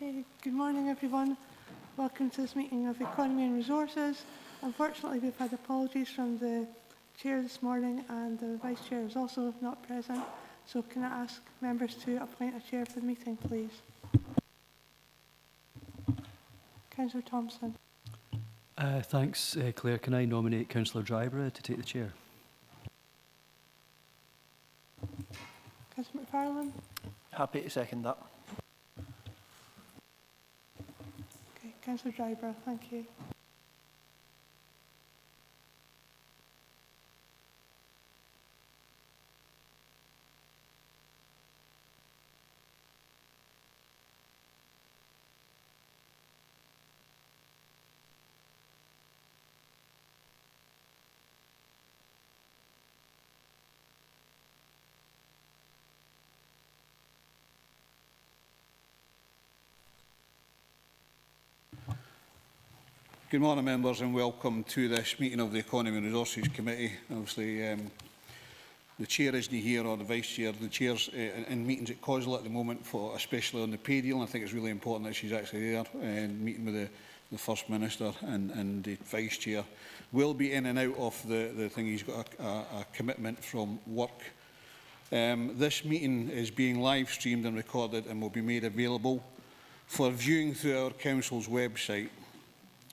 Okay, good morning everyone. Welcome to this meeting of Economy and Resources. Unfortunately, we've had apologies from the Chair this morning and the Vice Chair is also not present. So can I ask members to appoint a Chair for the meeting, please? Councillor Thompson. Thanks, Claire. Can I nominate Councillor Dryborough to take the chair? Councillor McFarlane. Happy to second that. Okay, Councillor Dryborough, thank you. Good morning, members, and welcome to this meeting of the Economy and Resources Committee. Obviously, the Chair isn't here, or the Vice Chair. The Chair's in meetings at COSLA at the moment, especially on the pay deal. And I think it's really important that she's actually there, meeting with the First Minister and the Vice Chair. Will be in and out of the thing. He's got a commitment from work. This meeting is being live streamed and recorded and will be made available for viewing through our Council's website.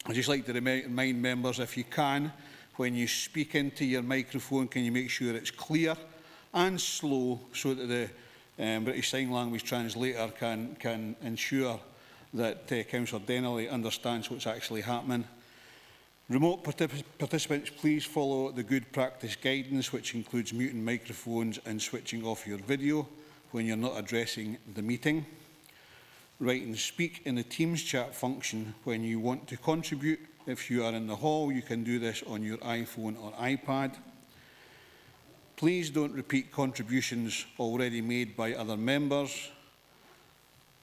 I'd just like to remind members, if you can, when you speak into your microphone, can you make sure it's clear and slow so that the British Sign Language translator can ensure that Councillor Dennerley understands what's actually happening. Remote participants, please follow the good practice guidance, which includes muting microphones and switching off your video when you're not addressing the meeting. Write and speak in the Teams chat function when you want to contribute. If you are in the hall, you can do this on your iPhone or iPad. Please don't repeat contributions already made by other members.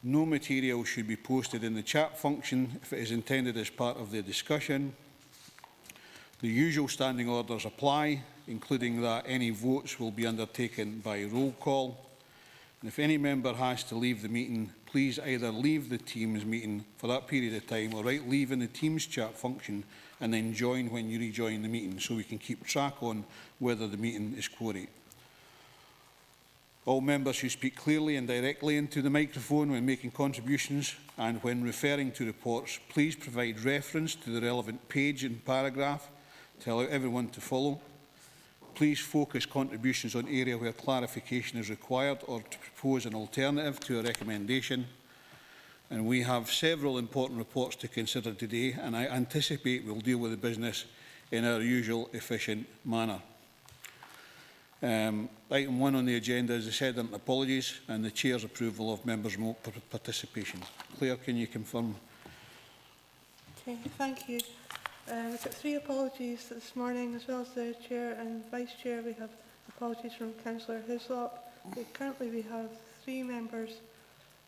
No material should be posted in the chat function if it is intended as part of the discussion. The usual standing orders apply, including that any votes will be undertaken by roll call. And if any member has to leave the meeting, please either leave the Teams meeting for that period of time or write leave in the Teams chat function and then join when you rejoin the meeting so we can keep track on whether the meeting is quorate. All members should speak clearly and directly into the microphone when making contributions, and when referring to reports, please provide reference to the relevant page and paragraph to allow everyone to follow. Please focus contributions on area where clarification is required or to propose an alternative to a recommendation. And we have several important reports to consider today, and I anticipate we'll deal with the business in our usual efficient manner. Item 1 on the agenda is the sediment apologies and the Chair's approval of members' remote participation. Claire, can you confirm? Okay, thank you. We've got 3 apologies this morning, as well as the Chair and Vice Chair. We have apologies from Councillor Hislop. Currently we have 3 members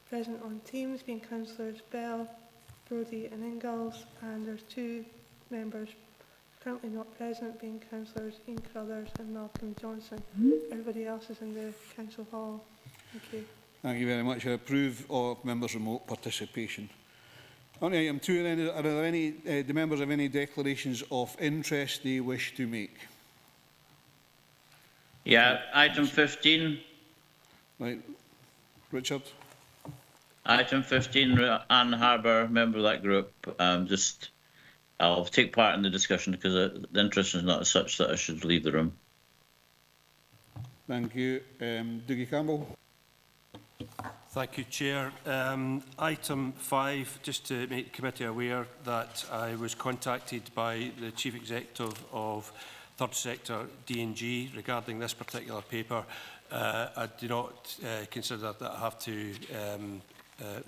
present on Teams, being Councillors Bell, Brodie and Ingalls, and there's 2 members currently not present, being Councillors Ian Crothers and Malcolm Johnson. Everybody else is in the Council Hall. Thank you. Thank you very much. I approve of members' remote participation. On item 2, then, are there any, do members have any declarations of interest they wish to make? Yeah, item 15. Right, Richard. Item 15, Anne Harbour, member of that group. I'll take part in the discussion because the interest is not as such that I should leave the room. Thank you. Dougie Campbell. Thank you, Chair. Item 5, just to make the committee aware that I was contacted by the Chief Executive of Third Sector D&G regarding this particular paper. I do not consider that I have to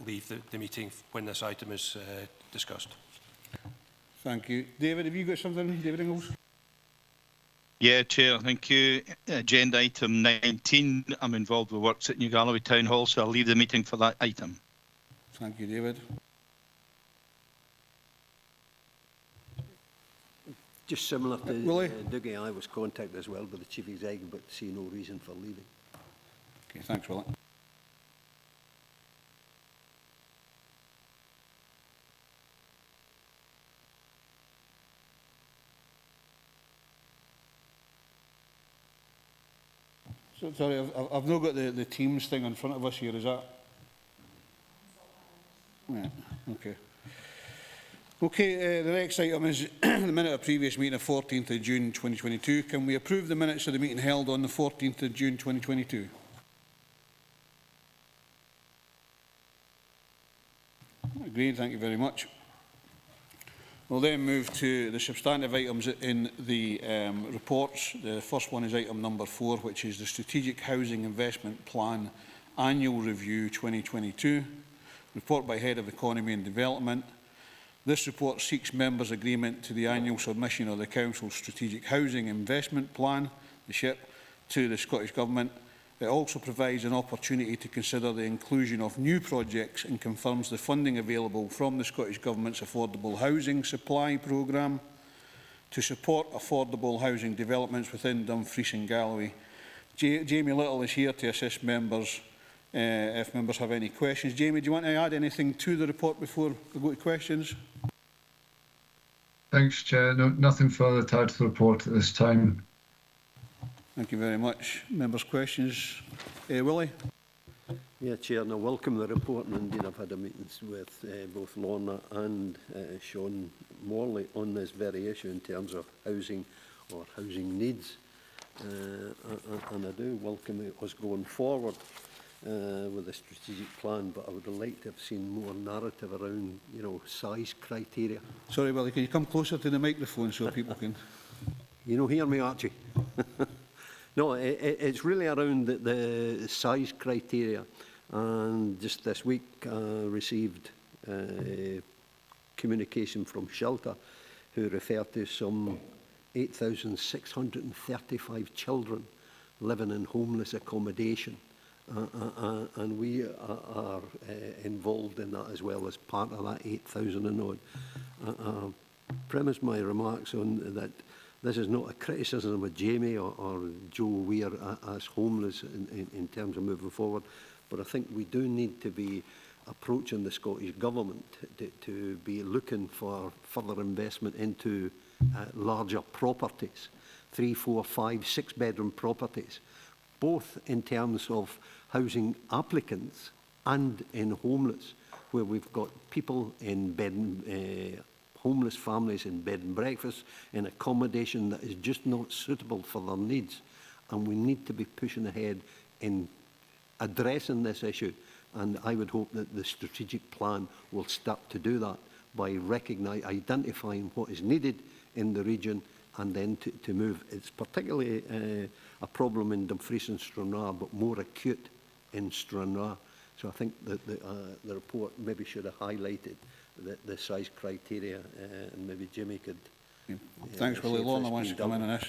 leave the meeting when this item is discussed. Thank you. David, have you got something? David Ingalls? Yeah, Chair, thank you. Agenda item 19. I'm involved with works at New Galloway Town Hall, so I'll leave the meeting for that item. Thank you, David. Just similar to Dougie, I was contacted as well by the Chief Executive, but see no reason for leaving. Okay, thanks, Willie. Sorry, I've not got the Teams thing in front of us here, is that? Yeah, okay. Okay, the next item is the minute of previous meeting of 14th of June 2022. Can we approve the minutes of the meeting held on the 14th of June 2022? Agreed, thank you very much. We'll then move to the substantive items in the reports. The first one is item number 4, which is the Strategic Housing Investment Plan Annual Review 2022. Report by Head of Economy and Development. This report seeks members' agreement to the annual submission of the Council's Strategic Housing Investment Plan, the SHIP, to the Scottish Government. It also provides an opportunity to consider the inclusion of new projects and confirms the funding available from the Scottish Government's Affordable Housing Supply Programme to support affordable housing developments within Dumfries and Galloway. Jamie Little is here to assist members if members have any questions. Jamie, do you want to add anything to the report before we go to questions? Thanks, Chair. No, nothing further to add to the report at this time. Thank you very much. Members' questions? Willie? Yeah, Chair, and I welcome the report, and indeed I've had a meetings with both Lorna and Sean Morley on this very issue in terms of housing or housing needs. And I do welcome us going forward with a strategic plan, but I would have liked to have seen more narrative around, you know, size criteria. Sorry, Willie, can you come closer to the microphone so people can... You know, hear me, Archie? No, it's really around the size criteria. And just this week, I received communication from Shelter, who referred to some 8,635 children living in homeless accommodation. And we are involved in that as well as part of that 8,000 and odd. Premise my remarks on that this is not a criticism of Jamie or Joe Weir as homeless in terms of moving forward, but I think we do need to be approaching the Scottish Government to be looking for further investment into larger properties, 3, 4, 5, 6 bedroom properties, both in terms of housing applicants and in homeless, where we've got people in bed, homeless families in bed and breakfast, in accommodation that is just not suitable for their needs. And we need to be pushing ahead in addressing this issue. And I would hope that the strategic plan will start to do that by identifying what is needed in the region and then to move. It's particularly a problem in Dumfries and Stranraer, but more acute in Stranraer. So I think that the report maybe should have highlighted the size criteria, and maybe Jimmy could... Thanks, Willie. Lorna wants to come in on this.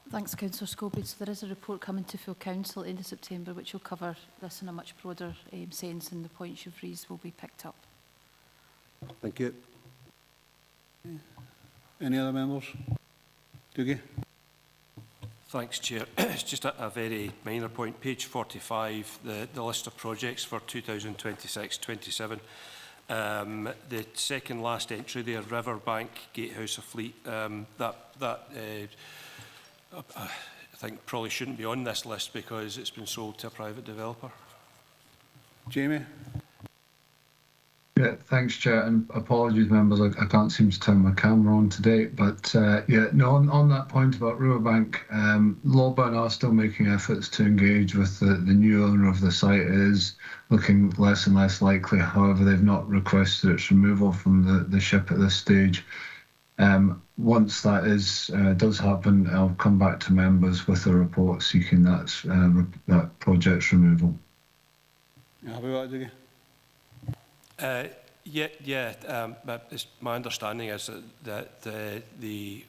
Thanks, Councillor Scobie. So there is a report coming to full council end of September which will cover this in a much broader sense, and the points you've raised will be picked up. Thank you. Any other members? Dougie? Thanks, Chair. It's just a very minor point. Page 45, the list of projects for 2026-27. The second last entry there, Riverbank, Gatehouse of Fleet, I think probably shouldn't be on this list because it's been sold to a private developer. Jamie? Yeah, thanks, Chair, and apologies, members, I can't seem to turn my camera on today, but yeah, no, on that point about Riverbank, Lawburn are still making efforts to engage with the new owner of the site. It is looking less and less likely. However, they've not requested its removal from the ship at this stage. Once that does happen, I'll come back to members with a report seeking that project's removal. You happy with that, Dougie? But my understanding is that the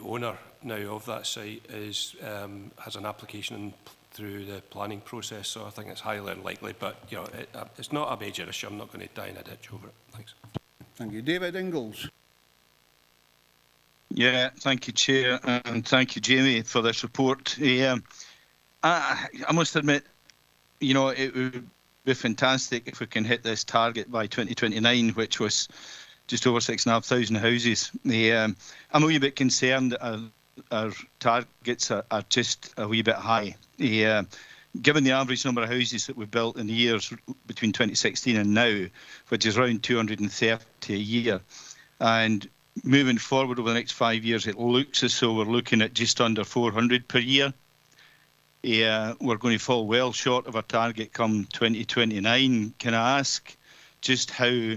owner now of that site has an application through the planning process, so I think it's highly unlikely. But you know, it's not a major issue. I'm not going to die in a ditch over it. Thanks. Thank you, David Ingalls. Yeah, thank you, Chair, and thank you, Jamie, for this report. I must admit, you know, it would be fantastic if we can hit this target by 2029, which was just over 6,500 houses. I'm a wee bit concerned that our targets are just a wee bit high. Given the average number of houses that we've built in the years between 2016 and now, which is around 230 a year, and moving forward over the next 5 years, it looks as though we're looking at just under 400 per year. We're going to fall well short of our target come 2029. Can I ask just how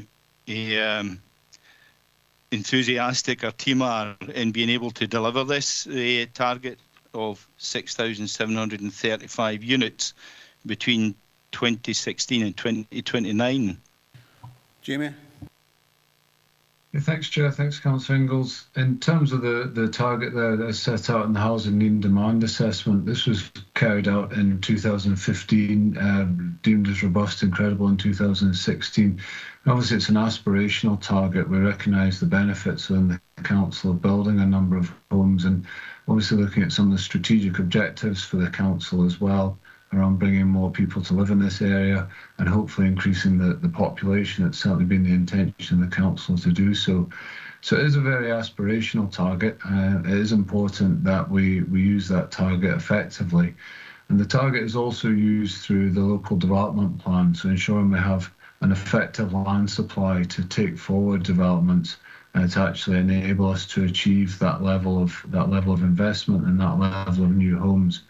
enthusiastic our team are in being able to deliver this target of 6,735 units between 2016 and 2029? Jamie? Yeah, thanks, Chair. Thanks, Councillor Ingalls. In terms of the target there that is set out in the Housing Need and Demand Assessment, this was carried out in 2015, deemed as robust and credible in 2016. Obviously, it's an aspirational target. We recognise the benefits within the Council of building a number of homes, and obviously looking at some of the strategic objectives for the Council as well, around bringing more people to live in this area and hopefully increasing the population. It's certainly been the intention of the Council to do so. So it is a very aspirational target. It is important that we use that target effectively. And the target is also used through the local development plan, so ensuring we have an effective land supply to take forward developments and to actually enable us to achieve that level of investment and that level of new homes.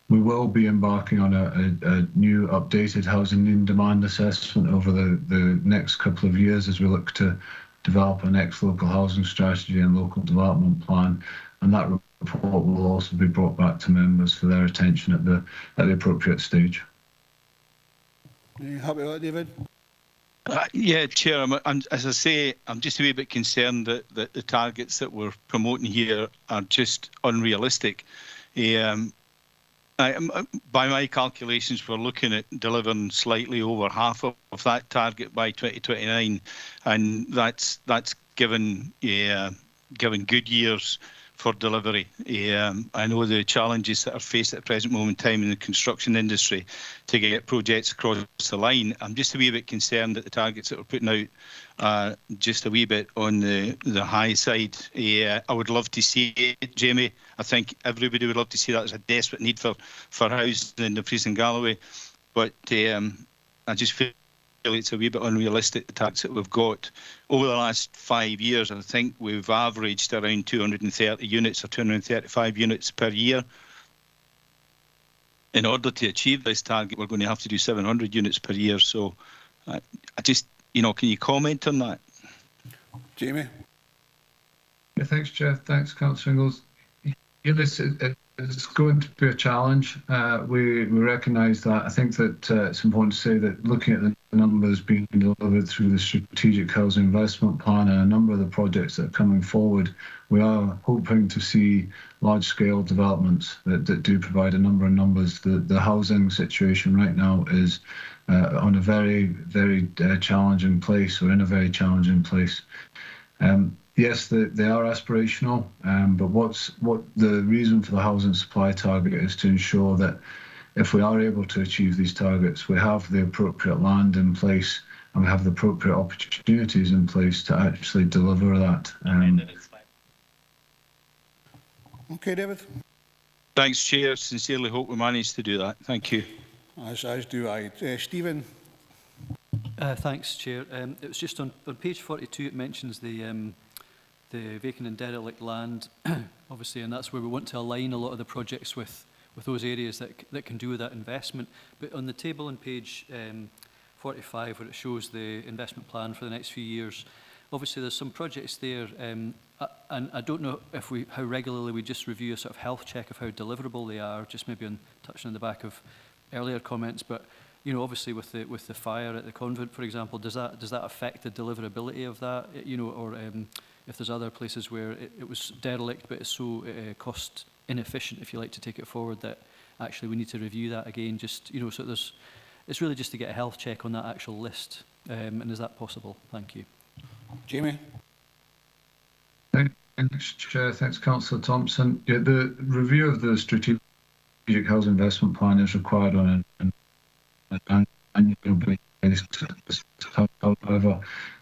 We will be embarking on a new updated housing need and demand assessment over the next couple of years as we look to develop our next local housing strategy and local development plan. And that report will also be brought back to members for their attention at the appropriate stage. Are you happy with that, David? Yeah, Chair, as I say, I'm just a wee bit concerned that the targets that we're promoting here are just unrealistic. By my calculations, we're looking at delivering slightly over half of that target by 2029, and that's given good years for delivery. I know the challenges that are faced at the present moment in time in the construction industry to get projects across the line. I'm just a wee bit concerned that the targets that we're putting out are just a wee bit on the high side. I would love to see it, Jamie. I think everybody would love to see that. There's a desperate need for housing in Dumfries and Galloway, but I just feel it's a wee bit unrealistic, the targets that we've got. Over the last 5 years, I think we've averaged around 230 units or 235 units per year. In order to achieve this target, we're going to have to do 700 units per year. So I just, can you comment on that? Jamie? Yeah, thanks, Chair. Thanks, Councillor Ingalls. It's going to be a challenge. We recognise that. I think that it's important to say that looking at the numbers being delivered through the Strategic Housing Investment Plan and a number of the projects that are coming forward, we are hoping to see large-scale developments that do provide a number of numbers. The housing situation right now is on a very, very challenging place, or in a very challenging place. Yes, they are aspirational, but what the reason for the housing supply target is to ensure that if we are able to achieve these targets, we have the appropriate land in place and we have the appropriate opportunities in place to actually deliver that. Okay, David. Thanks, Chair. Sincerely hope we manage to do that. Thank you. As do I. Stephen? Thanks, Chair. It was just on page 42, it mentions the vacant and derelict land, obviously, and that's where we want to align a lot of the projects with those areas that can do with that investment. But on the table on page 45, where it shows the investment plan for the next few years, obviously there's some projects there, and I don't know how regularly we just review a sort of health check of how deliverable they are, just maybe touching on the back of earlier comments, but obviously with the fire at the convent, for example, does that affect the deliverability of that? Or if there's other places where it was derelict, but it's so cost inefficient, if you like, to take it forward, that actually we need to review that again. Just so it's really just to get a health check on that actual list. And is that possible? Thank you. Jamie? Thanks, Chair. Thanks, Councillor Thompson. Yeah, the review of the Strategic Housing Investment Plan is required on an annual basis. However,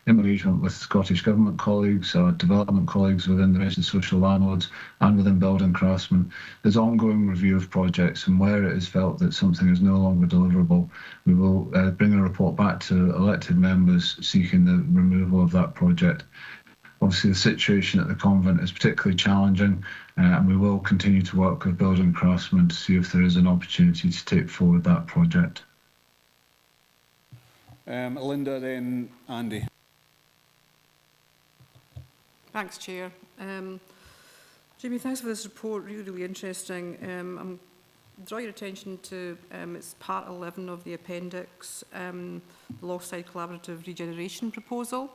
engagement with Scottish Government colleagues, our development colleagues within the registered social landlords and within building craftsmen. There's ongoing review of projects, and where it is felt that something is no longer deliverable, we will bring a report back to elected members seeking the removal of that project. Obviously, the situation at the convent is particularly challenging, and we will continue to work with building craftsmen to see if there is an opportunity to take forward that project. Linda, then Andy. Thanks, Chair. Jamie, thanks for this report, really interesting. I'm draw your attention to it's part 11 of the appendix, the Lochside Collaborative Regeneration Proposal.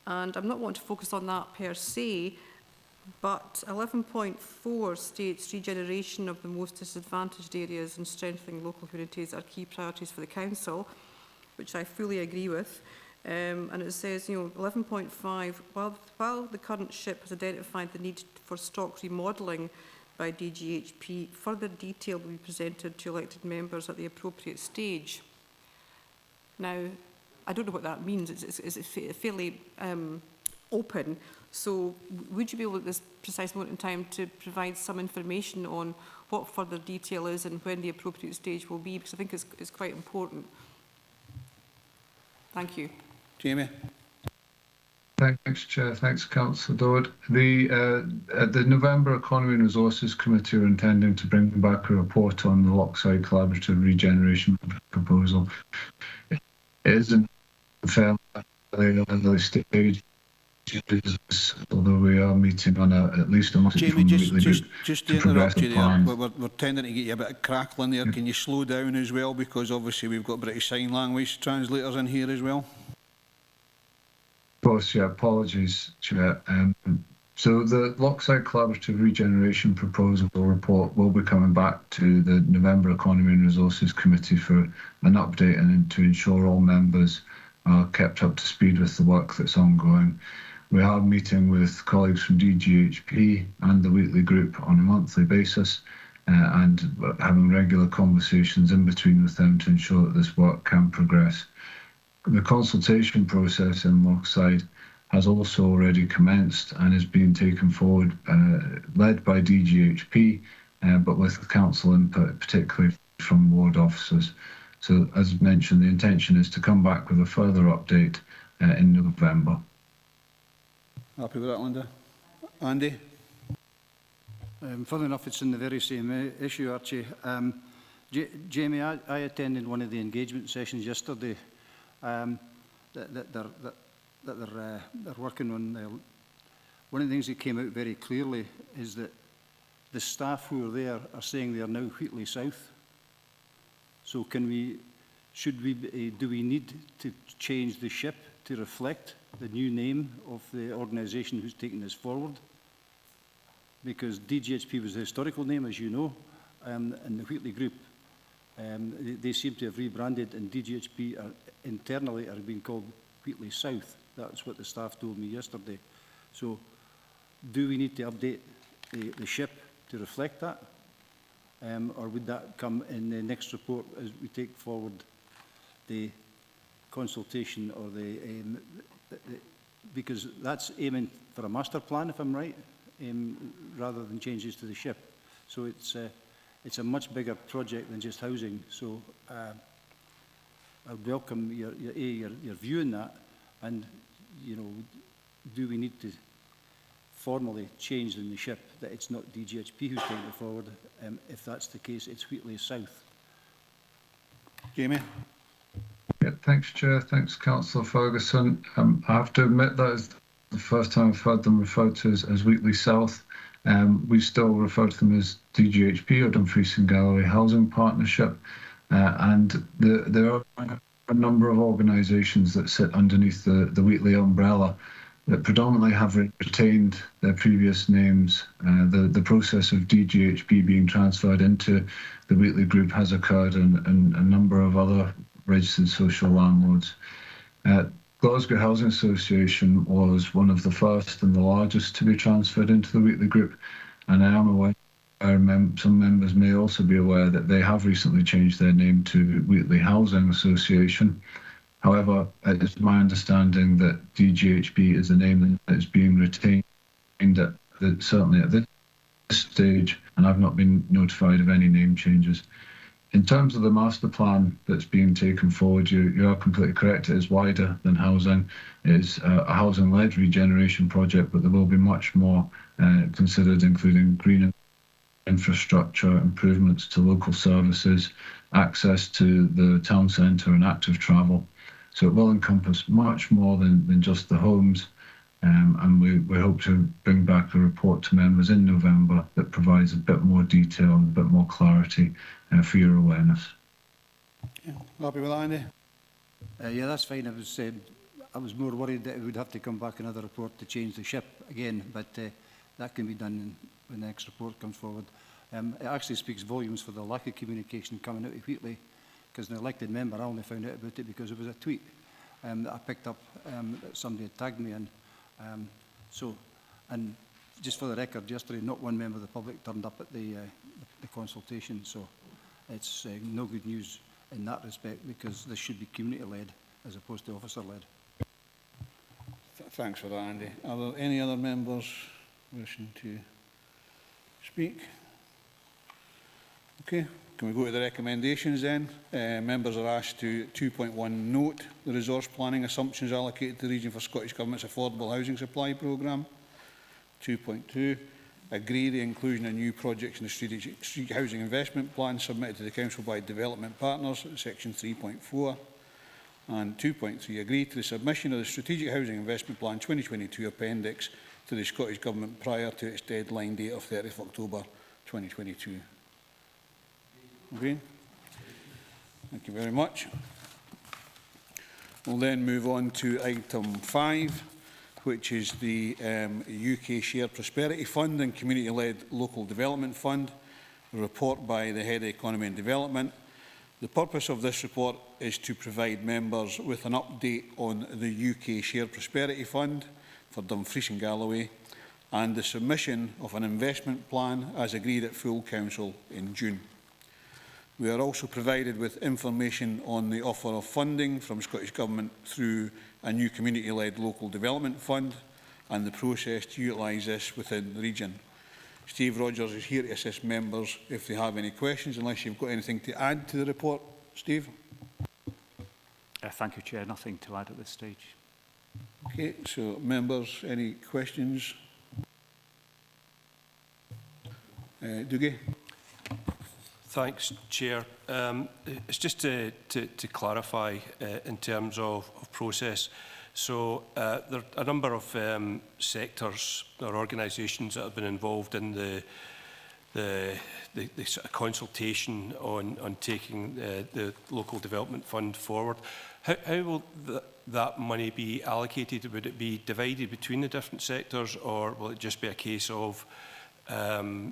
And I'm not wanting to focus on that per se, but 11.4 states regeneration of the most disadvantaged areas and strengthening local communities are key priorities for the Council, which I fully agree with. And it says, 11.5, while the current SHIP has identified the need for stock remodelling by DGHP, further detail will be presented to elected members at the appropriate stage. Now, I don't know what that means. It's fairly open. So would you be able at this precise moment in time to provide some information on what further detail is and when the appropriate stage will be? Because I think it's quite important. Thank you. Jamie. Thanks, Chair. Thanks, Councillor Dodd. The November Economy and Resources Committee are intending to bring back a report on the Lochside Collaborative Regeneration Proposal. It is in fairly early stage, although we are meeting on at least a monthly. Jamie, just to interrupt you there, we're tending to get you a bit of crackling there. Can you slow down as well? Because obviously we've got British Sign Language translators in here as well. Of course, yeah, apologies, Chair. So the Lochside Collaborative Regeneration Proposal report will be coming back to the November Economy and Resources Committee for an update and to ensure all members are kept up to speed with the work that's ongoing. We are meeting with colleagues from DGHP and the Wheatley Group on a monthly basis and having regular conversations in between with them to ensure that this work can progress. The consultation process in Lochside has also already commenced and is being taken forward, led by DGHP, but with council input, particularly from ward officers. So, as mentioned, the intention is to come back with a further update in November. Happy with that, Linda? Andy? Funnily enough, it's in the very same issue, Archie. Jamie, I attended one of the engagement sessions yesterday that they're working on. One of the things that came out very clearly is that the staff who are there are saying they are now Wheatley South. So do we need to change the SHIP to reflect the new name of the organisation who's taking this forward? Because DGHP was the historical name, as you know, and the Wheatley Group, they seem to have rebranded, and DGHP internally are being called Wheatley South. That's what the staff told me yesterday. So do we need to update the SHIP to reflect that? Or would that come in the next report as we take forward the consultation or because that's aiming for a master plan, if I'm right, rather than changes to the SHIP. So it's a much bigger project than just housing. So I would welcome your view on that, and do we need to formally change in the SHIP that it's not DGHP who's taking it forward? If that's the case, it's Wheatley South. Jamie? Yeah, thanks, Chair. Thanks, Councillor Ferguson. I have to admit that is the first time I've heard them referred to as Wheatley South. We still refer to them as DGHP or Dumfries and Galloway Housing Partnership. And there are a number of organisations that sit underneath the Wheatley umbrella that predominantly have retained their previous names. The process of DGHP being transferred into the Wheatley Group has occurred, and a number of other registered social landlords. Glasgow Housing Association was one of the first and the largest to be transferred into the Wheatley Group, and I am aware some members may also be aware that they have recently changed their name to Wheatley Housing Association. However, it's my understanding that DGHB is the name that is being retained certainly at this stage, and I've not been notified of any name changes. In terms of the master plan that's being taken forward, you are completely correct. It is wider than housing. It is a housing-led regeneration project, but there will be much more considered, including green infrastructure, improvements to local services, access to the town centre and active travel. So it will encompass much more than just the homes. And we hope to bring back a report to members in November that provides a bit more detail and a bit more clarity for your awareness. Yeah. Happy with that, Andy? Yeah, that's fine. I was more worried that it would have to come back another report to change the ship again, but that can be done when the next report comes forward. It actually speaks volumes for the lack of communication coming out of Wheatley, because an elected member, I only found out about it because it was a tweet that I picked up that somebody had tagged me in. And just for the record, yesterday not one member of the public turned up at the consultation, so it's no good news in that respect, because this should be community-led as opposed to officer-led. Thanks for that, Andy. Are there any other members wishing to speak? Okay, can we go to the recommendations then? Members are asked to 2.1 note the resource planning assumptions allocated to the region for Scottish Government's affordable housing supply programme. 2.2, agree the inclusion of new projects in the Street Housing Investment Plan submitted to the Council by development partners, section 3.4. And 2.3, agree to the submission of the Strategic Housing Investment Plan 2022 appendix to the Scottish Government prior to its deadline date of 30th October 2022. Okay. Thank you very much. We'll then move on to item 5, which is the UK Shared Prosperity Fund and Community-Led Local Development Fund, a report by the Head of Economy and Development. The purpose of this report is to provide members with an update on the UK Shared Prosperity Fund for Dumfries and Galloway and the submission of an investment plan as agreed at full council in June. We are also provided with information on the offer of funding from Scottish Government through a new community-led local development fund and the process to utilise this within the region. Steve Rogers is here to assist members if they have any questions, unless you've got anything to add to the report. Steve? Thank you, Chair. Nothing to add at this stage. Okay, so members, any questions? Dougie? Thanks, Chair. It's just to clarify in terms of process. So there are a number of sectors or organisations that have been involved in the sort of consultation on taking the local development fund forward. How will that money be allocated? Would it be divided between the different sectors, or will it just be a case of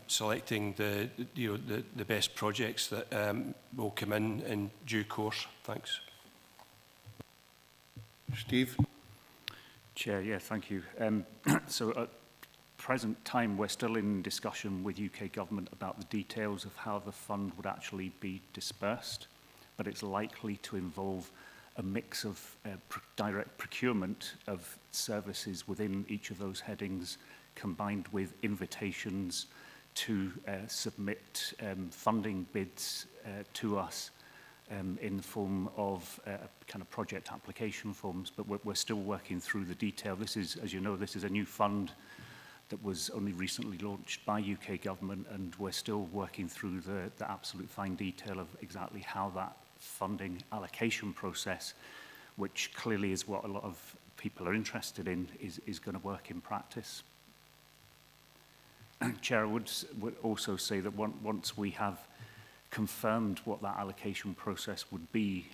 selecting the best projects that will come in due course? Thanks. Steve? Chair, yeah, thank you. So at present time, we're still in discussion with UK Government about the details of how the fund would actually be dispersed, but it's likely to involve a mix of direct procurement of services within each of those headings, combined with invitations to submit funding bids to us in the form of kind of project application forms, but we're still working through the detail. This is, as you know, this is a new fund that was only recently launched by UK Government, and we're still working through the absolute fine detail of exactly how that funding allocation process, which clearly is what a lot of people are interested in, is going to work in practice. Chair, I would also say that once we have confirmed what that allocation process would be,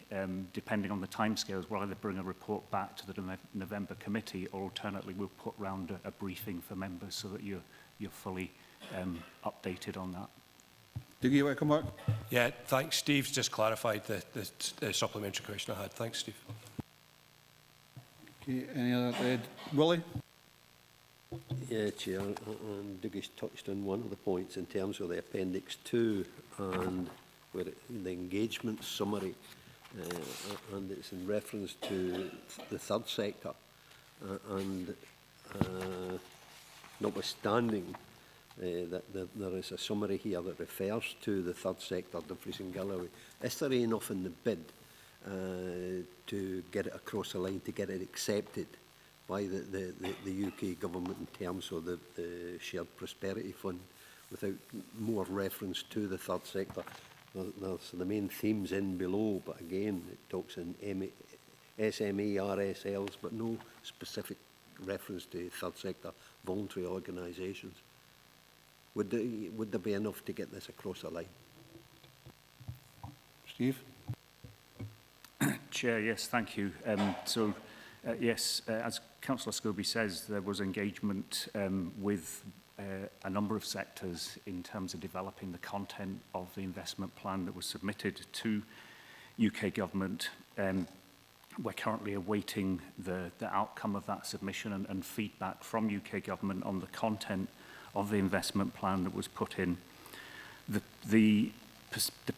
depending on the timescales, we'll either bring a report back to the November committee, or alternately we'll put round a briefing for members so that you're fully updated on that. Did you want to come back? Yeah, thanks. Steve's just clarified the supplementary question I had. Thanks, Steve. Okay, any other? Willie? Yeah, Chair, and Dougie's touched on one of the points in terms of the Appendix 2 and where the engagement summary. and it's in reference to the third sector. Notwithstanding that there is a summary here that refers to the third sector, Dumfries and Galloway, is there enough in the bid to get it across the line, to get it accepted by the UK government in terms of the Shared Prosperity Fund, without more reference to the third sector? There's the main themes in below, but again, it talks in SME, RSLs, but no specific reference to third sector voluntary organisations. Would there be enough to get this across the line? Steve? Chair, yes, thank you. Yes, as Councillor Scobie says, there was engagement with a number of sectors in terms of developing the content of the investment plan that was submitted to UK government. We're currently awaiting the outcome of that submission and feedback from UK government on the content of the investment plan that was put in. The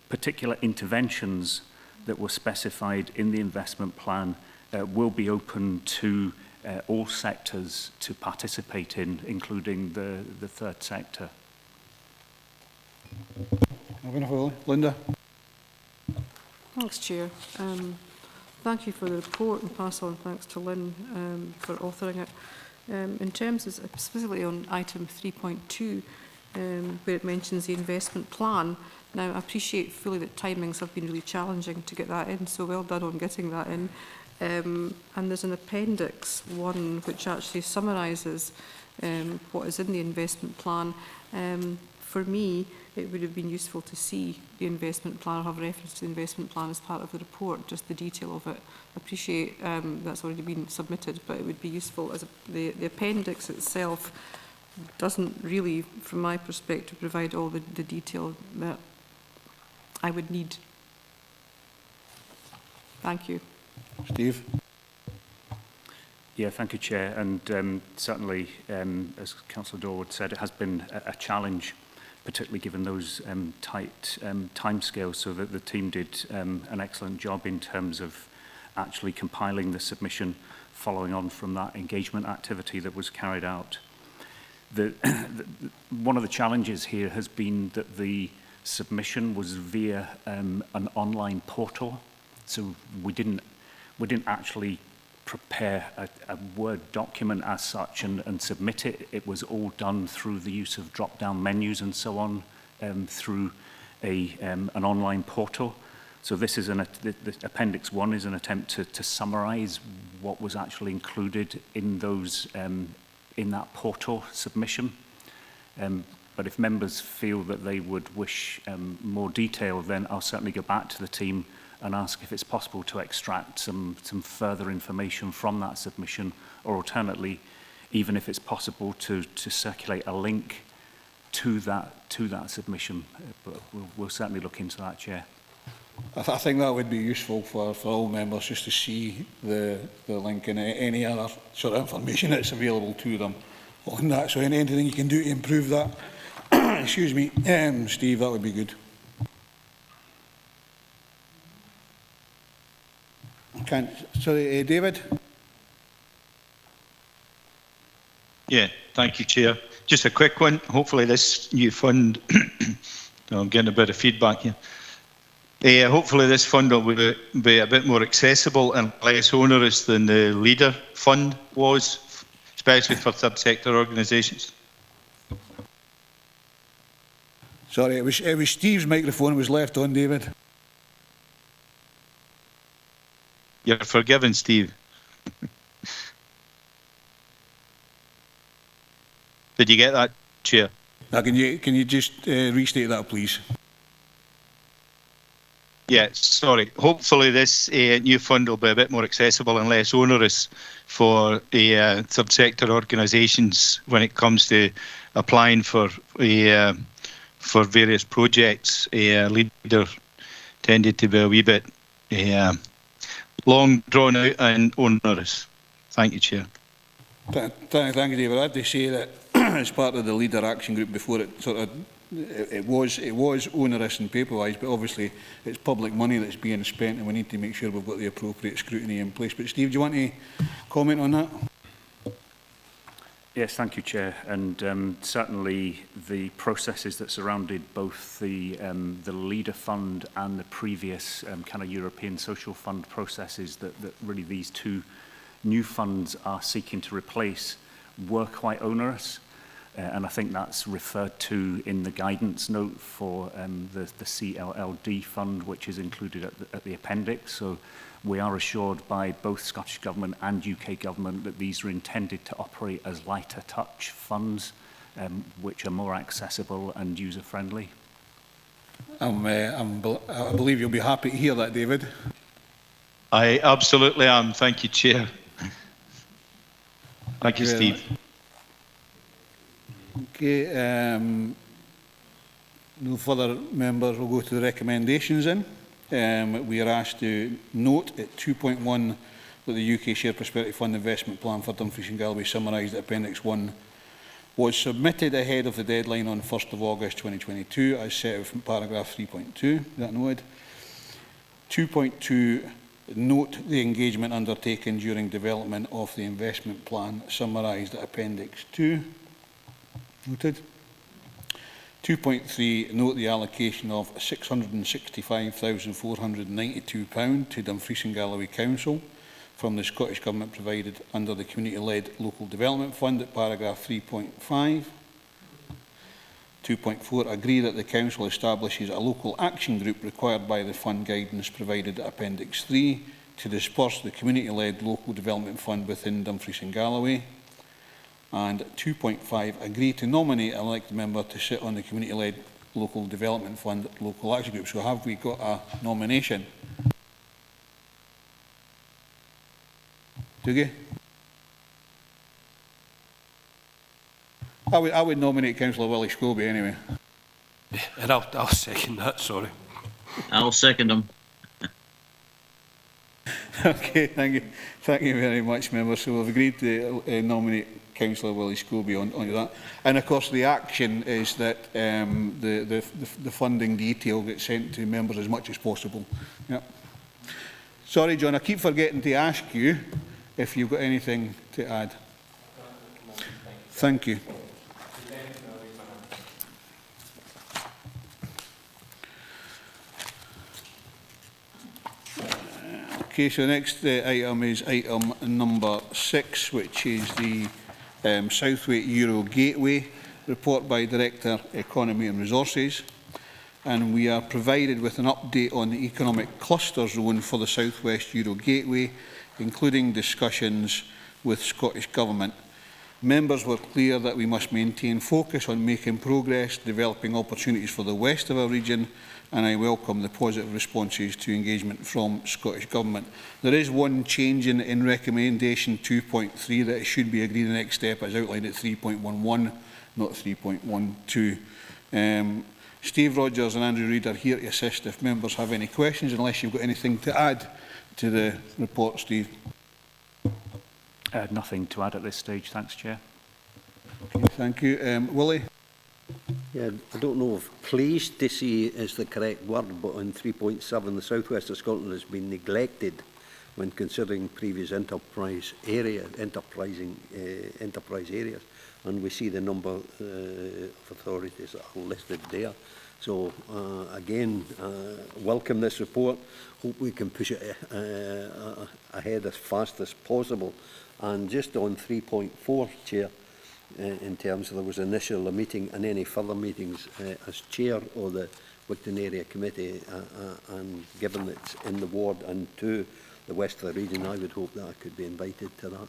particular interventions that were specified in the investment plan will be open to all sectors to participate in, including the third sector. Linda? Thanks, Chair. Thank you for the report, and pass on thanks to Lynn for authoring it. In terms of specifically on item 3.2, where it mentions the investment plan, now I appreciate fully that timings have been really challenging to get that in, so well done on getting that in. And there's an appendix 1 which actually summarises what is in the investment plan. For me, it would have been useful to see the investment plan, or have reference to the investment plan as part of the report, just the detail of it. I appreciate that's already been submitted, but it would be useful as the appendix itself doesn't really, from my perspective, provide all the detail that I would need. Thank you. Steve? Yeah, thank you, Chair. And certainly, as Councillor Dorwood said, it has been a challenge, particularly given those tight timescales, so that the team did an excellent job in terms of actually compiling the submission following on from that engagement activity that was carried out. One of the challenges here has been that the submission was via an online portal, so we didn't actually prepare a Word document as such and submit it. It was all done through the use of drop-down menus and so on, through an online portal. So this is the Appendix 1 is an attempt to summarise what was actually included in those in that portal submission. But if members feel that they would wish more detail, then I'll certainly go back to the team and ask if it's possible to extract some further information from that submission, or alternately, even if it's possible to circulate a link to that submission. But we'll certainly look into that, Chair. I think that would be useful for all members, just to see the link and any other sort of information that's available to them on that. So anything you can do to improve that, excuse me, Steve, that would be good. Sorry, David? Yeah, thank you, Chair. Just a quick one. Hopefully this new fund, I'm getting a bit of feedback here. Hopefully this fund will be a bit more accessible and less onerous than the Leader Fund was, especially for third sector organisations. Sorry, it was Steve's microphone was left on, David. You're forgiven, Steve. Did you get that, Chair? Now, can you just restate that, please? Yeah, sorry. Hopefully this new fund will be a bit more accessible and less onerous for third sector organisations when it comes to applying for various projects. Leader tended to be a wee bit long, drawn out and onerous. Thank you, Chair. Thank you, David. I had to say that as part of the Leader Action Group before it sort of it was onerous and paper-wise, but obviously it's public money that's being spent, and we need to make sure we've got the appropriate scrutiny in place. But Steve, do you want to comment on that? Yes, thank you, Chair. And certainly the processes that surrounded both the Leader Fund and the previous kind of European Social Fund processes that really these two new funds are seeking to replace were quite onerous. And I think that's referred to in the guidance note for the CLLD fund, which is included at the appendix. So we are assured by both Scottish Government and UK Government that these are intended to operate as lighter touch funds, which are more accessible and user-friendly. I believe you'll be happy to hear that, David. I absolutely am. Thank you, Chair. Thank you, Steve. Okay, no further members will go to the recommendations in. We are asked to note at 2.1 that the UK Share Prosperity Fund investment plan for Dumfries and Galloway summarised at Appendix 1 was submitted ahead of the deadline on 1st of August 2022 as set out from paragraph 3.2. Is that noted? 2.2, note the engagement undertaken during development of the investment plan summarised at Appendix 2. Noted. 2.3, note the allocation of £665,492 to Dumfries and Galloway Council from the Scottish Government provided under the Community-Led Local Development Fund at paragraph 3.5. 2.4, agree that the Council establishes a local action group required by the fund guidance provided at Appendix 3 to disperse the Community-Led Local Development Fund within Dumfries and Galloway. And 2.5, agree to nominate an elected member to sit on the Community-Led Local Development Fund Local Action Group. So have we got a nomination? Dougie? I would nominate Councillor Willie Scobie anyway. Yeah, and I'll second that, sorry. I'll second him. Okay, thank you. Thank you very much, members. So we've agreed to nominate Councillor Willie Scobie on that. And of course the action is that the funding detail gets sent to members as much as possible. Yep. Sorry, John, I keep forgetting to ask you if you've got anything to add. Thank you. Okay, so next item is item number 6, which is the Southway Euro Gateway report by Director Economy and Resources. And we are provided with an update on the economic cluster zone for the South West Euro Gateway, including discussions with Scottish Government. Members were clear that we must maintain focus on making progress, developing opportunities for the west of our region, and I welcome the positive responses to engagement from Scottish Government. There is one change in recommendation 2.3 that it should be agreed the next step as outlined at 3.11, not 3.12. Steve Rogers and Andrew Reid are here to assist if members have any questions, unless you've got anything to add to the report, Steve. Nothing to add at this stage, thanks, Chair. Okay, thank you. Willie? Yeah, I don't know if pleased to see is the correct word, but on 3.7, the southwest of Scotland has been neglected when considering previous enterprise areas, and we see the number of authorities that are listed there. So again, welcome this report. Hope we can push it ahead as fast as possible. And just on 3.4, Chair, in terms of there was initial meeting and any further meetings as Chair of the Wigton Area Committee, and given that it's in the ward and to the west of the region, I would hope that I could be invited to that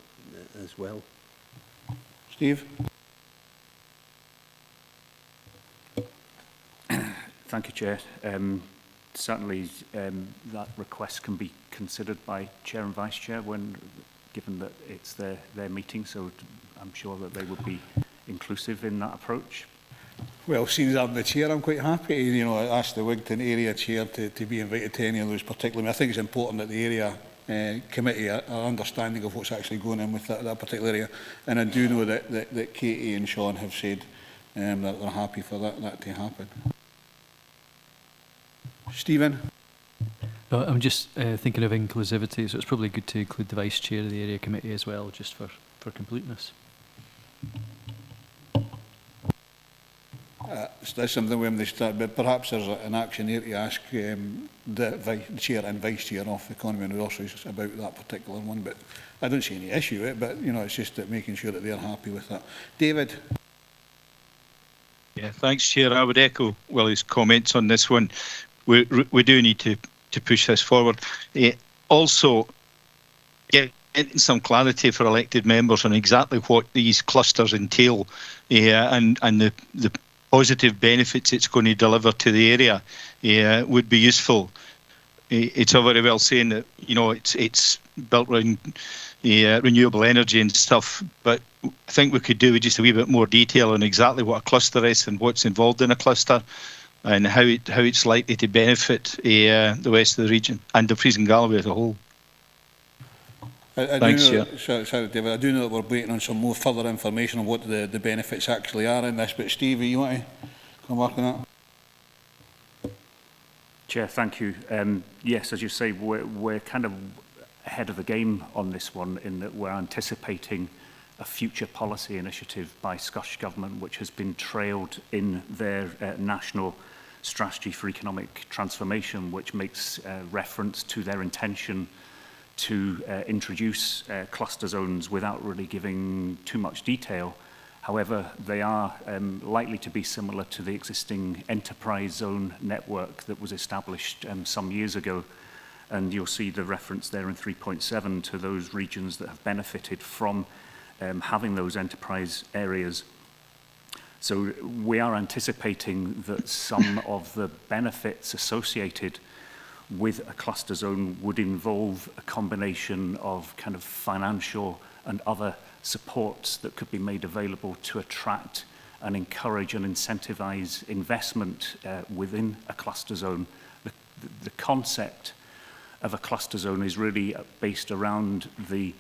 as well. Steve? Thank you, Chair. Certainly that request can be considered by Chair and Vice Chair when given that it's their meeting, so I'm sure that they would be inclusive in that approach. Well, since I'm the chair, I'm quite happy to, ask the Wigton area chair to be invited to any of those particularly. I think it's important that the area committee are understanding of what's actually going on with that particular area. And I do know that Katie and Sean have said that they're happy for that to happen. Stephen? No, I'm just thinking of inclusivity, so it's probably good to include the Vice Chair of the Area Committee as well, just for completeness. That's something when they start, but perhaps there's an action here to ask the Chair and Vice Chair of Economy and Resources about that particular one, but I don't see any issue with it, but you know, it's just that making sure that they're happy with that. David? Yeah, thanks, Chair. I would echo Willie's comments on this one. We do need to push this forward. Also, getting some clarity for elected members on exactly what these clusters entail, and the positive benefits it's going to deliver to the area would be useful. It's all very well saying that, you know, it's built around renewable energy and stuff, but I think we could do with just a wee bit more detail on exactly what a cluster is and what's involved in a cluster, and how it's likely to benefit the west of the region and Dumfries and Galloway as a whole. Thanks, Chair. Sorry, David, I do know that we're waiting on some more further information on what the benefits actually are in this, but Stevie, you want to come back on that? Chair, thank you. Yes, as you say, we're kind of ahead of the game on this one, in that we're anticipating a future policy initiative by Scottish Government, which has been trailed in their national strategy for economic transformation, which makes reference to their intention to introduce cluster zones without really giving too much detail. However, they are likely to be similar to the existing enterprise zone network that was established some years ago. And you'll see the reference there in 3.7 to those regions that have benefited from having those enterprise areas. So we are anticipating that some of the benefits associated with a cluster zone would involve a combination of kind of financial and other supports that could be made available to attract and encourage and incentivize investment within a cluster zone. The concept of a cluster zone is really based around the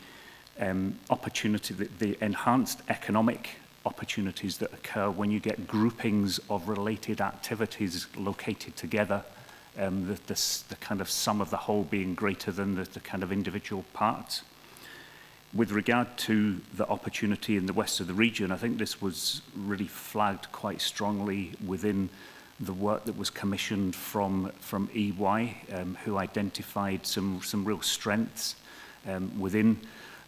opportunity, the enhanced economic opportunities that occur when you get groupings of related activities located together, the kind of sum of the whole being greater than the kind of individual parts. With regard to the opportunity in the west of the region, I think this was really flagged quite strongly within the work that was commissioned from EY, who identified some real strengths within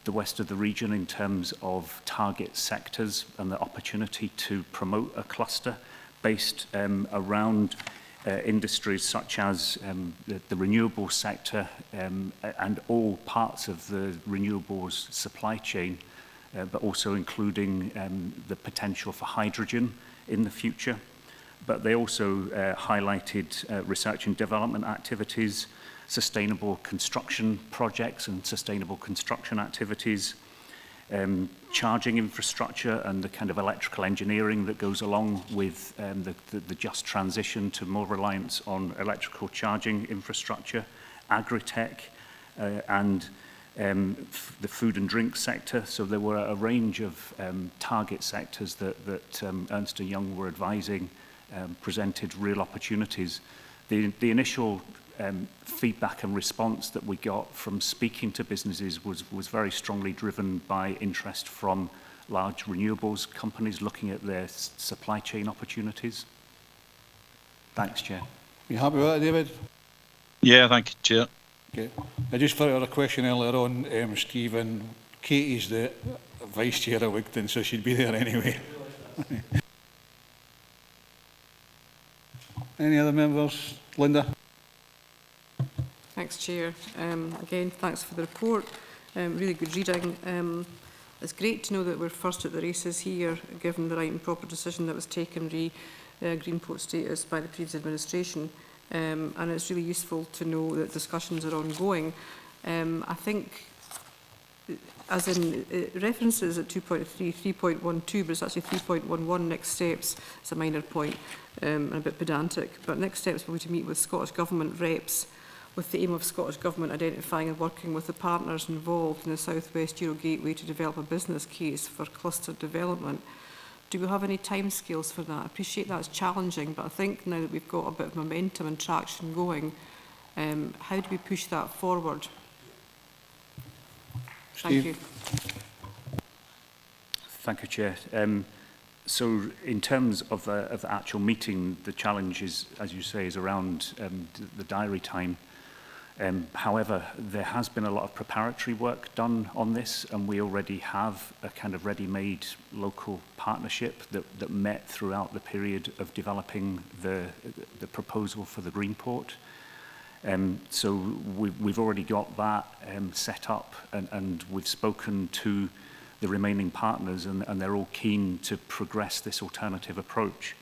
the west of the region in terms of target sectors and the opportunity to promote a cluster based around industries such as the renewable sector and all parts of the renewables supply chain, but also including the potential for hydrogen in the future. But they also highlighted research and development activities, sustainable construction projects and sustainable construction activities, charging infrastructure and the kind of electrical engineering that goes along with the just transition to more reliance on electrical charging infrastructure, agri-tech, and the food and drink sector. So there were a range of target sectors that Ernst & Young were advising presented real opportunities. The initial feedback and response that we got from speaking to businesses was very strongly driven by interest from large renewables companies looking at their supply chain opportunities. Thanks, Chair. You happy with that, David? Yeah, thank you, Chair. Okay. I just thought out a question earlier on, Stephen. Katie's the Vice Chair of Wigton, so she'd be there anyway. Any other members? Linda? Thanks, Chair. Again, thanks for the report. Really good reading. It's great to know that we're first at the races here, given the right and proper decision that was taken Greenport status by the previous administration. And it's really useful to know that discussions are ongoing. I think, as in references at 2.3, 3.12, but it's actually 3.11 next steps. It's a minor point and a bit pedantic. But next steps will be to meet with Scottish Government reps with the aim of Scottish Government identifying and working with the partners involved in the South West Euro Gateway to develop a business case for cluster development. Do we have any timescales for that? I appreciate that's challenging, but I think now that we've got a bit of momentum and traction going, how do we push that forward? Thank you. Thank you, Chair. So in terms of the actual meeting, the challenge is, as you say, is around the diary time. However, there has been a lot of preparatory work done on this, and we already have a kind of ready-made local partnership that met throughout the period of developing the proposal for the Greenport. So we've already got that set up, and we've spoken to the remaining partners, and they're all keen to progress this alternative approach.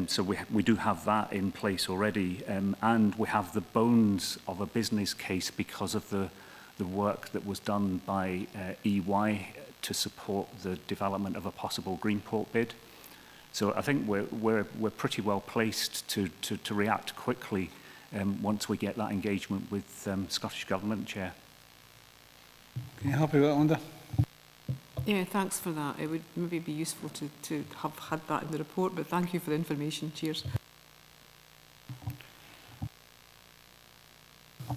So we do have that in place already, and we have the bones of a business case because of the work that was done by EY to support the development of a possible Greenport bid. So I think we're pretty well placed to react quickly once we get that engagement with Scottish Government, Chair. Are you happy with that, Linda? Yeah, thanks for that. It would maybe be useful to have had that in the report, but thank you for the information. Cheers.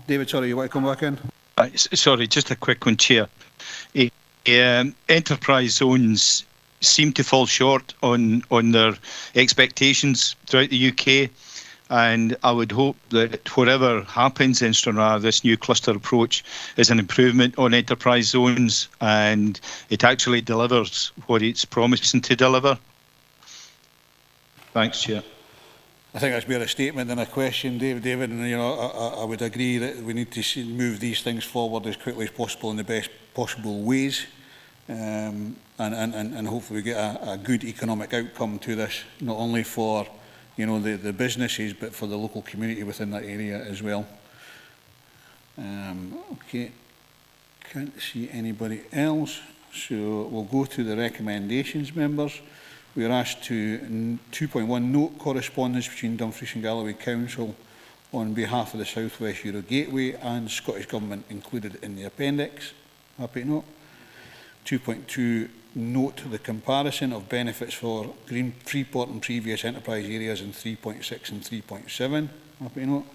David, sorry, you want to come back in? Sorry, just a quick one, Chair. Enterprise zones seem to fall short on their expectations throughout the UK. And I would hope that whatever happens in Stranraer, this new cluster approach is an improvement on enterprise zones and it actually delivers what it's promising to deliver. Thanks, Chair. I think that's more a statement than a question, David. And I would agree that we need to move these things forward as quickly as possible in the best possible ways, and hopefully we get a good economic outcome to this, not only for the businesses, but for the local community within that area as well. Okay, can't see anybody else, so we'll go to the recommendations, members. We are asked to 2.1 note correspondence between Dumfries and Galloway Council on behalf of the South West Euro Gateway and Scottish Government included in the appendix. Happy to note. 2.2 note the comparison of benefits for Freeport and previous enterprise areas in 3.6 and 3.7. Happy to note.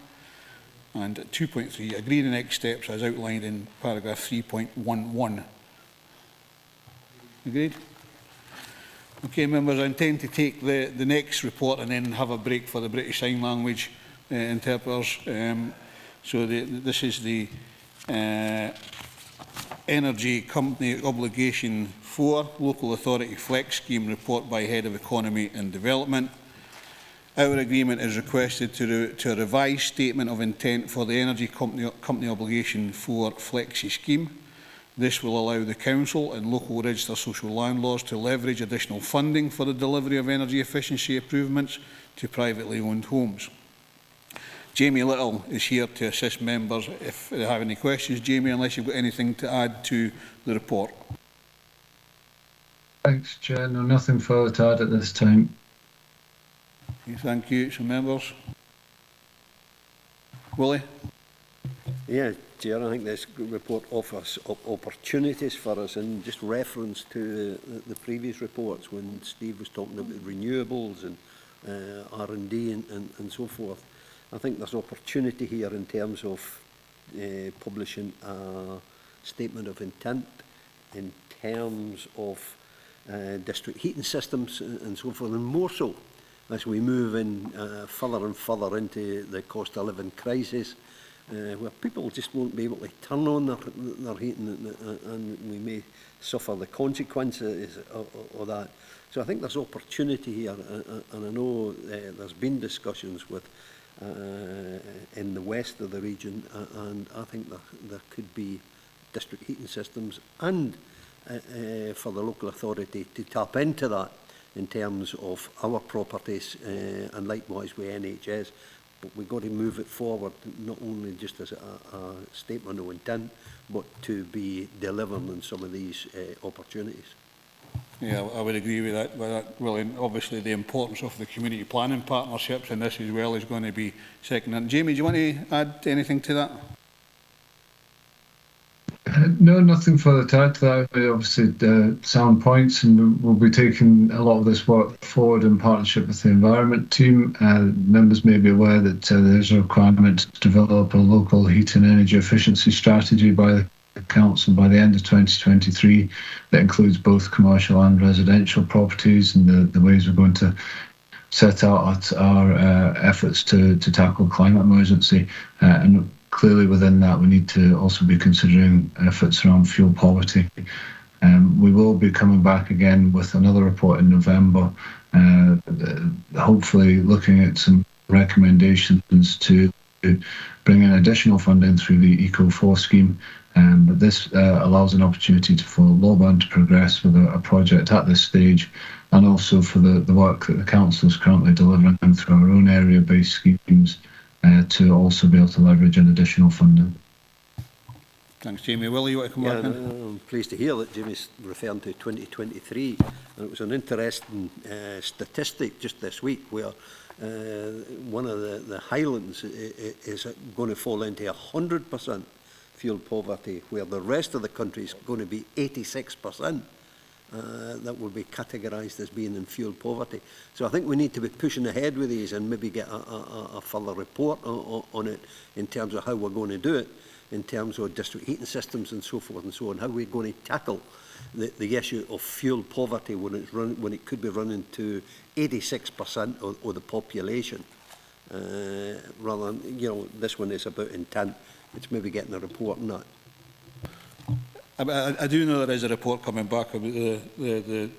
And 2.3 agree the next steps as outlined in paragraph 3.11. Agreed? Okay, members, I intend to take the next report and then have a break for the British Sign Language interpreters. This is the Energy Company Obligation 4 Local Authority Flex Scheme report by Head of Economy and Development. Our agreement is requested to a revised statement of intent for the Energy Company Obligation 4 Flexi Scheme. This will allow the Council and local registered social landlords to leverage additional funding for the delivery of energy efficiency improvements to privately owned homes. Jamie Little is here to assist members if they have any questions. Jamie, unless you've got anything to add to the report. Thanks, Chair. No, nothing further to add at this time. Okay, thank you. So, members. Willie? Yeah, Chair, I think this report offers opportunities for us, and just reference to the previous reports when Steve was talking about renewables and R&D and so forth. I think there's opportunity here in terms of publishing a statement of intent in terms of district heating systems and so forth, and more so as we move in further and further into the cost of living crisis, where people just won't be able to turn on their heating, and we may suffer the consequences of that. So I think there's opportunity here, and I know there's been discussions with in the west of the region, and I think there could be district heating systems and for the local authority to tap into that in terms of our properties and likewise with NHS. But we've got to move it forward, not only just as a statement of intent, but to be delivering on some of these opportunities. Yeah, I would agree with that. Well, and obviously the importance of the community planning partnerships in this as well is going to be second. And Jamie, do you want to add anything to that? No, nothing further to add to that. Obviously, sound points, and we'll be taking a lot of this work forward in partnership with the environment team. Members may be aware that there's a requirement to develop a local heat and energy efficiency strategy by the Council by the end of 2023 that includes both commercial and residential properties, and the ways we're going to set out our efforts to tackle climate emergency. And clearly within that, we need to also be considering efforts around fuel poverty. We will be coming back again with another report in November, hopefully looking at some recommendations to bring in additional funding through the Eco4 scheme. But this allows an opportunity for Lowburn to progress with a project at this stage, and also for the work that the Council is currently delivering through our own area-based schemes to also be able to leverage an additional funding. Thanks, Jamie. Will, you want to come back in? I'm pleased to hear that Jamie's referring to 2023. And it was an interesting statistic just this week where one of the Highlands is going to fall into 100% fuel poverty, where the rest of the country is going to be 86%. That will be categorised as being in fuel poverty. So I think we need to be pushing ahead with these and maybe get a further report on it in terms of how we're going to do it, in terms of district heating systems and so forth and so on, how we're going to tackle the issue of fuel poverty when it could be running to 86% of the population. Rather than, you know, this one is about intent. It's maybe getting a report on that. I do know there is a report coming back about the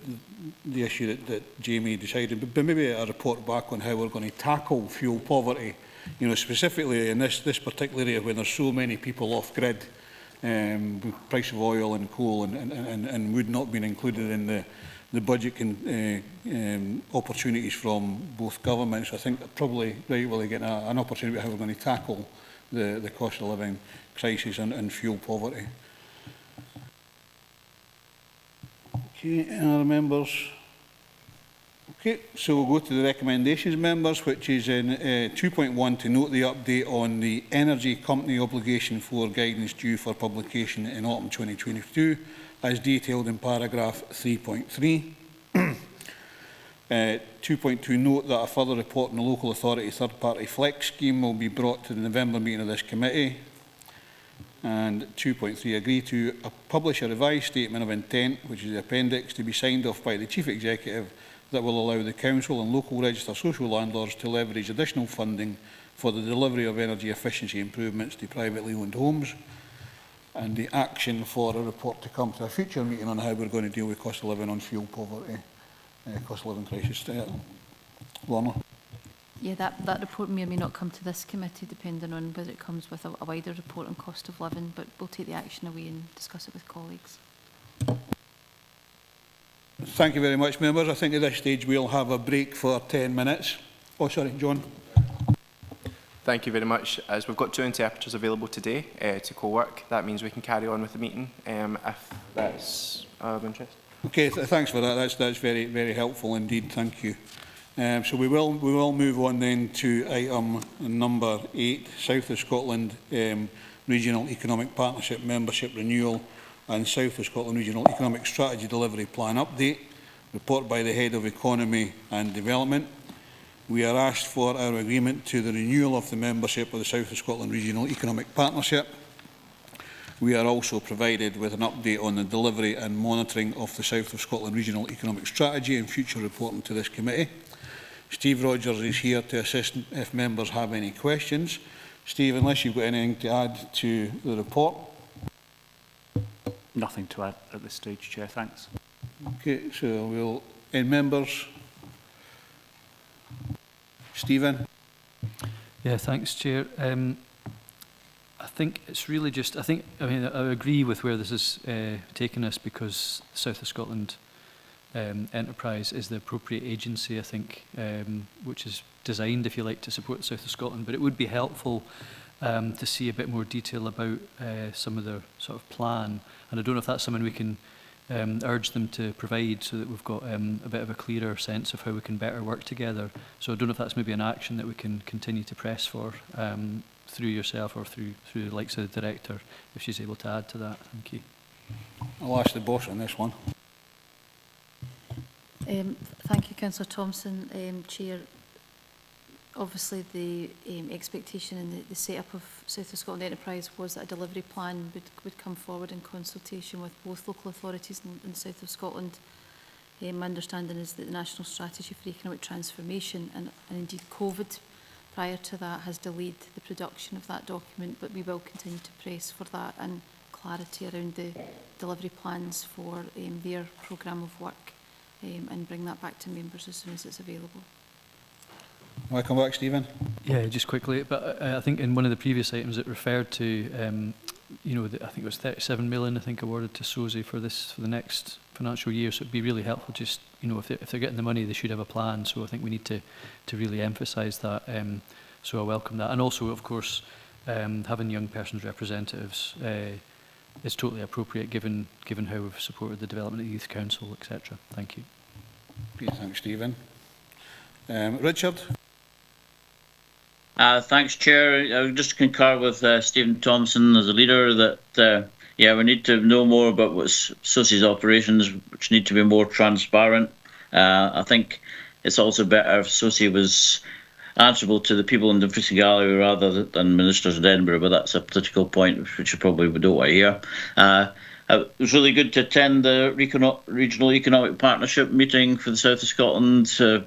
issue that Jamie decided, but maybe a report back on how we're going to tackle fuel poverty, you know, specifically in this particular area where there's so many people off grid, with price of oil and coal and would not be included in the budget opportunities from both governments. I think probably right will get an opportunity how we're going to tackle the cost of living crisis and fuel poverty. Okay, any other members? Okay, so we'll go to the recommendations, members, which is in 2.1 to note the update on the energy company obligation for guidance due for publication in autumn 2022, as detailed in paragraph 3.3. 2.2 note that a further report on the local authority third-party flex scheme will be brought to the November meeting of this committee. And 2.3, agree to publish a revised statement of intent, which is the appendix, to be signed off by the Chief Executive that will allow the Council and local registered social landlords to leverage additional funding for the delivery of energy efficiency improvements to privately owned homes. And the action for a report to come to a future meeting on how we're going to deal with cost of living on fuel poverty, cost of living crisis. Lorna? Yeah, that report may or may not come to this committee, depending on whether it comes with a wider report on cost of living, but we'll take the action away and discuss it with colleagues. Thank you very much, members. I think at this stage we'll have a break for 10 minutes. Oh, sorry, John. Thank you very much. As we've got 2 interpreters available today to co-work, that means we can carry on with the meeting if that's of interest. Okay, thanks for that. That's very, very helpful indeed. Thank you. So we will move on then to item number 8, South of Scotland Regional Economic Partnership Membership Renewal and South of Scotland Regional Economic Strategy Delivery Plan Update. Report by the Head of Economy and Development. We are asked for our agreement to the renewal of the membership of the South of Scotland Regional Economic Partnership. We are also provided with an update on the delivery and monitoring of the South of Scotland Regional Economic Strategy and future reporting to this committee. Steve Rogers is here to assist if members have any questions. Steve, unless you've got anything to add to the report. Nothing to add at this stage, Chair, thanks. Okay, so we'll end members. Stephen? Yeah, thanks, Chair. I think it's really just, I agree with where this is taking us, because South of Scotland Enterprise is the appropriate agency, I think, which is designed, if you like, to support the South of Scotland. But it would be helpful to see a bit more detail about some of the sort of plan. And I don't know if that's something we can urge them to provide, so that we've got a bit of a clearer sense of how we can better work together. So I don't know if that's maybe an action that we can continue to press for through yourself or through the likes of the director, if she's able to add to that. Thank you. I'll ask the boss on this one. Thank you, Councillor Thompson. Chair, obviously the expectation in the set-up of South of Scotland Enterprise was that a delivery plan would come forward in consultation with both local authorities in the South of Scotland. My understanding is that the National Strategy for Economic Transformation and indeed COVID prior to that has delayed the production of that document, but we will continue to press for that and clarity around the delivery plans for their programme of work and bring that back to members as soon as it's available. Want to come back, Stephen? Yeah, just quickly, but I think in one of the previous items it referred to, you know, I think it was 37 million, I think, awarded to SOSI for the next financial year, so it'd be really helpful just, you know, if they're getting the money, they should have a plan, so I think we need to really emphasise that, so I welcome that. And also, of course, having young persons representatives is totally appropriate given how we've supported the development of the Youth Council, etc. Thank you. Okay, thanks, Stephen. Richard? Thanks, Chair. I would just concur with Stephen Thompson as a leader that, yeah, we need to know more about what SOSI's operations, which need to be more transparent. I think it's also better if SOSI was answerable to the people in Dumfries and Galloway rather than ministers in Edinburgh, but that's a political point which you probably don't want to hear. It was really good to attend the Regional Economic Partnership meeting for the South of Scotland a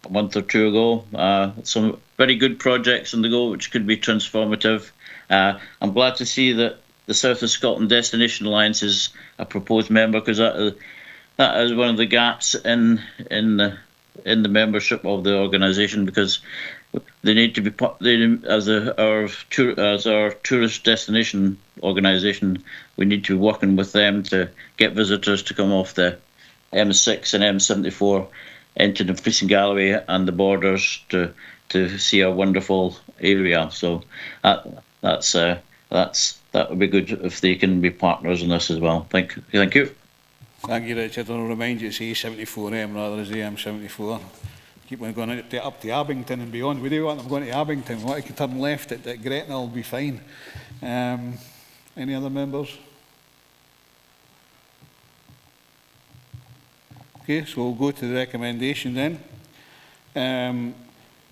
month or two ago. Some very good projects on the go which could be transformative. I'm glad to see that the South of Scotland Destination Alliance is a proposed member, because that is one of the gaps in the membership of the organisation, because they need to be as our tourist destination organisation. We need to be working with them to get visitors to come off the M6 and M74 into Dumfries and Galloway and the borders to see a wonderful area. So that would be good if they can be partners in this as well. Thank you. Thank you, Richard. I'll remind you it's A74M rather than AM74. Keep on going up to Abington and beyond. We do want them going to Abington. We want to turn left at Gretna, will be fine. Any other members? Okay, so we'll go to the recommendation then.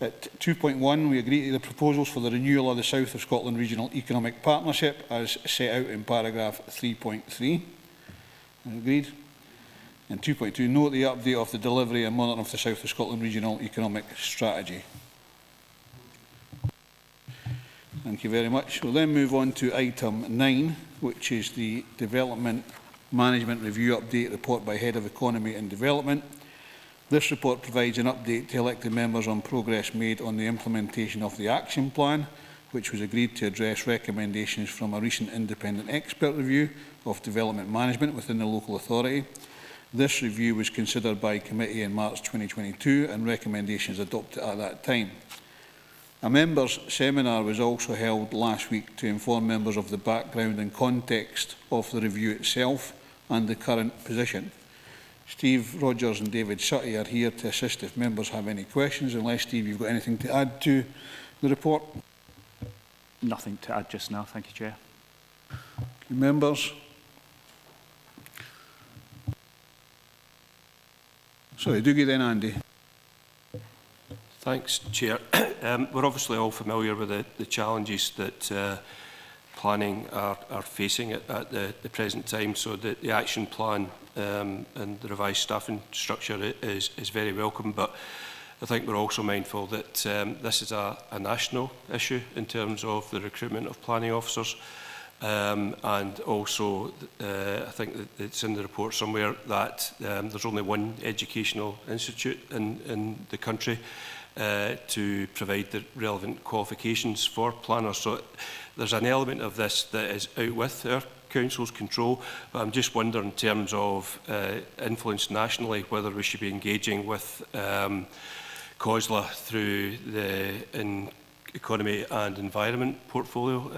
At 2.1, we agree to the proposals for the renewal of the South of Scotland Regional Economic Partnership as set out in paragraph 3.3. Agreed. And 2.2, note the update of the delivery and monitoring of the South of Scotland Regional Economic Strategy. Thank you very much. We'll then move on to item 9, which is the Development Management Review Update Report by Head of Economy and Development. This report provides an update to elected members on progress made on the implementation of the action plan, which was agreed to address recommendations from a recent independent expert review of development management within the local authority. This review was considered by committee in March 2022 and recommendations adopted at that time. A members' seminar was also held last week to inform members of the background and context of the review itself and the current position. Steve Rogers and David Sutty are here to assist if members have any questions, unless, Steve, you've got anything to add to the report? Nothing to add just now, thank you, Chair. Members? Sorry, do you then, Andy? Thanks, Chair. We're obviously all familiar with the challenges that planning are facing at the present time, so the action plan and the revised staffing structure is very welcome, but I think we're also mindful that this is a national issue in terms of the recruitment of planning officers, and also I think that it's in the report somewhere that there's only one educational institute in the country to provide the relevant qualifications for planners. So there's an element of this that is out with our council's control, but I'm just wondering in terms of influence nationally whether we should be engaging with COSLA through the Economy and Environment portfolio,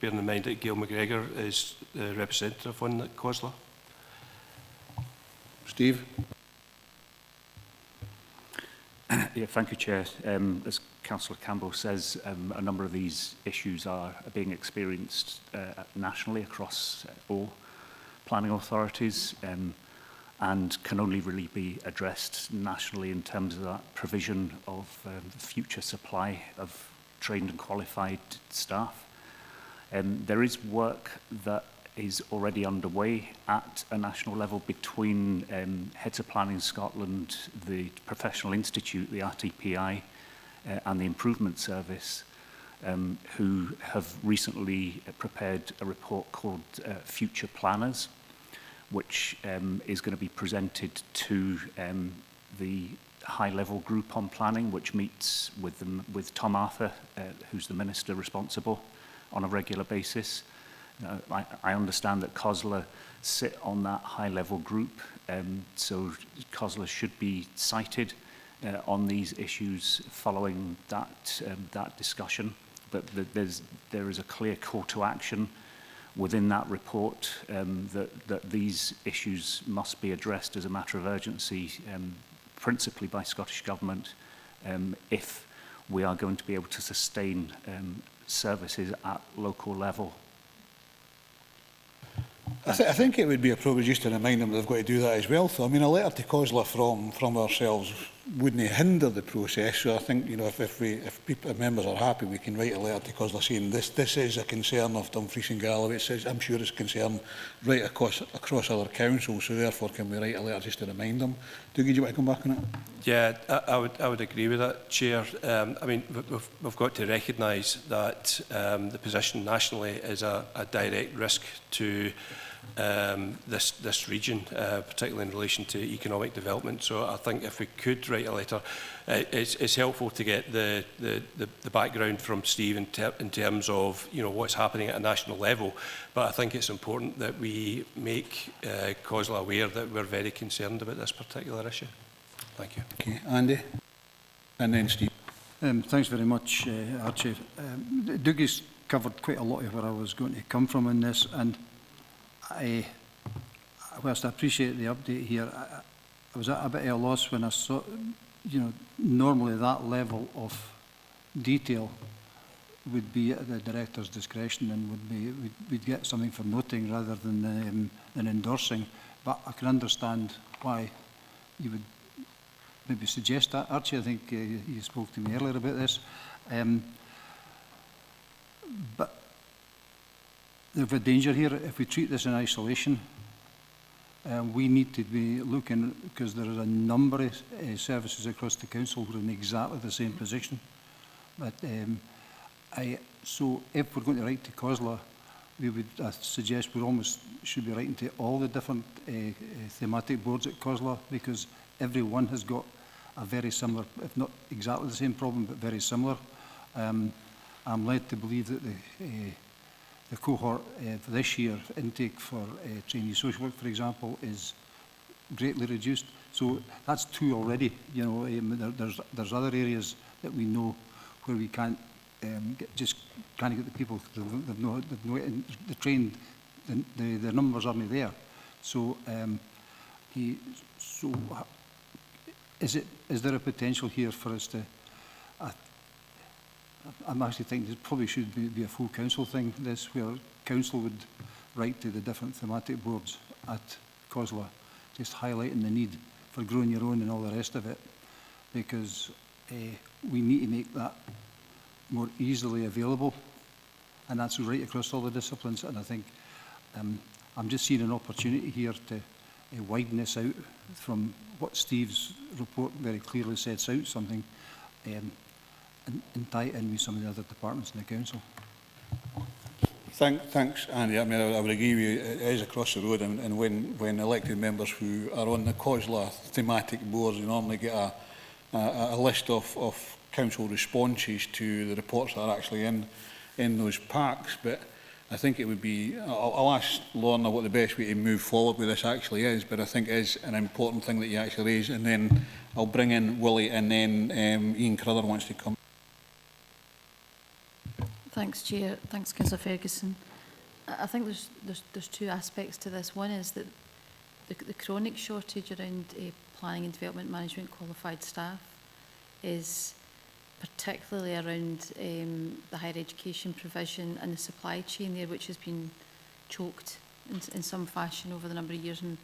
bearing in mind that Gail McGregor is the representative on that COSLA. Steve? Yeah, thank you, Chair. As Councillor Campbell says, a number of these issues are being experienced nationally across all planning authorities and can only really be addressed nationally in terms of that provision of future supply of trained and qualified staff. There is work that is already underway at a national level between Heads of Planning Scotland, the Professional Institute, the RTPI, and the Improvement Service, who have recently prepared a report called Future Planners, which is going to be presented to the high-level group on planning, which meets with Tom Arthur, who's the Minister responsible, on a regular basis. I understand that COSLA sit on that high-level group, so COSLA should be cited on these issues following that discussion. But there is a clear call to action within that report that these issues must be addressed as a matter of urgency, principally by Scottish Government, if we are going to be able to sustain services at local level. I think it would be appropriate just to remind them that they've got to do that as well. So, I mean, a letter to COSLA from ourselves wouldn't hinder the process. So I think, you know, if members are happy, we can write a letter to COSLA saying this is a concern of Dumfries and Galloway. It says, I'm sure it's a concern right across other councils. So therefore, can we write a letter just to remind them? Dougie, do you want to come back on it? Yeah, I would agree with that, Chair. I mean, we've got to recognise that the position nationally is a direct risk to this region, particularly in relation to economic development. So I think if we could write a letter, it's helpful to get the background from Steve in terms of, you know, what's happening at a national level. But I think it's important that we make COSLA aware that we're very concerned about this particular issue. Thank you. Okay, Andy, and then Steve. Thanks very much, Archie. Dougie's covered quite a lot of where I was going to come from in this, and whilst I appreciate the update here, I was at a bit of a loss when I saw, you know, normally that level of detail would be at the director's discretion and we'd get something for noting rather than endorsing. But I can understand why you would maybe suggest that. Archie, I think you spoke to me earlier about this. But there's a danger here. If we treat this in isolation, we need to be looking, because there is a number of services across the council who are in exactly the same position. But so if we're going to write to COSLA, we would suggest we almost should be writing to all the different thematic boards at COSLA, because every one has got a very similar, if not exactly the same problem, but very similar. I'm led to believe that the cohort for this year intake for trainee social work, for example, is greatly reduced. So that's two already. You know, there's other areas that we know where we can't just can't get the people. The trained, the numbers aren't there. So is there a potential here for us to? I'm actually thinking it probably should be a full council thing, this, where council would write to the different thematic boards at COSLA, just highlighting the need for growing your own and all the rest of it, because we need to make that more easily available, and that's right across all the disciplines. And I think I'm just seeing an opportunity here to widen this out from what Steve's report very clearly sets out something, and tie it in with some of the other departments in the council. Thanks, Andy. I mean, I would agree with you. It is across the road, and when elected members who are on the COSLA thematic boards, you normally get a list of council responses to the reports that are actually in those packs. But I think it would be, I'll ask Lorna what the best way to move forward with this actually is, but I think it is an important thing that you actually raise, and then I'll bring in Willie, and then Ian Crother wants to come. Thanks, Chair. Thanks, Councillor Ferguson. I think there's two aspects to this. One is that the chronic shortage around planning and development management qualified staff is particularly around the higher education provision and the supply chain there, which has been choked in some fashion over the number of years. And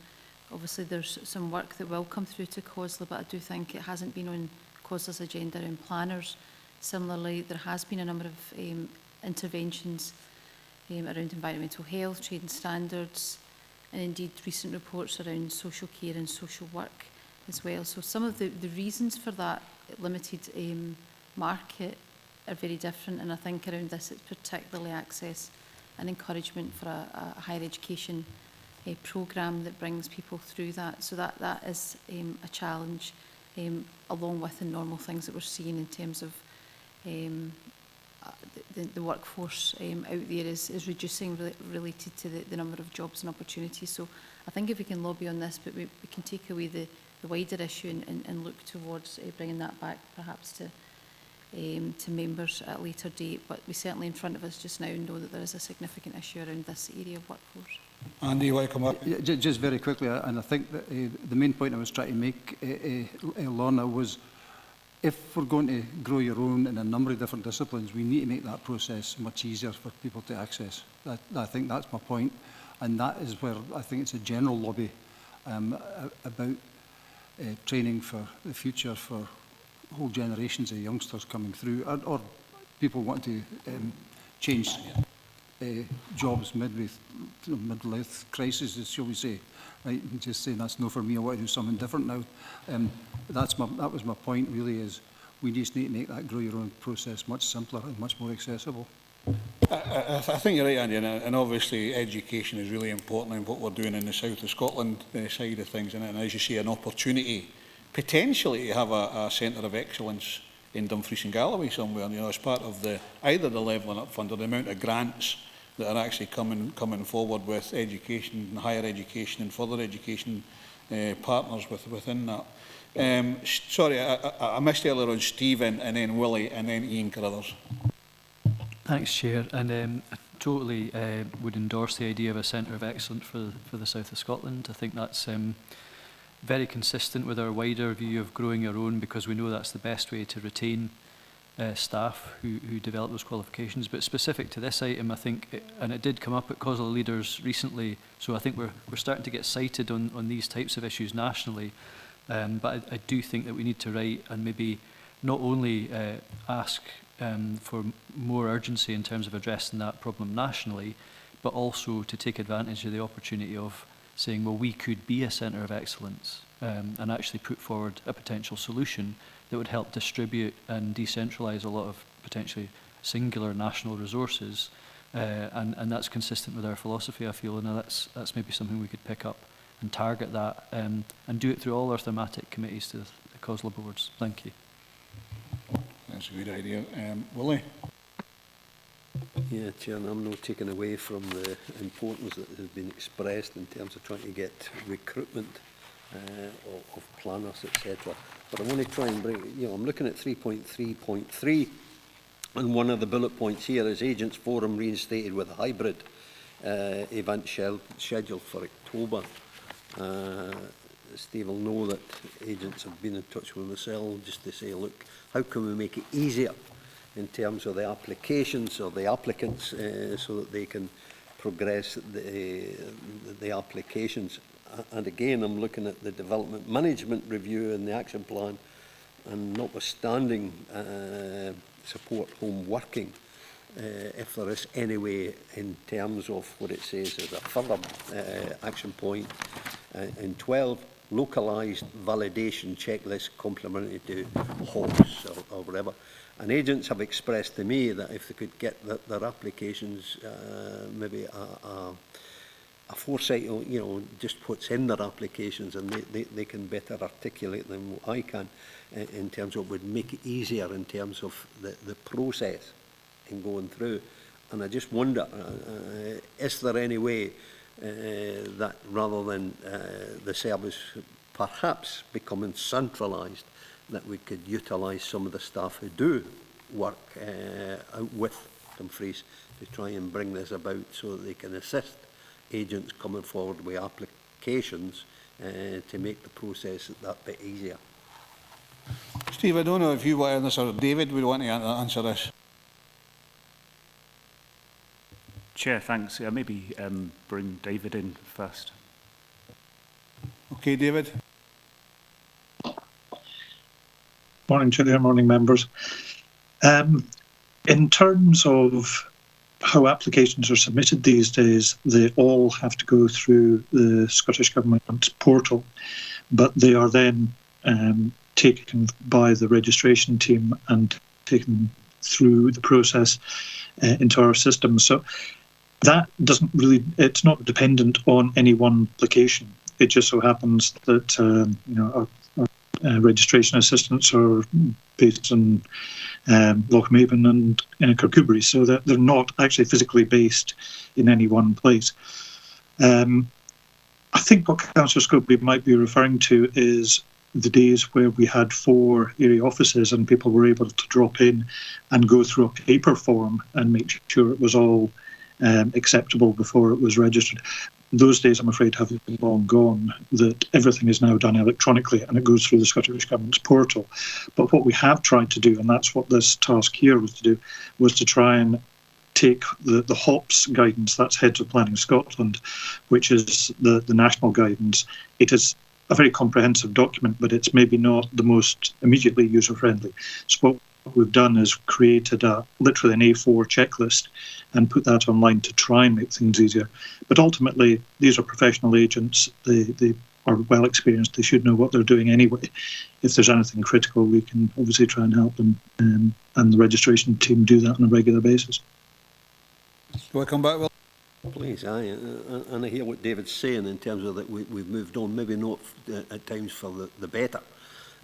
obviously there's some work that will come through to COSLA, but I do think it hasn't been on COSLA's agenda and planners. Similarly, there has been a number of interventions around environmental health, trade and standards, and indeed recent reports around social care and social work as well. So some of the reasons for that limited market are very different, and I think around this it's particularly access and encouragement for a higher education programme that brings people through that. So that is a challenge, along with the normal things that we're seeing in terms of the workforce out there is reducing related to the number of jobs and opportunities. So I think if we can lobby on this, but we can take away the wider issue and look towards bringing that back perhaps to members at a later date. But we certainly in front of us just now know that there is a significant issue around this area of workforce. Andy, you want to come up? Yeah, just very quickly, and I think that the main point I was trying to make, Lorna, was if we're going to grow your own in a number of different disciplines, we need to make that process much easier for people to access. I think that's my point, and that is where I think it's a general lobby about training for the future for whole generations of youngsters coming through, or people want to change jobs midlife crisis, shall we say, right? And just saying that's no for me, I want to do something different now. That was my point really, is we just need to make that grow your own process much simpler and much more accessible. I think you're right, Andy, and obviously education is really important in what we're doing in the south of Scotland side of things, and as you say, an opportunity potentially to have a centre of excellence in Dumfries and Galloway somewhere, you know, as part of either the Levelling Up Fund or the amount of grants that are actually coming forward with education and higher education and further education partners within that. Sorry, I missed earlier on Stephen and then Willie and then Ian Carruthers. Thanks, Chair. And I totally would endorse the idea of a centre of excellence for the south of Scotland. I think that's very consistent with our wider view of growing our own, because we know that's the best way to retain staff who develop those qualifications. But specific to this item, I think, and it did come up at COSLA leaders recently, so I think we're starting to get cited on these types of issues nationally. But I do think that we need to write and maybe not only ask for more urgency in terms of addressing that problem nationally, but also to take advantage of the opportunity of saying, well, we could be a centre of excellence and actually put forward a potential solution that would help distribute and decentralise a lot of potentially singular national resources. And that's consistent with our philosophy, I feel, and that's maybe something we could pick up and target that and do it through all our thematic committees to the COSLA boards. Thank you. That's a good idea. Willie? Yeah, Chair, and I'm not taken away from the importance that has been expressed in terms of trying to get recruitment of planners, etc. But I want to try and bring, I'm looking at 3.3.3, and one of the bullet points here is Agents Forum reinstated with a hybrid event scheduled for October. Steve will know that agents have been in touch with myself just to say, look, how can we make it easier in terms of the applications or the applicants so that they can progress the applications. And again, I'm looking at the development management review and the action plan, and notwithstanding support home working, if there is any way in terms of what it says as a further action point in 12, localised validation checklist complementary to HOPs or whatever. And agents have expressed to me that if they could get their applications, maybe a foresight, just what's in their applications, and they can better articulate than what I can in terms of what would make it easier in terms of the process in going through. And I just wonder, is there any way that rather than the service perhaps becoming centralised, that we could utilise some of the staff who do work out with Dumfries to try and bring this about so that they can assist agents coming forward with applications to make the process that bit easier. Steve, I don't know if you want to answer this or David would want to answer this. Chair, thanks. Maybe bring David in first. Okay, David. Morning, Chair, morning, members. In terms of how applications are submitted these days, they all have to go through the Scottish Government portal, but they are then taken by the registration team and taken through the process into our system. So that doesn't really, it's not dependent on any one application. It just so happens that our registration assistants are based in Lochmaven and Kirkcudbright, so that they're not actually physically based in any one place. I think what Councillor Scobie might be referring to is the days where we had 4 area offices and people were able to drop in and go through a paper form and make sure it was all acceptable before it was registered. Those days, I'm afraid, have long gone, that everything is now done electronically and it goes through the Scottish Government's portal. But what we have tried to do, and that's what this task here was to do, was to try and take the HOPS guidance, that's Heads of Planning Scotland, which is the national guidance. It is a very comprehensive document, but it's maybe not the most immediately user-friendly. So what we've done is created literally an A4 checklist and put that online to try and make things easier. But ultimately, these are professional agents. They are well experienced. They should know what they're doing anyway. If there's anything critical, we can obviously try and help them, and the registration team do that on a regular basis. Do I come back, Will? Please, aye. And I hear what David's saying in terms of that we've moved on, maybe not at times for the better.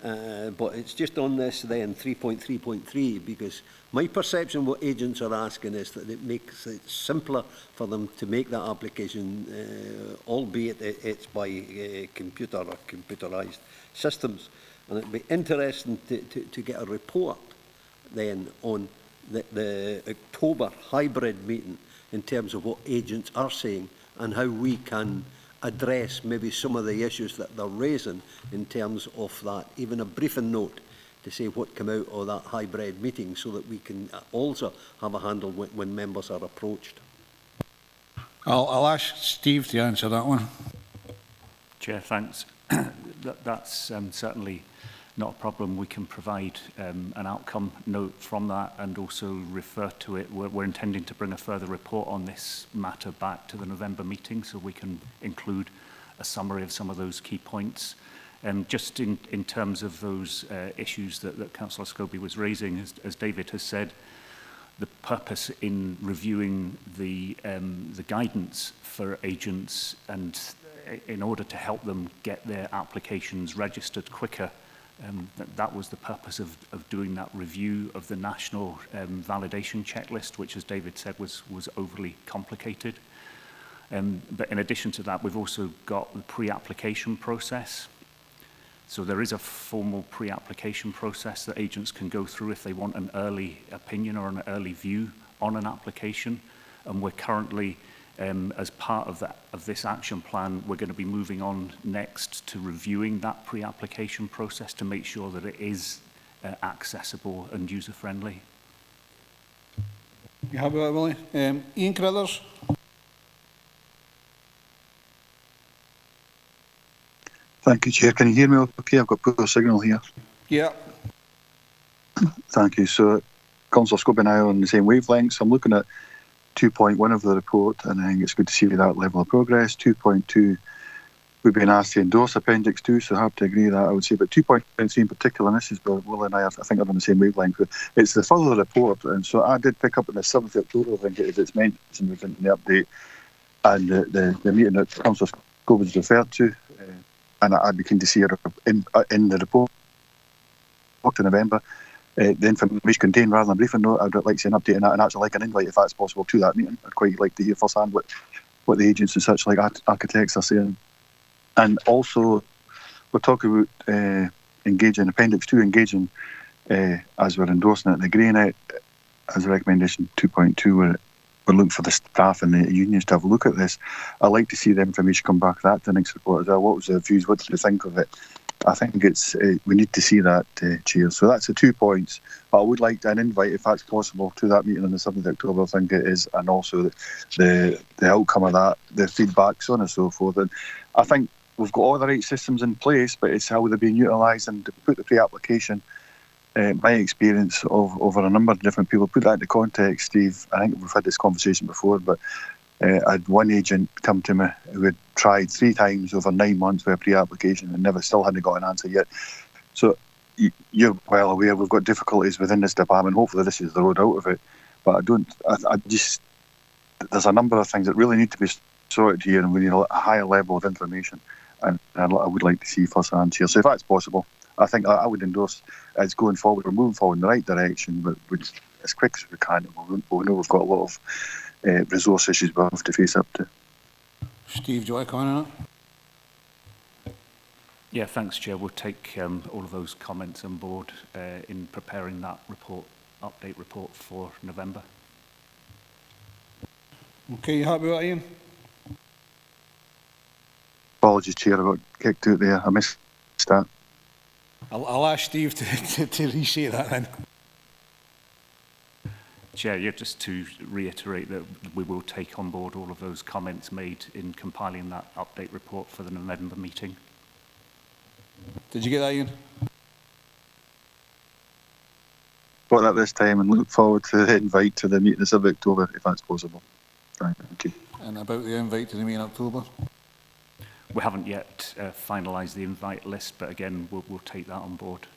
But it's just on this then, 3.3.3, because my perception what agents are asking is that it makes it simpler for them to make that application, albeit it's by computer or computerised systems. And it'd be interesting to get a report then on the October hybrid meeting in terms of what agents are saying and how we can address maybe some of the issues that they're raising in terms of that, even a briefing note to say what came out of that hybrid meeting so that we can also have a handle when members are approached. I'll ask Steve to answer that one. Chair, thanks. That's certainly not a problem. We can provide an outcome note from that and also refer to it. We're intending to bring a further report on this matter back to the November meeting, so we can include a summary of some of those key points. Just in terms of those issues that Councillor Scobie was raising, as David has said, the purpose in reviewing the guidance for agents and in order to help them get their applications registered quicker, that was the purpose of doing that review of the national validation checklist, which, as David said, was overly complicated. But in addition to that, we've also got the pre-application process. So there is a formal pre-application process that agents can go through if they want an early opinion or an early view on an application. And we're currently, as part of this action plan, we're going to be moving on next to reviewing that pre-application process to make sure that it is accessible and user-friendly. You happy with that, Willie? Ian Carruthers? Thank you, Chair. Can you hear me okay? I've got poor signal here. Yeah. Thank you. So, Councillor Scobie and I are on the same wavelengths. I'm looking at 2.1 of the report, and I think it's good to see that level of progress. 2.2, we've been asked to endorse Appendix 2, so I have to agree with that, I would say. But 2.3 in particular, and this is where Will and I think are on the same wavelength, it's the further report. And so I did pick up on the 7th of October, I think it is, it's mentioned within the update, and the meeting that Councillor Scobie was referred to. And I'd be keen to see her in the report in November. The information contained rather than a briefing note, I'd like to see an update on that and actually like an invite if that's possible to that meeting. I'd quite like to hear firsthand what the agents and such like architects are saying. And also, we're talking about engaging, Appendix 2, engaging as we're endorsing it and agreeing it as a recommendation 2.2, where we're looking for the staff and the unions to have a look at this. I'd like to see the information come back that the next report as well. What was their views? What did they think of it? I think it's we need to see that, Chair. So that's the 2 points. But I would like an invite, if that's possible, to that meeting on the 7th of October, I think it is, and also the outcome of that, the feedback, so on and so forth. And I think we've got all the right systems in place, but it's how they're being utilised, and to put the pre-application, my experience of over a number of different people, put that into context, Steve. I think we've had this conversation before, but I had one agent come to me who had tried 3 times over 9 months with a pre-application and still hadn't got an answer yet. So you're well aware we've got difficulties within this department. Hopefully this is the road out of it. But there's a number of things that really need to be sorted here, and we need a higher level of information. And I would like to see first-hand here. So if that's possible, I think I would endorse as going forward. We're moving forward in the right direction, but as quick as we can. We know we've got a lot of resource issues we'll have to face up to. Steve, do you want to comment on that? Yeah, thanks, Chair. We'll take all of those comments on board in preparing that update report for November. Okay, you happy with that, Ian? Apologies, Chair, I got kicked out there. I missed that. I'll ask Steve to re-say that then. Chair, yeah, just to reiterate that we will take on board all of those comments made in compiling that update report for the November meeting. Did you get that, Ian? Got that this time, and look forward to the invite to the meeting of October, if that's possible. Thank you. And about the invite to the meeting in October? We haven't yet finalised the invite list, but again, we'll take that on board.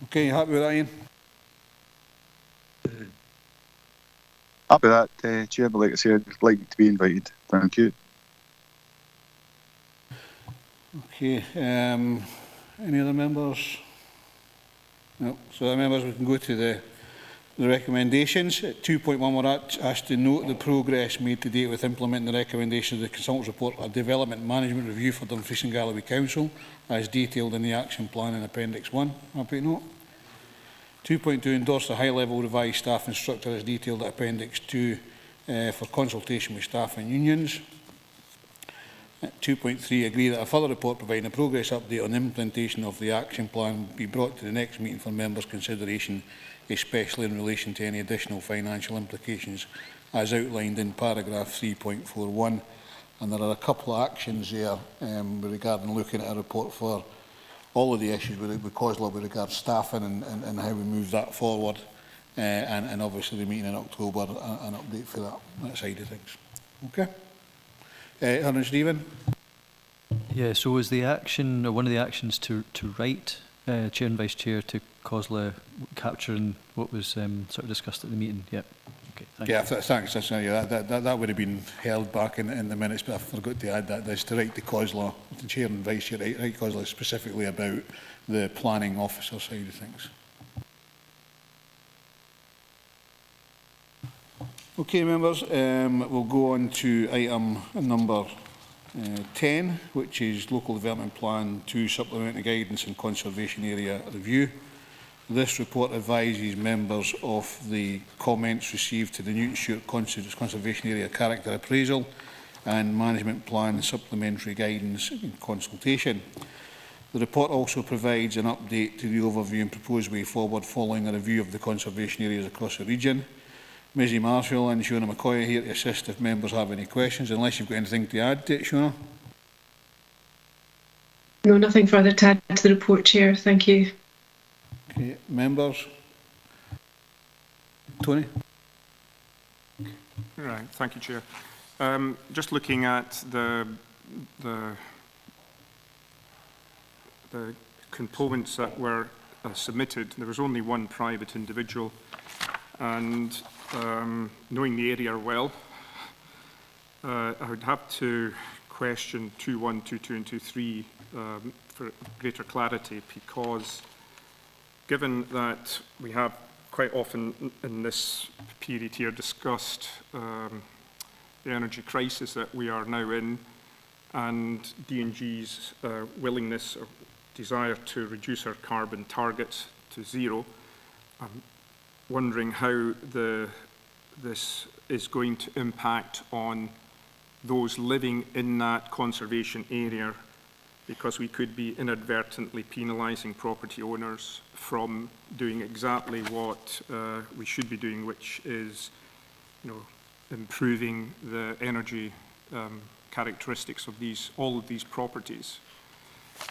Okay, you happy with that, Ian? Happy with that, Chair, but like I said, I'd like to be invited. Thank you. Okay, any other members? No, so the members, we can go to the recommendations. At 2.1, we're asked to note the progress made to date with implementing the recommendations of the consultant's report, a development management review for Dumfries and Galloway Council, as detailed in the action plan in Appendix 1. Happy to note. 2.2, endorse the high-level revised staffing structure as detailed at Appendix 2 for consultation with staff and unions. 2.3, agree that a further report providing a progress update on the implementation of the action plan be brought to the next meeting for members' consideration, especially in relation to any additional financial implications as outlined in paragraph 3.41. And there are a couple of actions there regarding looking at a report for all of the issues with COSLA with regard to staffing and how we move that forward, and obviously the meeting in October, an update for that side of things. Okay. Aaron Stephen. Yeah, so was the action, one of the actions to write Chair and Vice Chair to COSLA capturing what was sort of discussed at the meeting? Yep. Okay, thanks. That would have been held back in the minutes, but I forgot to add that. There's to write to COSLA, the Chair and Vice Chair, write COSLA specifically about the planning officer side of things. Okay, members, we'll go on to item number 10, which is Local Development Plan 2 Supplementary Guidance and Conservation Area Review. This report advises members of the comments received to the Newton Stewart Conservation Area Character Appraisal and Management Plan Supplementary Guidance and Consultation. The report also provides an update to the overview and proposed way forward following a review of the conservation areas across the region. Mizzy Marshall and Shona McCoy are here to assist if members have any questions, unless you've got anything to add to it, Shona. No, nothing further to add to the report, Chair. Thank you. Okay, members. Tony. Right, thank you, Chair. Just looking at the components that were submitted, there was only one private individual, and knowing the area well, I would have to question 2.1, 2.2 and 2.3 for greater clarity, because given that we have quite often in this period here discussed the energy crisis that we are now in, and D&G's willingness or desire to reduce our carbon targets to zero, I'm wondering how this is going to impact on those living in that conservation area because we could be inadvertently penalising property owners from doing exactly what we should be doing, which is, improving the energy characteristics of all of these properties.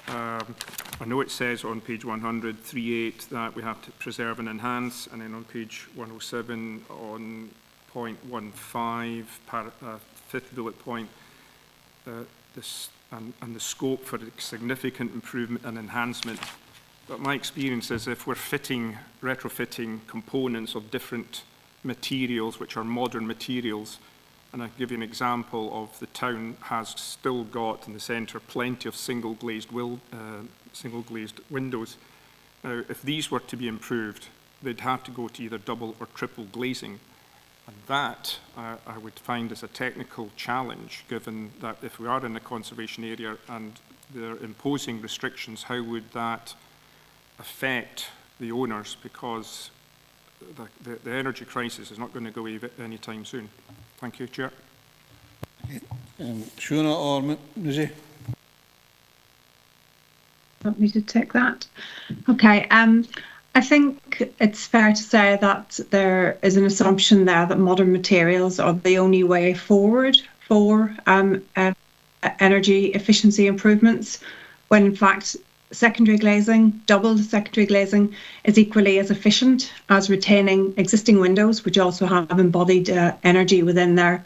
I know it says on page 100.3.8 that we have to preserve and enhance, and then on page 107 on point 15, fifth bullet point, and the scope for significant improvement and enhancement. But my experience is if we're retrofitting components of different materials, which are modern materials, and I'll give you an example of the town has still got in the centre plenty of single glazed windows. Now, if these were to be improved, they'd have to go to either double or triple glazing. And that, I would find, is a technical challenge, given that if we are in a conservation area and they're imposing restrictions, how would that affect the owners? Because the energy crisis is not going to go away anytime soon. Thank you, Chair. Shona or Lizzie? Want me to take that? Okay. I think it's fair to say that there is an assumption there that modern materials are the only way forward for energy efficiency improvements, when in fact secondary glazing, double secondary glazing, is equally as efficient as retaining existing windows, which also have embodied energy within their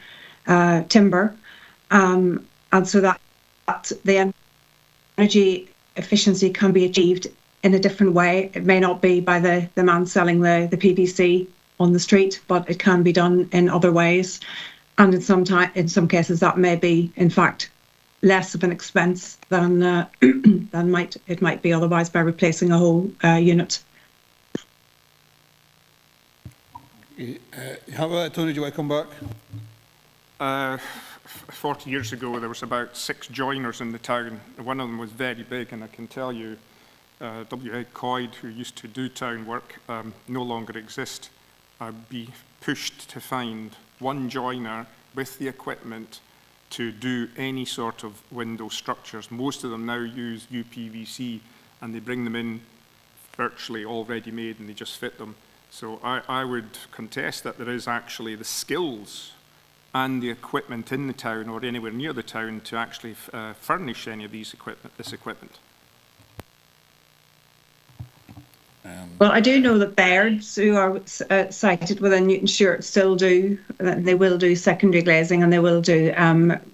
timber. And so that the energy efficiency can be achieved in a different way. It may not be by the man selling the PVC on the street, but it can be done in other ways. And in some cases that may be, in fact, less of an expense than it might be otherwise by replacing a whole unit. How about Tony? Do you want to come back? 40 years ago, there was about 6 joiners in the town. One of them was very big, and I can tell you, W. Coyd, who used to do town work, no longer exists. I'd be pushed to find one joiner with the equipment to do any sort of window structures. Most of them now use UPVC, and they bring them in virtually already made, and they just fit them. So I would contest that there is actually the skills and the equipment in the town or anywhere near the town to actually furnish any of this equipment. Well, I do know that Bairds, who are sited within Newton Stewart, still do. They will do secondary glazing, and they will do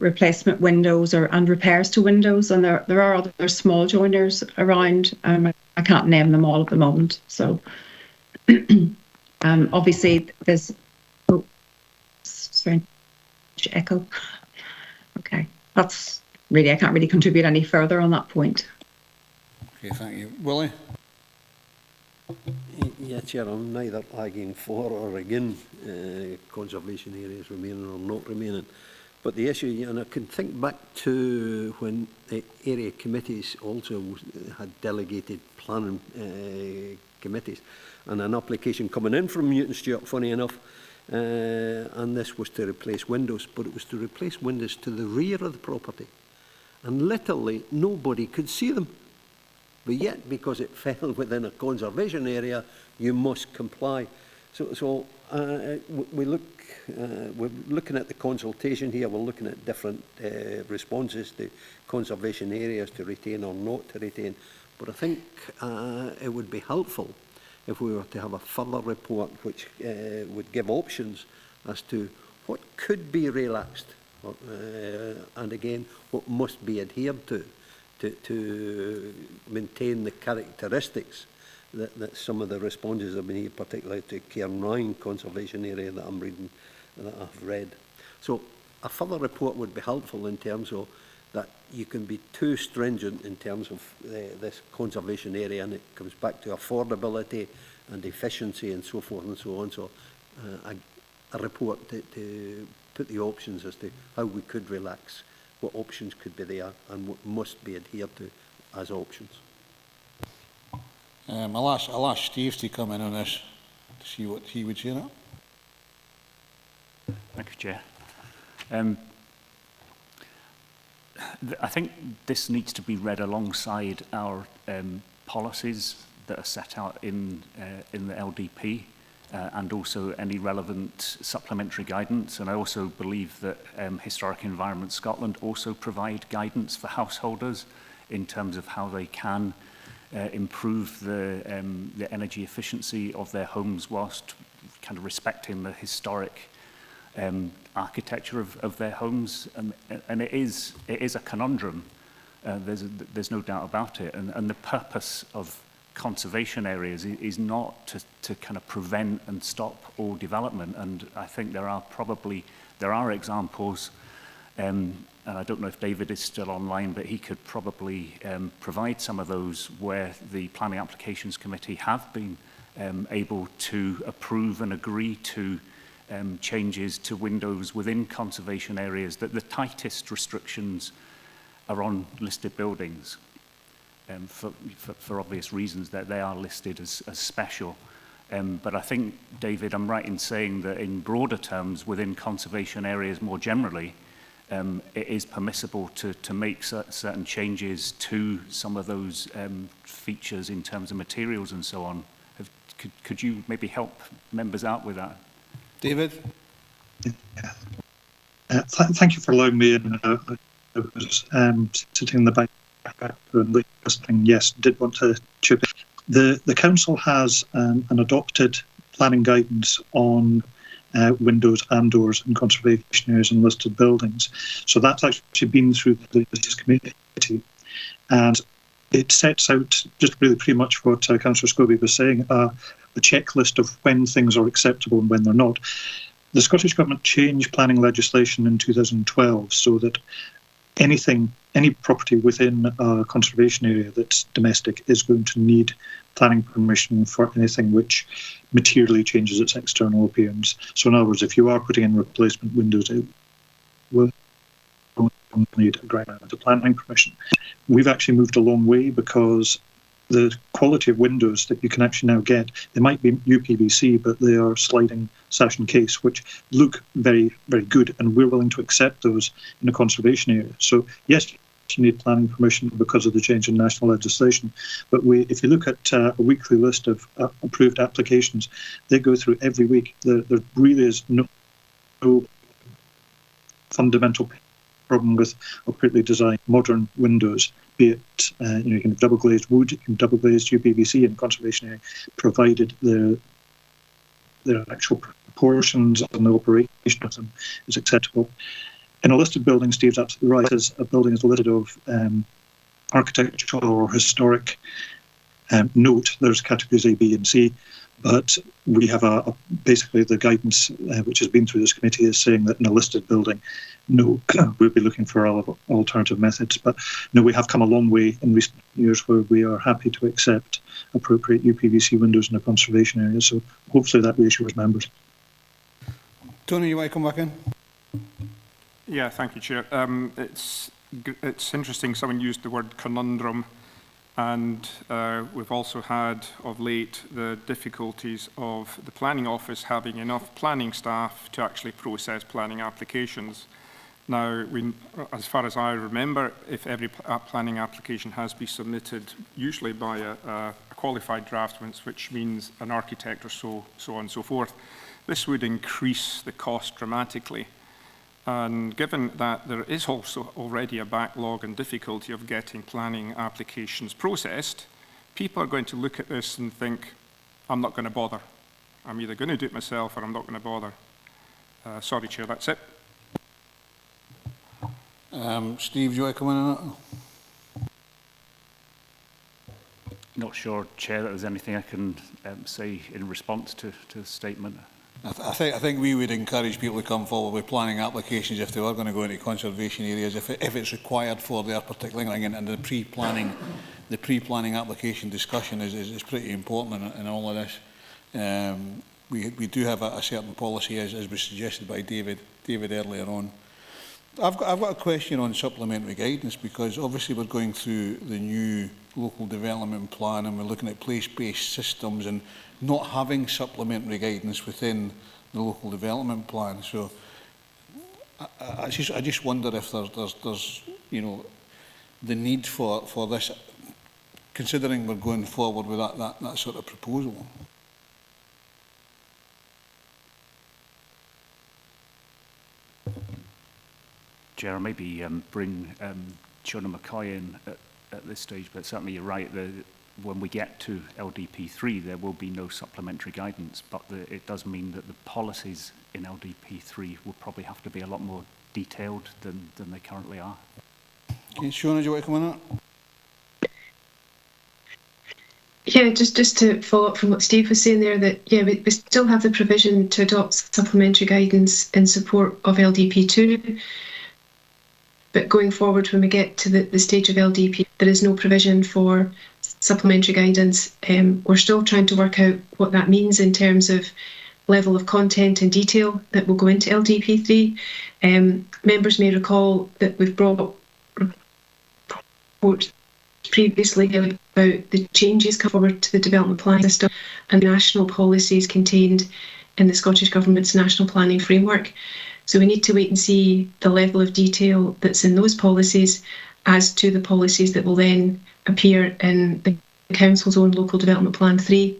replacement windows and repairs to windows. And there are other small joiners around. I can't name them all at the moment. So obviously there's strange echo. Okay, that's really, I can't really contribute any further on that point. Okay, thank you. Willie? Yeah, Chair, I'm neither arguing for or against conservation areas remaining or not remaining. But the issue, and I can think back to when the area committees also had delegated planning committees, and an application coming in from Newton Stewart, funny enough, and this was to replace windows, but it was to replace windows to the rear of the property. And literally nobody could see them. But yet, because it fell within a conservation area, you must comply. So we're looking at the consultation here. We're looking at different responses to conservation areas to retain or not to retain. But I think it would be helpful if we were to have a further report which would give options as to what could be relaxed and again what must be adhered to maintain the characteristics that some of the responses have been here, particularly to Cairnryan Conservation Area that I'm reading, that I've read. So a further report would be helpful in terms of that you can be too stringent in terms of this conservation area, and it comes back to affordability and efficiency and so forth and so on. So a report to put the options as to how we could relax, what options could be there and what must be adhered to as options. I'll ask Steve to come in on this to see what he would say. Thank you, Chair. I think this needs to be read alongside our policies that are set out in the LDP and also any relevant supplementary guidance. And I also believe that Historic Environment Scotland also provide guidance for householders in terms of how they can improve the energy efficiency of their homes whilst kind of respecting the historic architecture of their homes, and it is a conundrum. There's no doubt about it, and the purpose of conservation areas is not to kind of prevent and stop all development. And I think there are examples, and I don't know if David is still online, but he could probably provide some of those where the Planning Applications Committee have been able to approve and agree to changes to windows within conservation areas. That the tightest restrictions are on listed buildings, for obvious reasons, that they are listed as special. But I think, David, I'm right in saying that in broader terms, within conservation areas more generally, it is permissible to make certain changes to some of those features in terms of materials and so on. Could you maybe help members out with that? David? Thank you for allowing me in. I was sitting in the back and listening. Yes, did want to chip in. The council has an adopted planning guidance on windows and doors in conservation areas and listed buildings. So that's actually been through this committee, and it sets out just really pretty much what Councillor Scobie was saying, a checklist of when things are acceptable and when they're not. The Scottish Government changed planning legislation in 2012 so that any property within a conservation area that's domestic is going to need planning permission for anything which materially changes its external appearance. So in other words, if you are putting in replacement windows, it will need a grant of planning permission. We've actually moved a long way because the quality of windows that you can actually now get, they might be UPVC, but they are sliding sash and case, which look very, very good, and we're willing to accept those in a conservation area. So yes, you need planning permission because of the change in national legislation, but if you look at a weekly list of approved applications, they go through every week. There really is no fundamental problem with appropriately designed modern windows, be it you can have double glazed wood, you can double glazed UPVC in conservation area, provided their actual proportions and the operation of them is acceptable. In a listed building, Steve's absolutely right, as a building is listed of architectural or historic note, there's categories A, B and C, but we have basically the guidance which has been through this committee is saying that in a listed building, no, we'll be looking for alternative methods. But no, we have come a long way in recent years where we are happy to accept appropriate UPVC windows in a conservation area. So hopefully that reassures members. Tony, you want to come back in? Yeah, thank you, Chair. It's interesting someone used the word conundrum, and we've also had of late the difficulties of the planning office having enough planning staff to actually process planning applications. Now, as far as I remember, if every planning application has been submitted, usually by a qualified draftsman, which means an architect or so on and so forth, this would increase the cost dramatically. And given that there is also already a backlog and difficulty of getting planning applications processed, people are going to look at this and think, I'm not going to bother. I'm either going to do it myself or I'm not going to bother. Sorry, Chair, that's it. Steve, do you want to come in on that? Not sure, Chair, that there's anything I can say in response to the statement. I think we would encourage people to come forward with planning applications if they were going to go into conservation areas, if it's required for their particular thing, and the pre-planning application discussion is pretty important in all of this. We do have a certain policy, as was suggested by David earlier on. I've got a question on supplementary guidance, because obviously we're going through the new local development plan and we're looking at place-based systems and not having supplementary guidance within the local development plan. So I just wonder if there's you know, the need for this, considering we're going forward with that sort of proposal. Chair, maybe bring Shona McCoy in at this stage, but certainly you're right. When we get to LDP3, there will be no supplementary guidance, but it does mean that the policies in LDP3 will probably have to be a lot more detailed than they currently are. Okay, Shona, do you want to come on that? Yeah, just to follow up from what Steve was saying there, that yeah, we still have the provision to adopt supplementary guidance in support of LDP2. But going forward, when we get to the stage of LDP, there is no provision for supplementary guidance. We're still trying to work out what that means in terms of level of content and detail that will go into LDP3. Members may recall that we've brought reports previously about the changes coming forward to the development planning system and national policies contained in the Scottish Government's National Planning Framework. So we need to wait and see the level of detail that's in those policies as to the policies that will then appear in the Council's own Local Development Plan 3.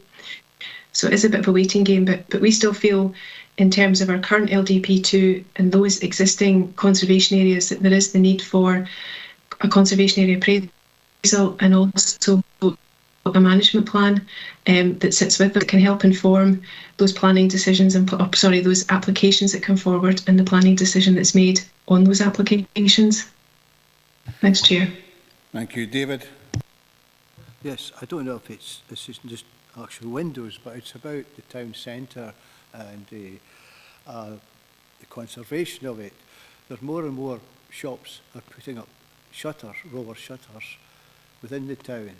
So it is a bit of a waiting game, but we still feel in terms of our current LDP2 and those existing conservation areas that there is the need for a conservation area appraisal and also a management plan that sits with them that can help inform those planning decisions and those applications that come forward and the planning decision that's made on those applications. Thanks, Chair. Thank you. David? Yes, I don't know if it's just actual windows, but it's about the town centre and the conservation of it. There's more and more shops are putting up shutters, roller shutters, within the town.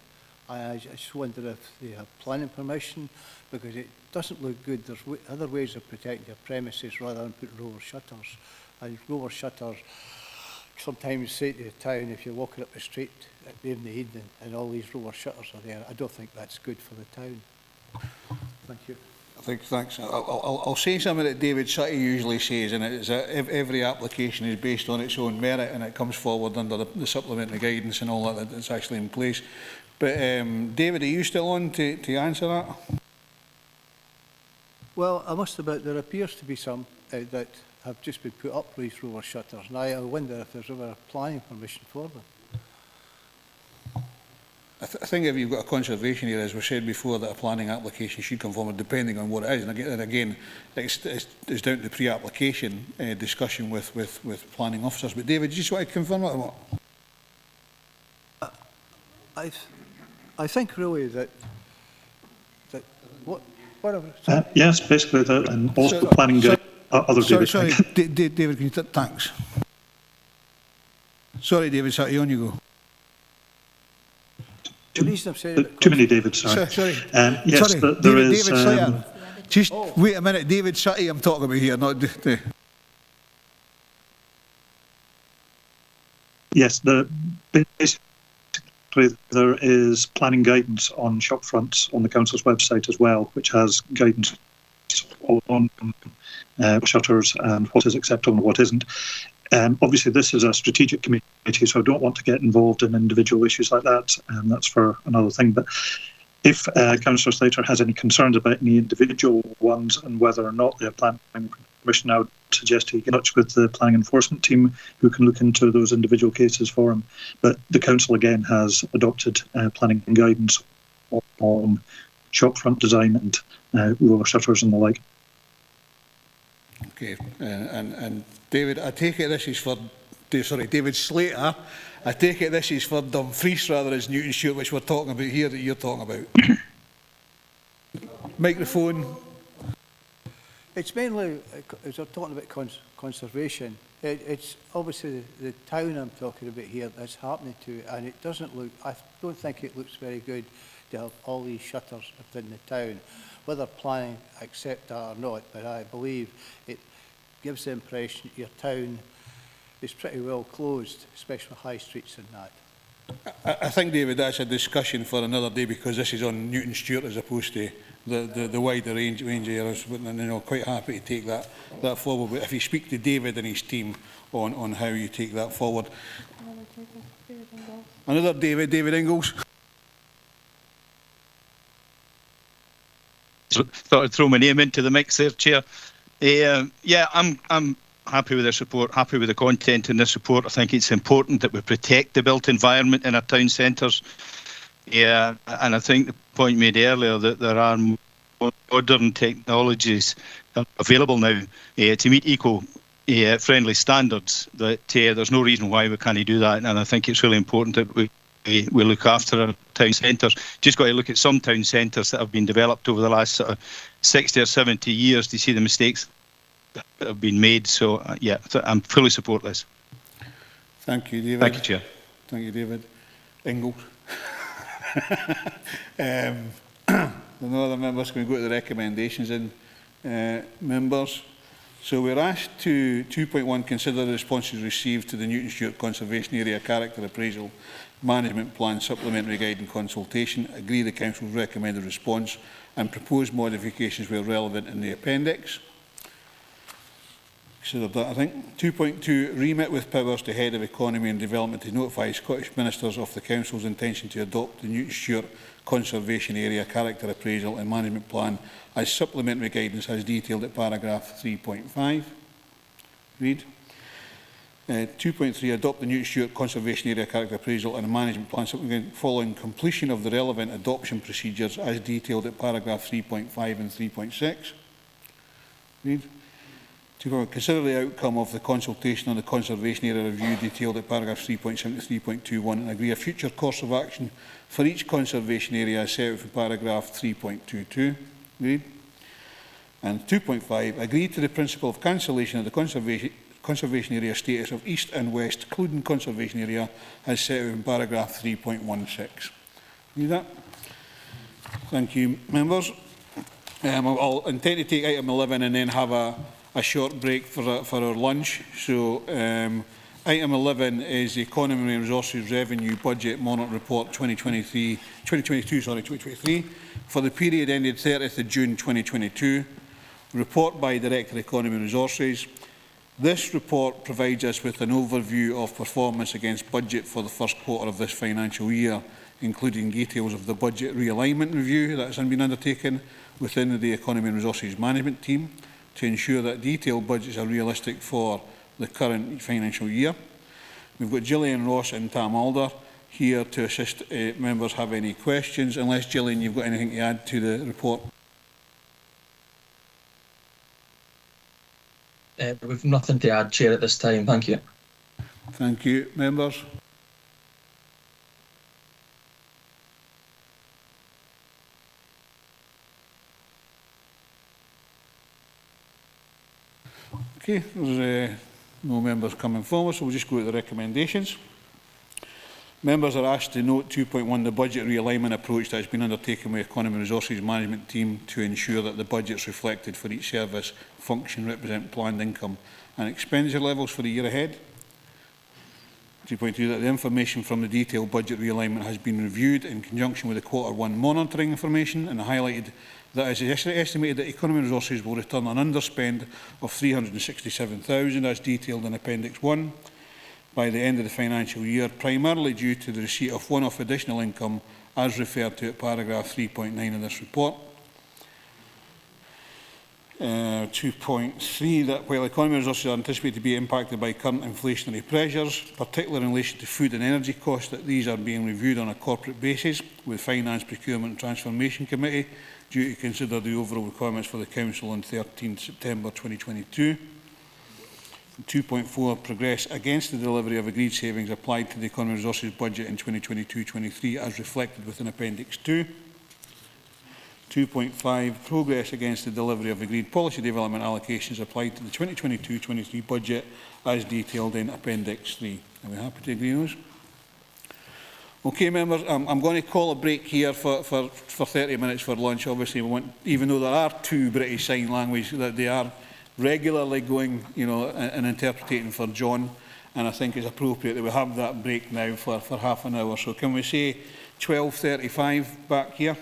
I just wonder if they have planning permission, because it doesn't look good. There's other ways of protecting your premises rather than putting roller shutters. And roller shutters sometimes say to the town, if you're walking up the street in the evening and all these roller shutters are there, I don't think that's good for the town. Thank you. Thanks. I'll say something that David Sutty usually says, and it's that every application is based on its own merit and it comes forward under the supplementary guidance and all that that's actually in place. But David, are you still on to answer that? Well, I must admit there appears to be some that have just been put up these roller shutters, and I wonder if there's ever planning permission for them. I think if you've got a conservation area, as we said before, that a planning application should come forward depending on what it is. And again it's down to pre-application discussion with planning officers. But David, do you just want to confirm that or what? I think really that whatever. Yes, basically that, and also planning other David. Sorry, David, can you thanks. Sorry, David, sorry, on you go. Too many Davids, sorry. Sorry. Yes, sorry. there is... David Sutty. Just wait a minute, David Sutty I'm talking about here, not... Yes, basically there is planning guidance on shop fronts on the Council's website as well, which has guidance on shutters and what is acceptable and what isn't. Obviously, this is a strategic committee, so I don't want to get involved in individual issues like that, and that's for another thing. But if Councillor Slater has any concerns about any individual ones and whether or not they have planning permission, I would suggest he get in touch with the planning enforcement team who can look into those individual cases for him. But the Council, again, has adopted planning and guidance on shopfront design and roller shutters and the like. Okay, and David, I take it this is for, David Slater, I take it this is for Dumfries rather than Newton Stewart, which we're talking about here, that you're talking about. Microphone. It's mainly, as we're talking about conservation, it's obviously the town I'm talking about here that's happening to, and it doesn't look, I don't think it looks very good to have all these shutters within the town. Whether planning accept that or not, but I believe it gives the impression your town is pretty well closed, especially high streets and that. I think, David, that's a discussion for another day, because this is on Newton Stewart as opposed to the wider range of areas. And, you know, quite happy to take that forward. But if you speak to David and his team on how you take that forward. Another David Ingalls. Thought I'd throw my name into the mix there, Chair. Yeah, I'm happy with this report, happy with the content in this report. I think it's important that we protect the built environment in our town centres. Yeah, and I think the point made earlier that there are modern technologies available now to meet eco-friendly standards, that there's no reason why we can't do that. And I think it's really important that we look after our town centres. Just got to look at some town centres that have been developed over the last sort of 60 or 70 years to see the mistakes that have been made. So, yeah, I'm fully support this. Thank you, David. Thank you, Chair. Thank you, David. Ingalls. No other members can go to the recommendations in members. So we're asked to 2.1 consider the responses received to the Newton Stewart Conservation Area Character Appraisal Management Plan Supplementary Guide and Consultation, agree the Council's recommended response and propose modifications where relevant in the appendix. Considered that, I think. 2.2, remit with powers to Head of Economy and Development to notify Scottish Ministers of the Council's intention to adopt the Newton Stewart Conservation Area Character Appraisal and Management Plan as supplementary guidance as detailed at paragraph 3.5. Read. 2.3, adopt the Newton Stewart Conservation Area Character Appraisal and Management Plan following completion of the relevant adoption procedures as detailed at paragraph 3.5 and 3.6. Read. 2. Consider the outcome of the consultation on the Conservation Area Review detailed at paragraphs 3.7 to 3.21 and agree a future course of action for each conservation area as set out in paragraph 3.22. Agreed. And 2.5, agree to the principle of cancellation of the conservation area status of East and West Clouden Conservation Area as set out in paragraph 3.16. Read that. Thank you, members. I'll intend to take item 11 and then have a short break for our lunch. So item 11 is the Economy and Resources Revenue Budget Monitor Report 2022 for the period ended 30th of June 2022. Report by Director Economy and Resources. This report provides us with an overview of performance against budget for the first quarter of this financial year, including details of the budget realignment review that has been undertaken within the Economy and Resources Management team to ensure that detailed budgets are realistic for the current financial year. We've got Gillian Ross and Tam Alder here to assist members have any questions. Unless, Gillian, you've got anything to add to the report. We've nothing to add, Chair, at this time. Thank you. Thank you. Members? Okay, there's no members coming forward, so we'll just go to the recommendations. Members are asked to note 2.1, the budget realignment approach that has been undertaken with the Economy and Resources Management team to ensure that the budgets reflected for each service function represent planned income and expenditure levels for the year ahead. 2.2, that the information from the detailed budget realignment has been reviewed in conjunction with the Q1 monitoring information and highlighted that it is estimated that Economy and Resources will return an underspend of $367,000 as detailed in Appendix 1 by the end of the financial year, primarily due to the receipt of one-off additional income as referred to at paragraph 3.9 of this report. 2.3, that while economy resources are anticipated to be impacted by current inflationary pressures, particularly in relation to food and energy costs, that these are being reviewed on a corporate basis with Finance, Procurement and Transformation Committee due to consider the overall requirements for the Council on 13 September 2022. 2.4, progress against the delivery of agreed savings applied to the economy resources budget in 2022-23 as reflected within Appendix 2. 2.5, progress against the delivery of agreed policy development allocations applied to the 2022-23 budget as detailed in Appendix 3. Are we happy to agree on those? Okay, members, I'm going to call a break here for 30 minutes for lunch. Obviously, we want, even though there are two British Sign Language, that they are regularly going, you know, and interpreting for John. and I think it's appropriate that we have that break now for half an hour. So can we say 12:35 back here?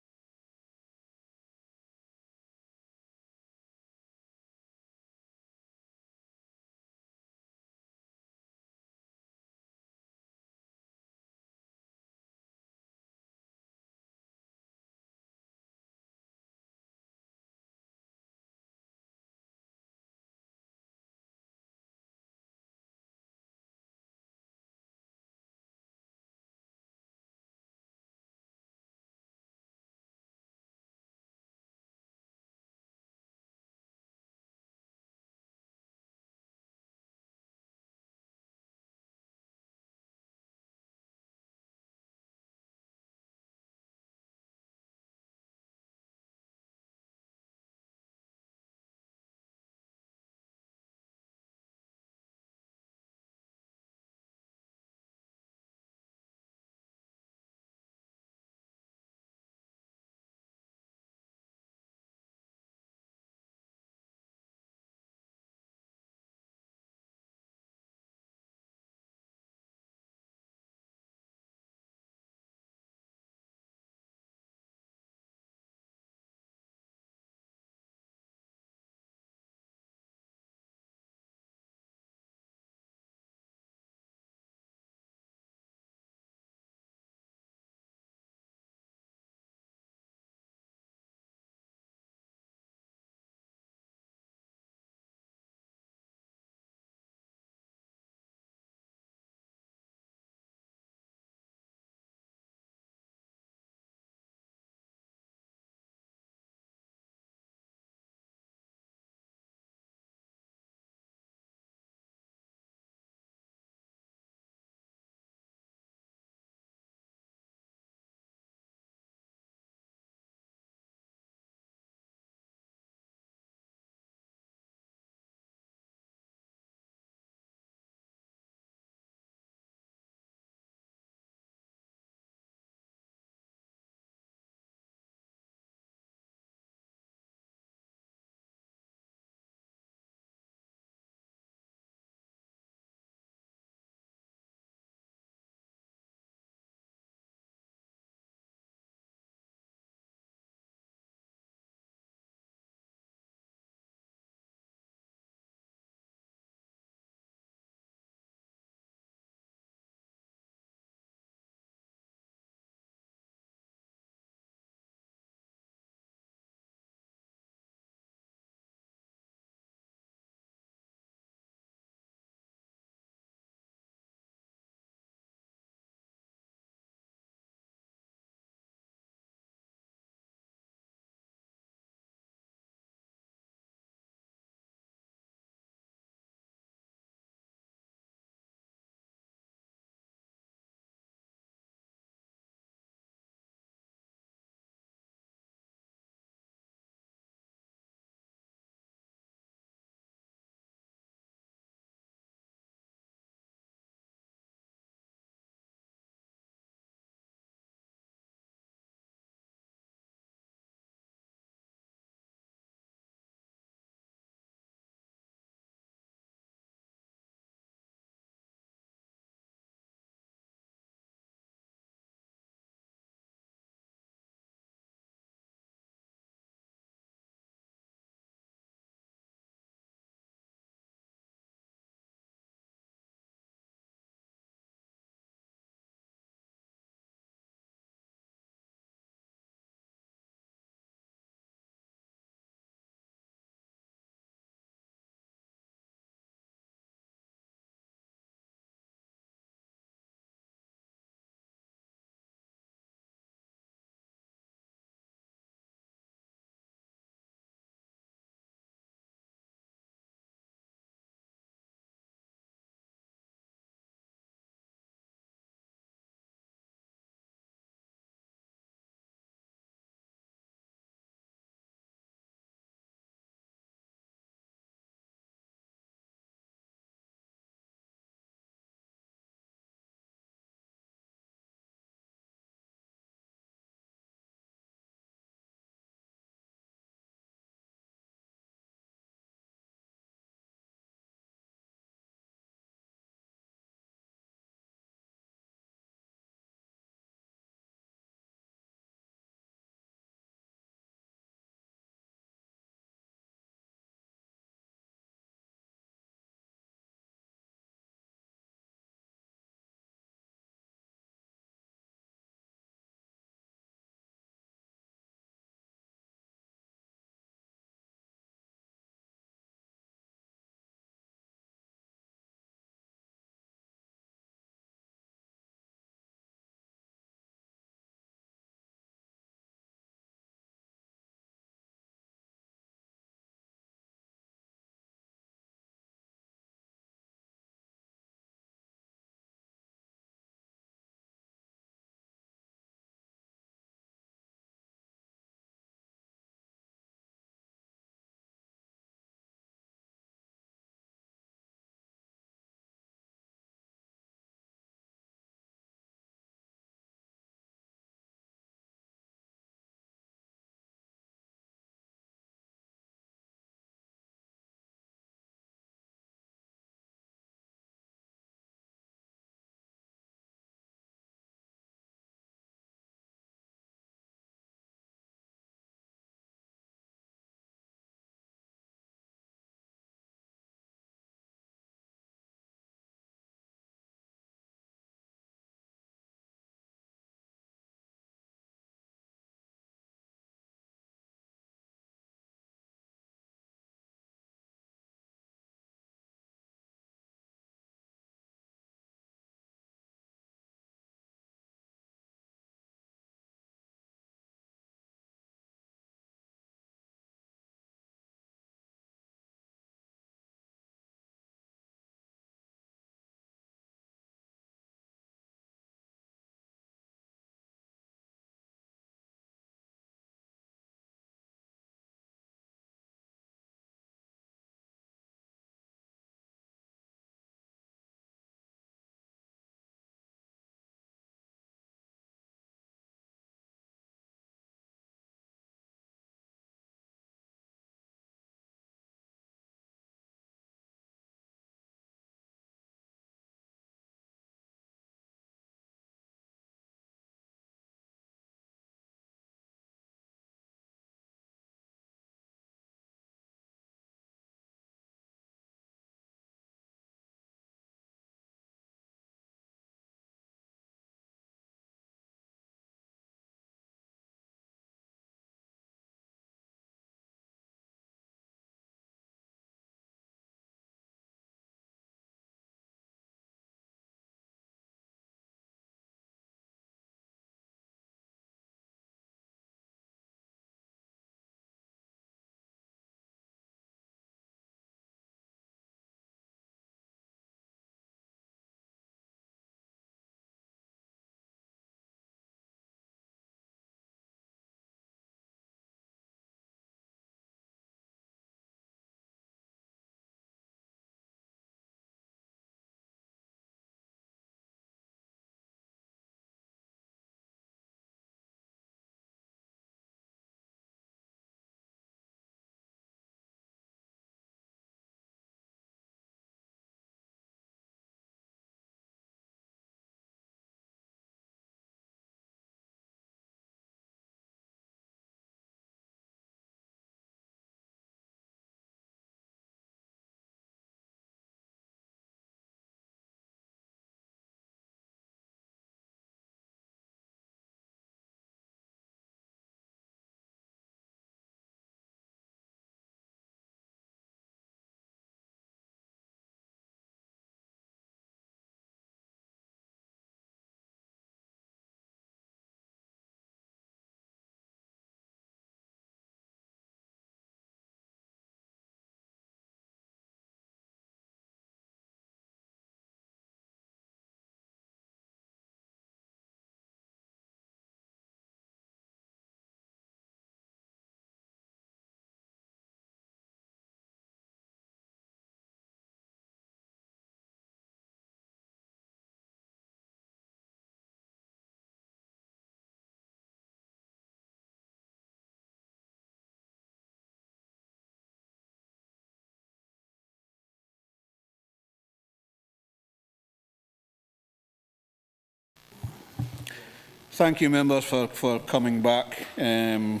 Thank you, members, for coming back to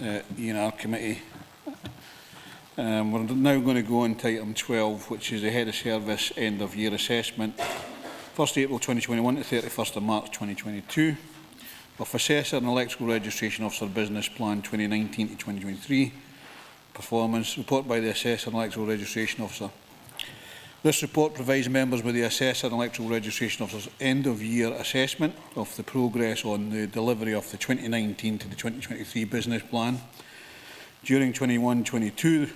our committee. We're now going to go on to item 12, which is the Head of Service End of Year Assessment, 1st April 2021 to 31st of March 2022, of Assessor and Electrical Registration Officer Business Plan 2019 to 2023, performance report by the Assessor and Electrical Registration Officer. This report provides members with the Assessor and Electrical Registration Officer's end-of-year assessment of the progress on the delivery of the 2019 to the 2023 business plan. During 21-22,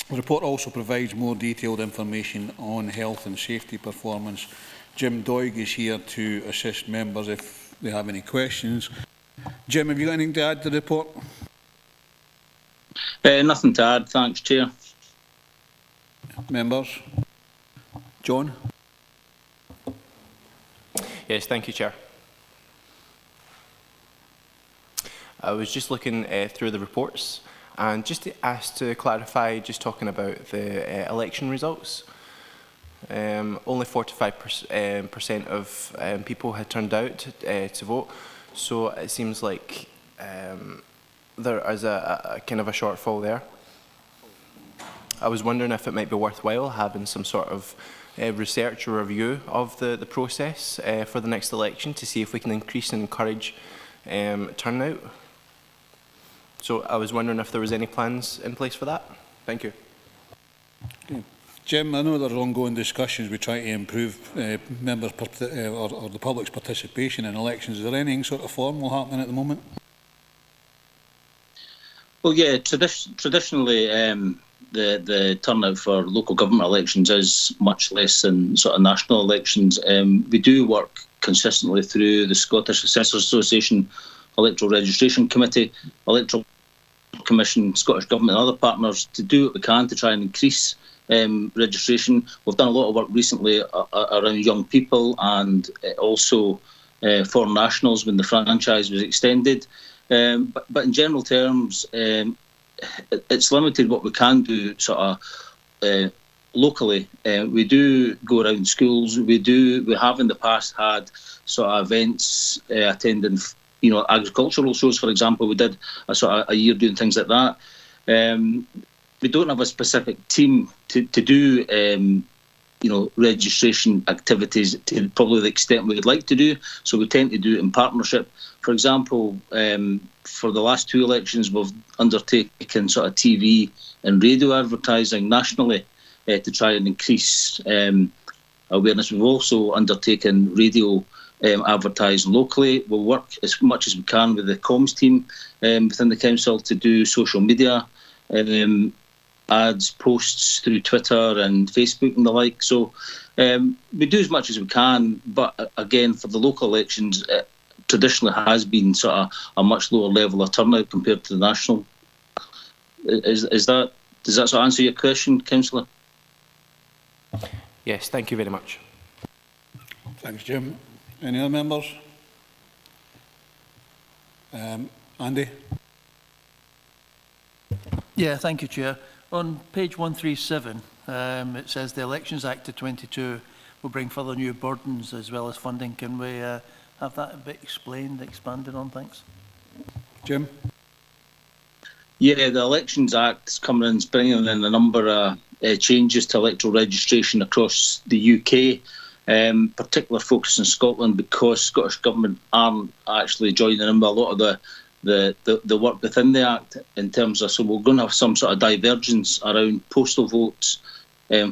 the report also provides more detailed information on health and safety performance. Jim Doig is here to assist members if they have any questions. Jim, have you got anything to add to the report? Nothing to add, thanks, Chair. Members? John? Yes, thank you, Chair. I was just looking through the reports and just asked to clarify, just talking about the election results. Only 45% of people had turned out to vote, so it seems like there is a kind of a shortfall there. I was wondering if it might be worthwhile having some sort of research or review of the process for the next election to see if we can increase and encourage turnout. So I was wondering if there was any plans in place for that. Thank you. Okay. Jim, I know there are ongoing discussions. We try to improve members' or the public's participation in elections. Is there anything sort of formal happening at the moment? Well, yeah, traditionally, the turnout for local government elections is much less than sort of national elections. We do work consistently through the Scottish Assessors Association, Electoral Registration Committee, Electoral Commission, Scottish Government and other partners to do what we can to try and increase registration. We've done a lot of work recently around young people and also foreign nationals when the franchise was extended. But in general terms, it's limited what we can do sort of locally. We do go around schools. We have in the past had sort of events attending, agricultural shows, for example. We did a year doing things like that. We don't have a specific team to do registration activities to probably the extent we would like to do. So we tend to do it in partnership. For example, for the last 2 elections, we've undertaken sort of TV and radio advertising nationally to try and increase awareness. We've also undertaken radio advertising locally. We'll work as much as we can with the comms team within the council to do social media ads, posts through Twitter and Facebook and the like. So we do as much as we can, but again, for the local elections, it traditionally has been sort of a much lower level of turnout compared to the national. Does that sort of answer your question, Councillor? Yes, thank you very much. Thanks, Jim. Any other members? Andy? Yeah, thank you, Chair. On page 137, it says the Elections Act of 22 will bring further new burdens as well as funding. Can we have that a bit explained, expanded on? Thanks. Jim? Yeah, the Elections Act is coming in, bringing in a number of changes to electoral registration across the UK. Particular focus in Scotland because Scottish Government aren't actually joining in with a lot of the work within the Act in terms of, so we're going to have some sort of divergence around postal votes,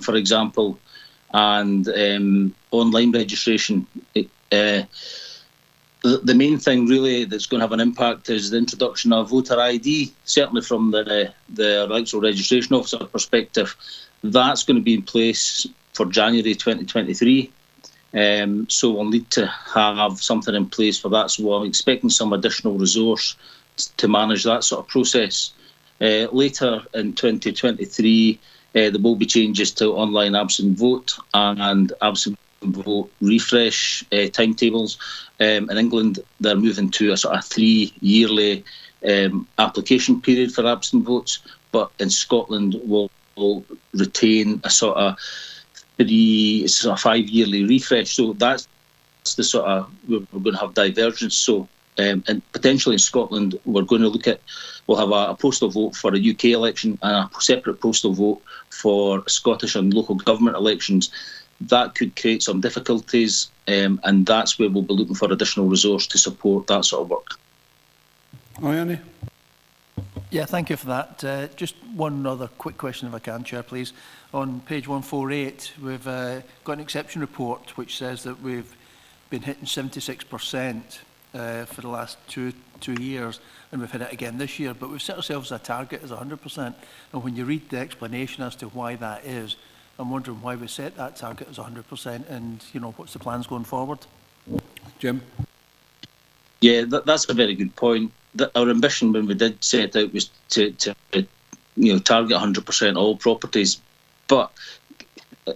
for example, and online registration. The main thing really that's going to have an impact is the introduction of voter ID, certainly from the electoral registration officer perspective. That's going to be in place for January 2023. So we'll need to have something in place for that. So I'm expecting some additional resource to manage that sort of process. Later in 2023, there will be changes to online absent vote and absent vote refresh timetables. In England, they're moving to a sort of 3-yearly application period for absent votes, but in Scotland, we'll retain a sort of 5-yearly refresh. So that's the sort of, we're going to have divergence. So, and potentially in Scotland, we're going to look at, we'll have a postal vote for a UK election and a separate postal vote for Scottish and local government elections. That could create some difficulties, and that's where we'll be looking for additional resource to support that sort of work. Annie? Yeah, thank you for that. Just one other quick question, if I can, Chair, please. On page 148, we've got an exception report which says that we've been hitting 76% for the last two years, and we've hit it again this year, but we've set ourselves a target as 100%. And when you read the explanation as to why that is, I'm wondering why we set that target as 100%, and you know, what's the plans going forward? Jim? Yeah, that's a very good point. Our ambition when we did set out was to target 100% all properties, but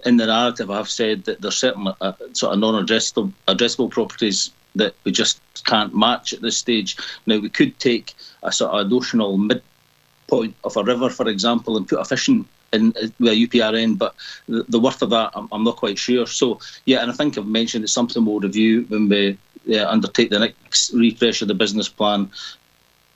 in the narrative I've said that there's certain sort of non-addressable properties that we just can't match at this stage. Now, we could take a sort of notional midpoint of a river, for example, and put a fishing in with a UPRN, but the worth of that, I'm not quite sure. So, yeah, and I think I've mentioned it's something we'll review when we undertake the next refresh of the business plan.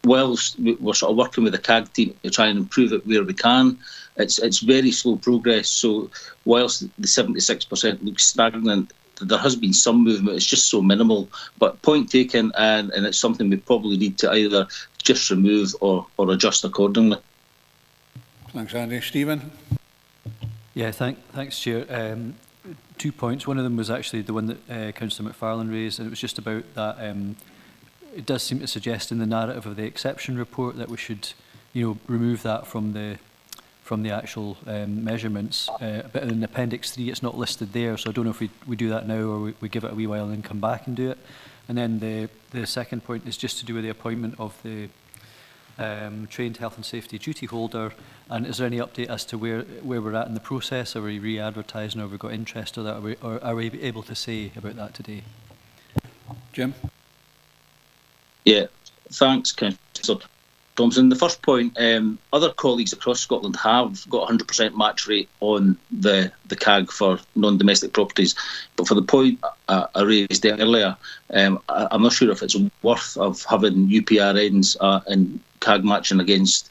Whilst we're sort of working with the CAG team to try and improve it where we can, it's very slow progress. So whilst the 76% looks stagnant, there has been some movement. It's just so minimal. But point taken, and it's something we probably need to either just remove or adjust accordingly. Thanks, Andy. Stephen? Yeah, thanks, Chair. 2 points. One of them was actually the one that Councillor McFarlane raised, and it was just about that. It does seem to suggest in the narrative of the exception report that we should, remove that from the actual measurements. But in Appendix 3, it's not listed there, so I don't know if we do that now or we give it a wee while and then come back and do it. And then the second point is just to do with the appointment of the trained health and safety duty holder. And is there any update as to where we're at in the process? Are we re-advertising, or have we got interest, or that? Or are we able to say about that today? Jim? Yeah, thanks, Councillor Thompson. The first point, other colleagues across Scotland have got 100% match rate on the CAG for non-domestic properties. But for the point I raised earlier, I'm not sure if it's worth of having UPRNs and CAG matching against,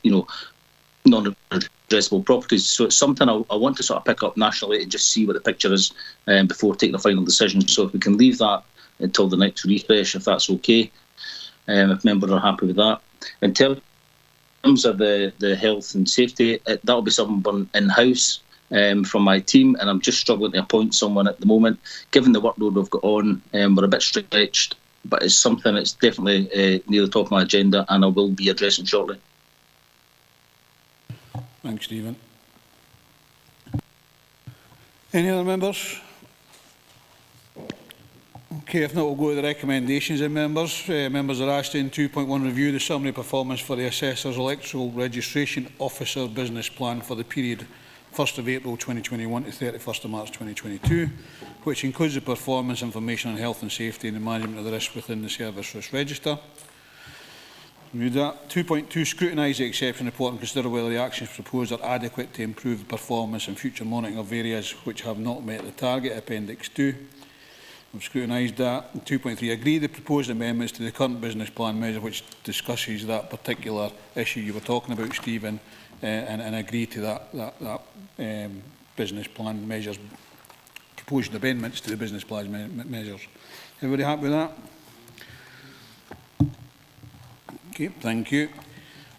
non-addressable properties. So it's something I want to sort of pick up nationally and just see what the picture is before taking a final decision. So if we can leave that until the next refresh, if that's okay, if members are happy with that. In terms of the health and safety, that'll be someone in-house from my team, and I'm just struggling to appoint someone at the moment. Given the workload we've got on, we're a bit stretched, but it's something that's definitely near the top of my agenda, and I will be addressing shortly. Thanks, Stephen. Any other members? Okay, if not, we'll go to the recommendations of members. Members are asked in 2.1 review the summary performance for the Assessor's Electoral Registration Officer Business Plan for the period 1st of April 2021 to 31st of March 2022, which includes the performance information on health and safety and the management of the risk within the Service Risk Register. Read that. 2.2, scrutinise the exception report and consider whether the actions proposed are adequate to improve the performance and future monitoring of areas which have not met the target. Appendix 2. We've scrutinised that. 2.3, agree the proposed amendments to the current business plan measure which discusses that particular issue you were talking about, Stephen, and agree to that business plan measures, proposed amendments to the business plan measures. Everybody happy with that? Okay, thank you.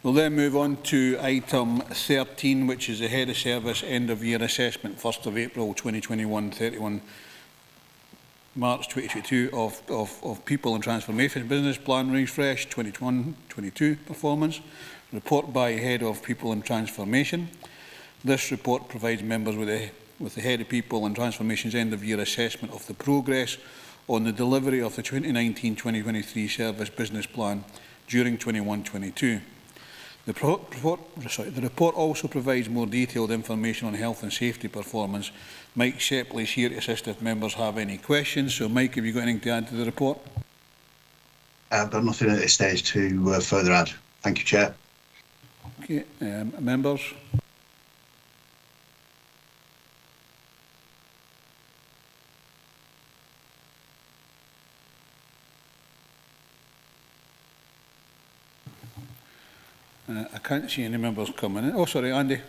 We'll then move on to item 13, which is the Head of Service End of Year Assessment, 1st of April 2021, 31 March 2022 of People and Transformation Business Plan Refresh 21-22 performance. Report by Head of People and Transformation. This report provides members with the Head of People and Transformation's End of Year assessment of the progress on the delivery of the 2019-2023 Service Business Plan during 21-22. The report also provides more detailed information on health and safety performance. Mike Shepley is here to assist if members have any questions. So, Mike, have you got anything to add to the report? I've got nothing at this stage to further add. Thank you, Chair. Okay, members? can't see any members coming in. Oh, sorry, Andy.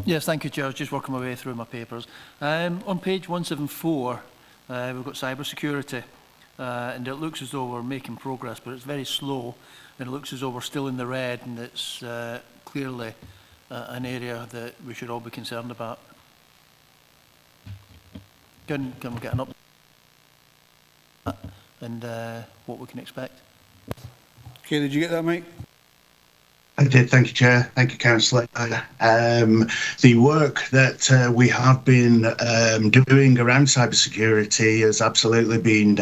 Yes, thank you, Chair. I was just working my way through my papers. On page 174, we've got cyber security, and it looks as though we're making progress, but it's very slow, and it looks as though we're still in the red, and it's clearly an area that we should all be concerned about. Can we get an update and what we can expect? Okay, did you get that, Mike? I did, thank you, Chair. Thank you, Councillor. The work that we have been doing around cybersecurity has absolutely been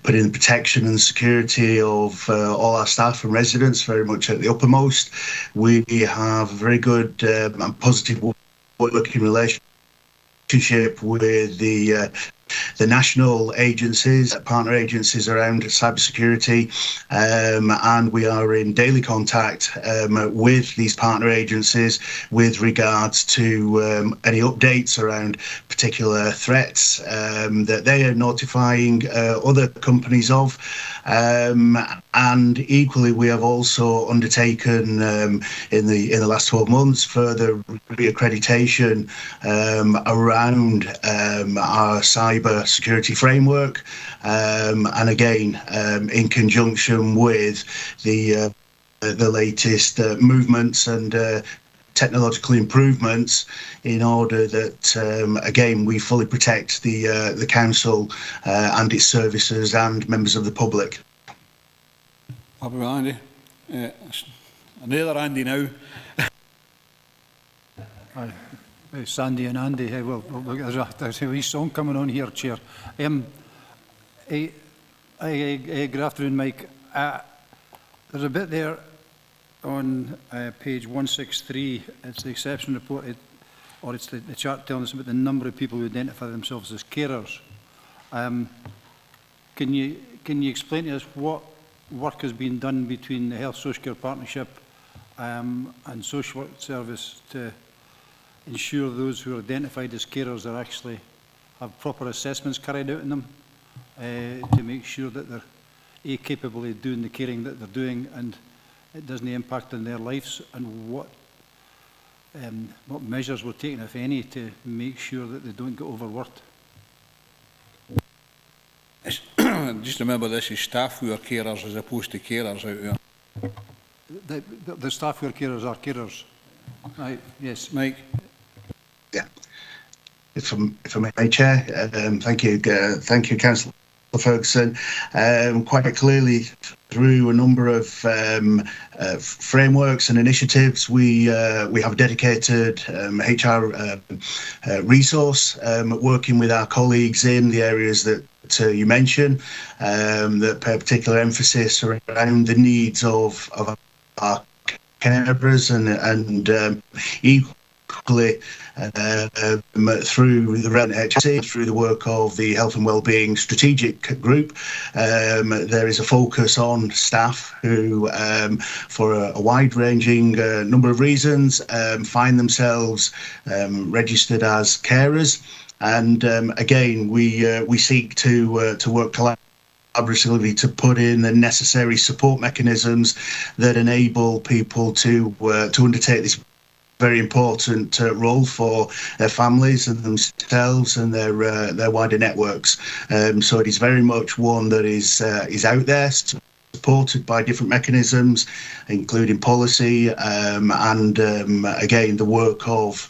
putting the protection and security of all our staff and residents very much at the uppermost. We have a very good and positive working relationship with the national agencies, partner agencies around cybersecurity, and we are in daily contact with these partner agencies with regards to any updates around particular threats that they are notifying other companies of. And equally, we have also undertaken in the last 12 months further reaccreditation around our cyber security framework, and again in conjunction with the latest movements and technological improvements, in order that again we fully protect the council and its services and members of the public. Happy with Andy. Another Andy now. Aye. Sandy and Andy, well, there's a wee song coming on here, Chair. Good afternoon, Mike. There's a bit there on page 163, it's the exception report, or it's the chart telling us about the number of people who identify themselves as carers. Can you explain to us what work has been done between the Health Social Care Partnership and Social Work Service to ensure those who are identified as carers are actually have proper assessments carried out in them to make sure that they're capable of doing the caring that they're doing and it doesn't impact on their lives, and what measures were taken, if any, to make sure that they don't get overworked? Just remember, this is staff who are carers as opposed to carers out there. The staff who are carers. Right, yes. Mike? Yeah. If I may, Chair, thank you, Councillor Ferguson. Quite clearly, through a number of frameworks and initiatives, we have a dedicated HR resource working with our colleagues in the areas that you mentioned, that pay particular emphasis around the needs of our carers and equally through the HSE, through the work of the Health and Wellbeing Strategic Group, there is a focus on staff who, for a wide-ranging number of reasons, find themselves registered as carers. And again, we seek to work collaboratively to put in the necessary support mechanisms that enable people to undertake this very important role for their families and themselves and their wider networks. So it is very much one that is out there, supported by different mechanisms, including policy, and again the work of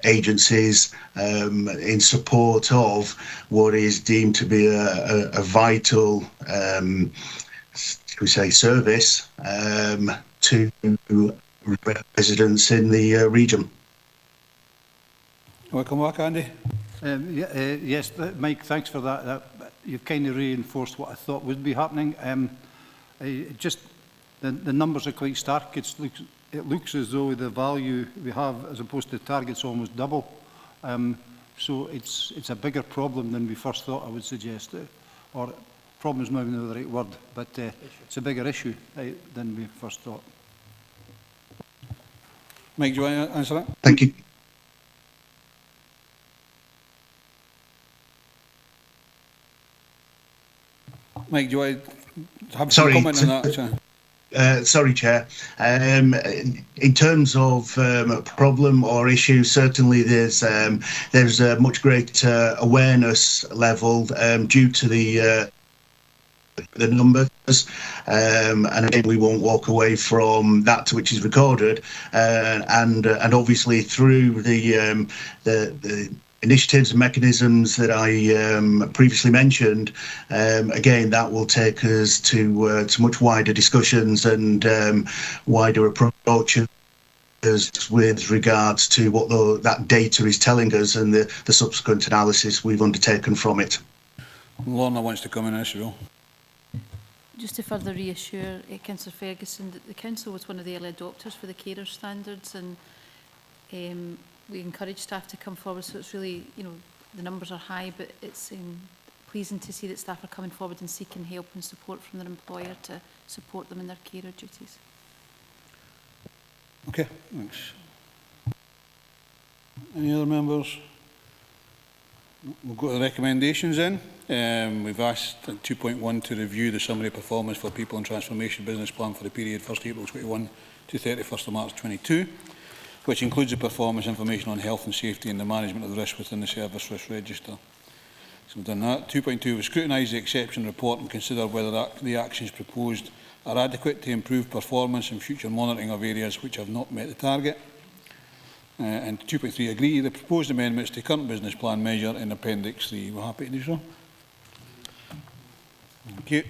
agencies in support of what is deemed to be a vital, shall we say, service to residents in the region. Welcome back, Andy. Yes, Mike, thanks for that. You've kind of reinforced what I thought would be happening. Just the numbers are quite stark. It looks as though the value we have as opposed to targets almost double. So it's a bigger problem than we first thought, I would suggest. Or problem is maybe not the right word, but it's a bigger issue than we first thought. Mike, do you want to answer that? Thank you. Mike, do you want to have some comment on that, Sorry, Chair. In terms of problem or issue, certainly there's a much greater awareness level due to the numbers, and again we won't walk away from that which is recorded, and obviously through the initiatives and mechanisms that I previously mentioned, again that will take us to much wider discussions and wider approaches with regards to what that data is telling us and the subsequent analysis we've undertaken from it. Lorna wants to come in as well. Just to further reassure Councillor Ferguson that the Council was one of the early adopters for the carer standards, and we encourage staff to come forward, so it's really, you know, the numbers are high, but it's pleasing to see that staff are coming forward and seeking help and support from their employer to support them in their carer duties. Okay, thanks. Any other members? We'll go to the recommendations then. We've asked at 2.1 to review the summary performance for People and Transformation Business Plan for the period 1st April 21 to 31st of March 22, which includes the performance information on health and safety and the management of the risk within the Service Risk Register. So we've done that. 2.2, we scrutinise the exception report and consider whether the actions proposed are adequate to improve performance and future monitoring of areas which have not met the target. And 2.3, agree the proposed amendments to current business plan measure in Appendix 3. We're happy to do so. Thank you.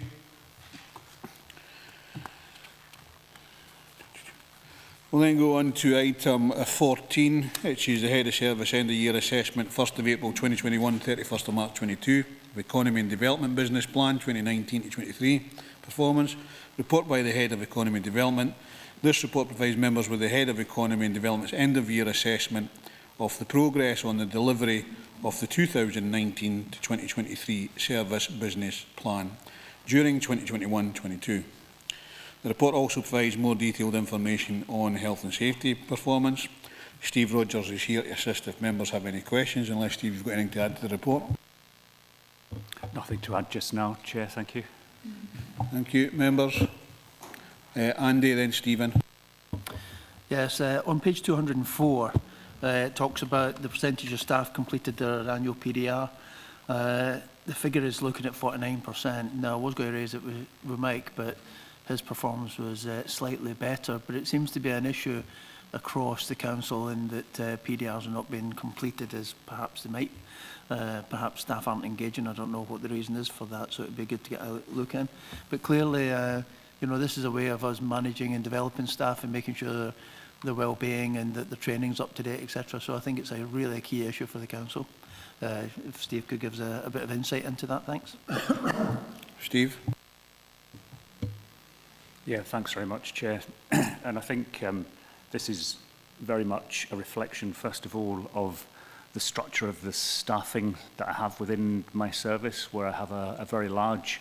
We'll then go on to item 14, which is the Head of Service End of Year Assessment, 1st of April 2021, 31st of March 22, of Economy and Development Business Plan 2019 to 23 performance. Report by the Head of Economy and Development. This report provides members with the Head of Economy and Development's end of year assessment of the progress on the delivery of the 2019 to 2023 Service Business Plan during 2021-22. The report also provides more detailed information on health and safety performance. Steve Rogers is here to assist if members have any questions, unless Steve, you've got anything to add to the report. Nothing to add just now, Chair, thank you. Thank you. Members? Andy, then Stephen. Yes, on page 204, it talks about the percentage of staff completed their annual PDR. The figure is looking at 49%. Now, I was going to raise it with Mike, but his performance was slightly better. But it seems to be an issue across the council in that PDRs are not being completed as perhaps they might. Perhaps staff aren't engaging. I don't know what the reason is for that, so it'd be good to get a look in. But clearly, you know, this is a way of us managing and developing staff and making sure their well-being and that the training's up to date, etc. So I think it's a really key issue for the council. If Steve could give us a bit of insight into that, thanks. Steve? Yeah, thanks very much, Chair. And I think this is very much a reflection, first of all, of the structure of the staffing that I have within my service, where I have a very large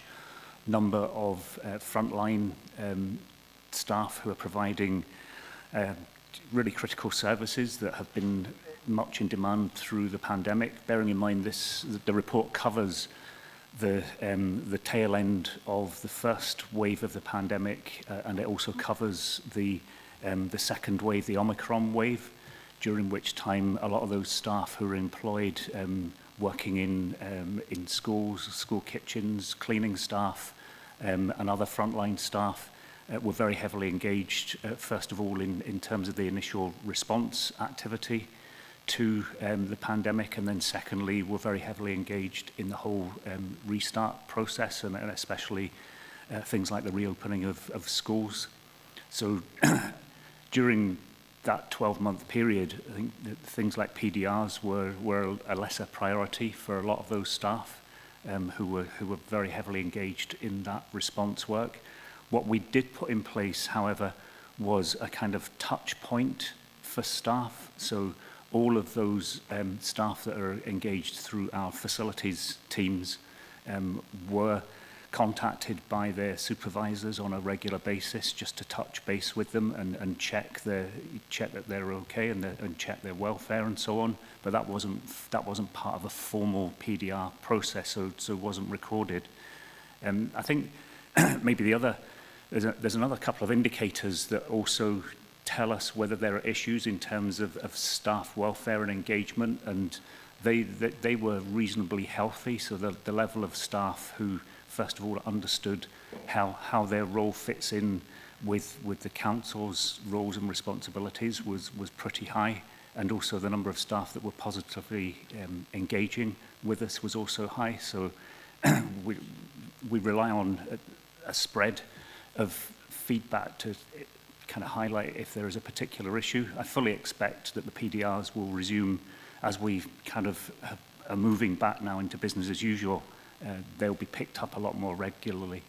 number of frontline staff who are providing really critical services that have been much in demand through the pandemic. Bearing in mind the report covers the tail end of the first wave of the pandemic, and it also covers the second wave, the Omicron wave, during which time a lot of those staff who are employed working in schools, school kitchens, cleaning staff, and other frontline staff were very heavily engaged, first of all, in terms of the initial response activity to the pandemic, and then secondly, were very heavily engaged in the whole restart process, and especially things like the reopening of schools. So during that 12-month period, I think that things like PDRs were a lesser priority for a lot of those staff who were very heavily engaged in that response work. What we did put in place, however, was a kind of touch point for staff. So all of those staff that are engaged through our facilities teams were contacted by their supervisors on a regular basis just to touch base with them and check that they're okay and check their welfare and so on. But that wasn't part of a formal PDR process, so it wasn't recorded. I think maybe there's another couple of indicators that also tell us whether there are issues in terms of staff welfare and engagement, and they were reasonably healthy. So the level of staff who, first of all, understood how their role fits in with the council's roles and responsibilities was pretty high, and also the number of staff that were positively engaging with us was also high. So we rely on a spread of feedback to kind of highlight if there is a particular issue. I fully expect that the PDRs will resume as we kind of are moving back now into business as usual. They'll be picked up a lot more regularly.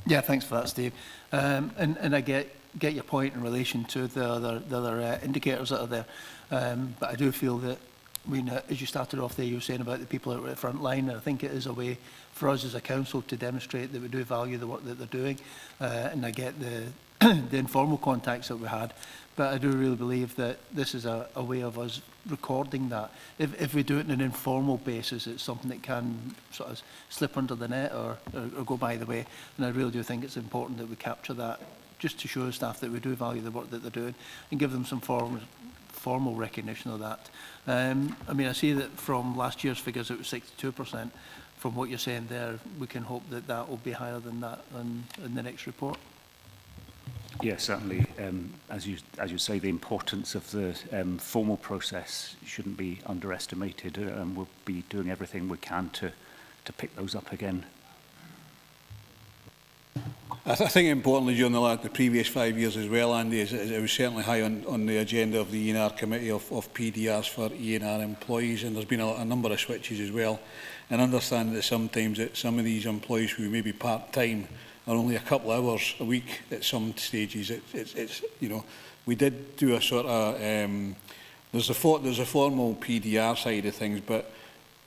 Yeah, thanks for that, Steve. And I get your point in relation to the other indicators that are there. But I do feel that, I mean, as you started off there, you were saying about the people that were at the front line. I think it is a way for us as a council to demonstrate that we do value the work that they're doing. And I get the informal contacts that we had. But I do really believe that this is a way of us recording that. If we do it on an informal basis, it's something that can sort of slip under the net or go by the way. And I really do think it's important that we capture that, just to show staff that we do value the work that they're doing and give them some formal recognition of that. I mean, I see that from last year's figures it was 62%. From what you're saying there, we can hope that that will be higher than that in the next report. Yeah, certainly. As you say, the importance of the formal process shouldn't be underestimated, and we'll be doing everything we can to pick those up again. I think importantly during the previous 5 years as well, Andy, is it was certainly high on the agenda of the E&R committee of PDRs for E&R employees, and there's been a number of switches as well. And understand that sometimes that some of these employees who may be part-time are only a couple of hours a week at some stages. It's you know, we did do a sort of there's a formal PDR side of things, but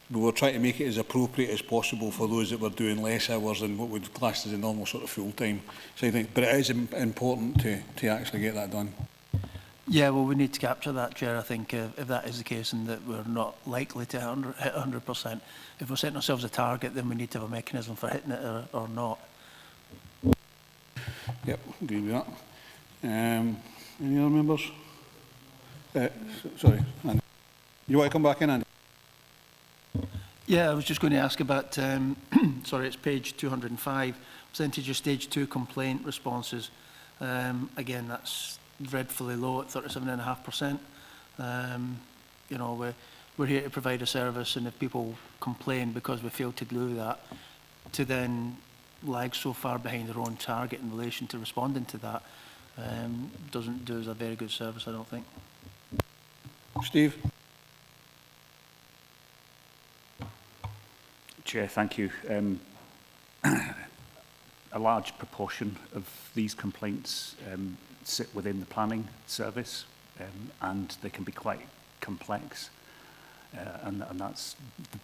we were trying to make it as appropriate as possible for those that were doing less hours than what we'd class as a normal sort of full-time side thing. But it is important to actually get that done. Yeah, well, we need to capture that, Chair. I think if that is the case and that we're not likely to hit 100%, if we're setting ourselves a target, then we need to have a mechanism for hitting it or not. Yep, agree with that. Any other members? Sorry, Andy. You want to come back in, Andy? Yeah, I was just going to ask about, sorry, it's page 205, percentage of stage 2 complaint responses. Again, that's dreadfully low at 37.5%. You know, we're here to provide a service, and if people complain because we failed to do that, to then lag so far behind their own target in relation to responding to that, doesn't do us a very good service, I don't think. Steve? Chair, thank you. A large proportion of these complaints sit within the planning service, and they can be quite complex. And that's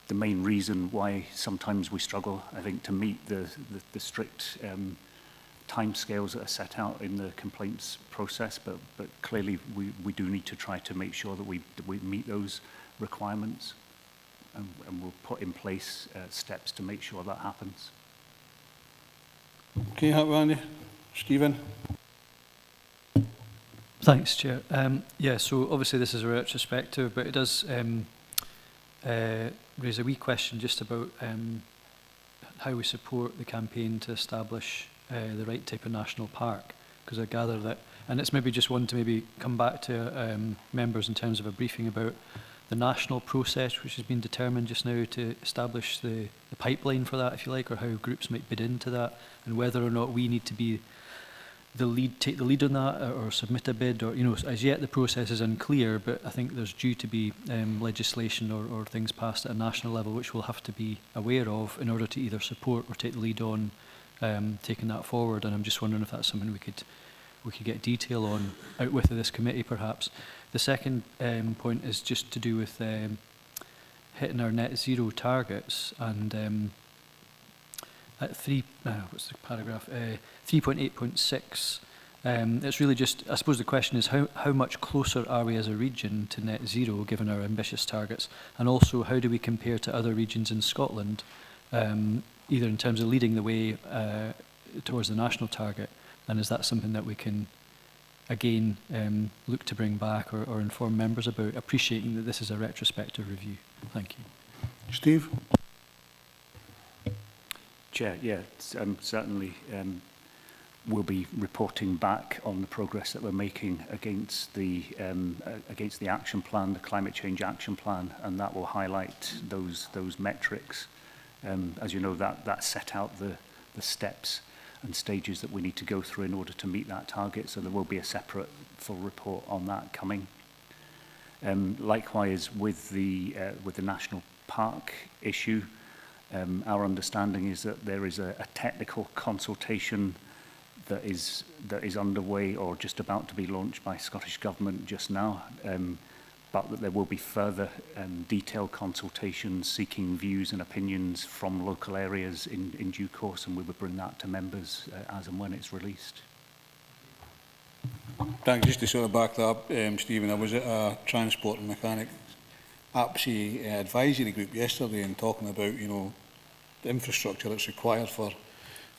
the main reason why sometimes we struggle, I think, to meet the strict timescales that are set out in the complaints process. But clearly, we do need to try to make sure that we meet those requirements, and we'll put in place steps to make sure that happens. Okay, Andy. Stephen? Thanks, Chair. Yeah, so obviously this is a retrospective, but it does raise a wee question just about how we support the campaign to establish the right type of national park, because I gather that, and it's maybe just one to maybe come back to members in terms of a briefing about the national process which has been determined just now to establish the pipeline for that, if you like, or how groups might bid into that, and whether or not we need to be the lead, take the lead on that, or submit a bid, or, you know, as yet the process is unclear, but I think there's due to be legislation or things passed at a national level which we'll have to be aware of in order to either support or take the lead on taking that forward. And I'm just wondering if that's something we could get detail on out with this committee, perhaps. The second point is just to do with hitting our net zero targets, and at what's the paragraph? 3.8.6. It's really just, I suppose the question is how much closer are we as a region to net zero given our ambitious targets, and also how do we compare to other regions in Scotland either in terms of leading the way towards the national target, and is that something that we can again look to bring back or inform members about, appreciating that this is a retrospective review? Thank you. Steve? Chair, yeah, certainly we'll be reporting back on the progress that we're making against the action plan, the climate change action plan, and that will highlight those metrics. As you know, that set out the steps and stages that we need to go through in order to meet that target. So there will be a separate full report on that coming. Likewise, with the national park issue, our understanding is that there is a technical consultation that is underway or just about to be launched by Scottish Government just now, but that there will be further detailed consultations seeking views and opinions from local areas in due course, and we will bring that to members as and when it's released. Thanks. Just to sort of back that up, Stephen, I was at a transport and mechanic APSI advisory group yesterday and talking about, you know, the infrastructure that's required for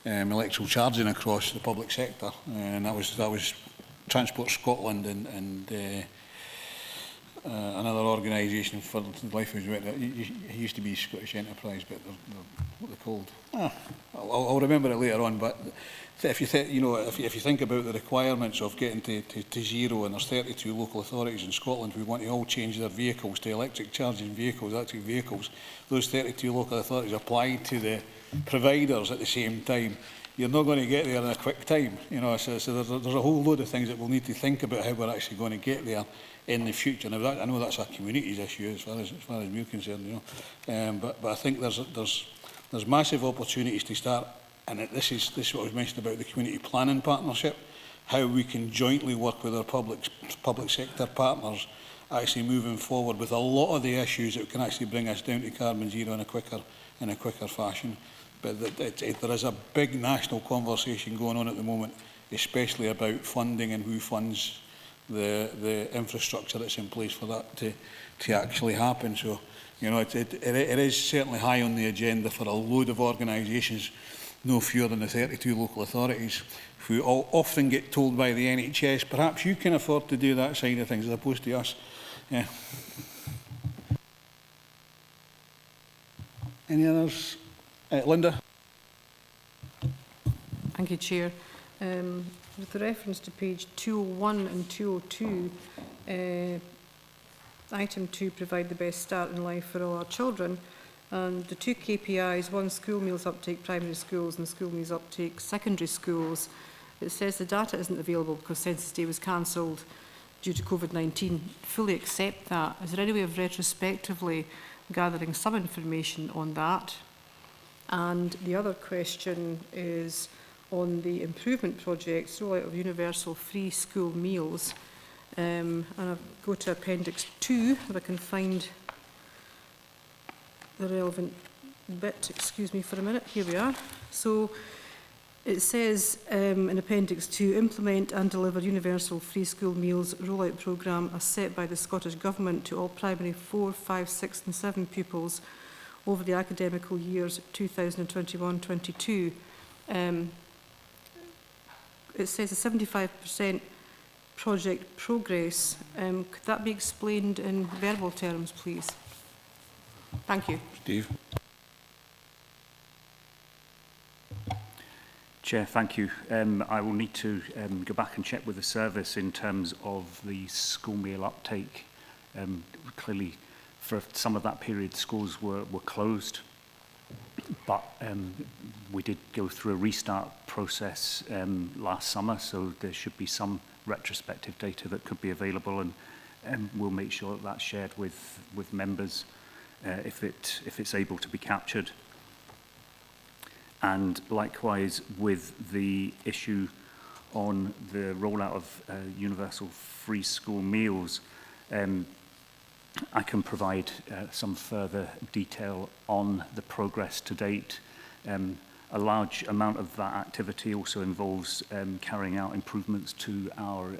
electrical charging across the public sector, and that was Transport Scotland and another organisation for the life of it. He used to be Scottish Enterprise, but they're what they're called. I'll remember it later on. But if you if you think about the requirements of getting to zero, and there's 32 local authorities in Scotland who want to all change their vehicles to electric charging vehicles, electric vehicles. Those 32 local authorities apply to the providers at the same time. You're not going to get there in a quick time, you know. So there's a whole load of things that we'll need to think about how we're actually going to get there in the future. Now, I know that's a communities issue as far as we're concerned, you know. But I think there's massive opportunities to start, and this is what I was mentioning about the community planning partnership, how we can jointly work with our public sector partners, actually moving forward with a lot of the issues that can actually bring us down to carbon zero in a quicker fashion. But there is a big national conversation going on at the moment, especially about funding and who funds the infrastructure that's in place for that to actually happen. So, you know, it is certainly high on the agenda for a load of organisations, no fewer than the 32 local authorities, who often get told by the NHS, perhaps you can afford to do that side of things as opposed to us. Yeah. Any others? Linda? Thank you, Chair. With the reference to page 201 and 202, item 2, provide the best start in life for all our children. And the two KPIs, one school meals uptake primary schools and school meals uptake secondary schools, it says the data isn't available because Census Day was cancelled due to COVID-19. Fully accept that. Is there any way of retrospectively gathering some information on that? And the other question is on the improvement projects, rollout of universal free school meals. And I'll go to Appendix 2, if I can find the relevant bit. Excuse me for a minute. Here we are. So it says in Appendix 2, implement and deliver universal free school meals rollout programme as set by the Scottish Government to all primary 4, 5, 6 and 7 pupils over the academical years 2021-22. It says a 75% project progress. Could that be explained in verbal terms, please? Thank you. Steve. Chair, thank you. I will need to go back and check with the service in terms of the school meal uptake. Clearly, for some of that period, schools were closed, but we did go through a restart process last summer, so there should be some retrospective data that could be available, and we'll make sure that that's shared with members if it's able to be captured. And likewise with the issue on the rollout of universal free school meals, I can provide some further detail on the progress to date. A large amount of that activity also involves carrying out improvements to our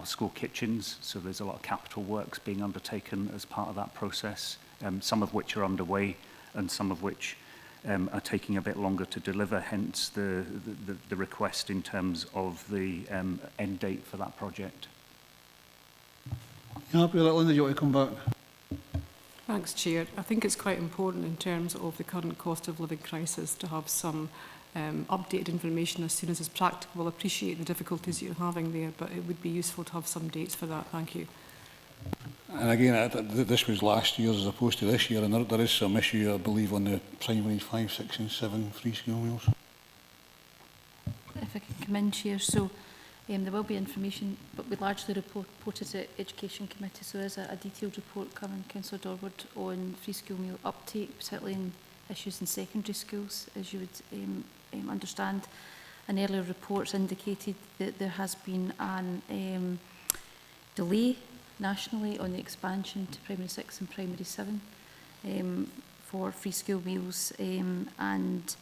school kitchens. So there's a lot of capital works being undertaken as part of that process, some of which are underway and some of which are taking a bit longer to deliver, hence the request in terms of the end date for that project. You happy with that, Linda? Do you want to come back? Thanks, Chair. I think it's quite important in terms of the current cost of living crisis to have some updated information as soon as it's practicable. I appreciate the difficulties you're having there, but it would be useful to have some dates for that. Thank you. And again, this was last year's as opposed to this year, and there is some issue, I believe, on the primary 5, 6 and 7 free school meals. If I can come in, Chair. So there will be information, but we largely reported at Education Committee, so there is a detailed report coming, Councillor Dorward, on free school meal uptake, particularly in issues in secondary schools, as you would understand. And earlier reports indicated that there has been an delay nationally on the expansion to primary 6 and primary 7 for free school meals, and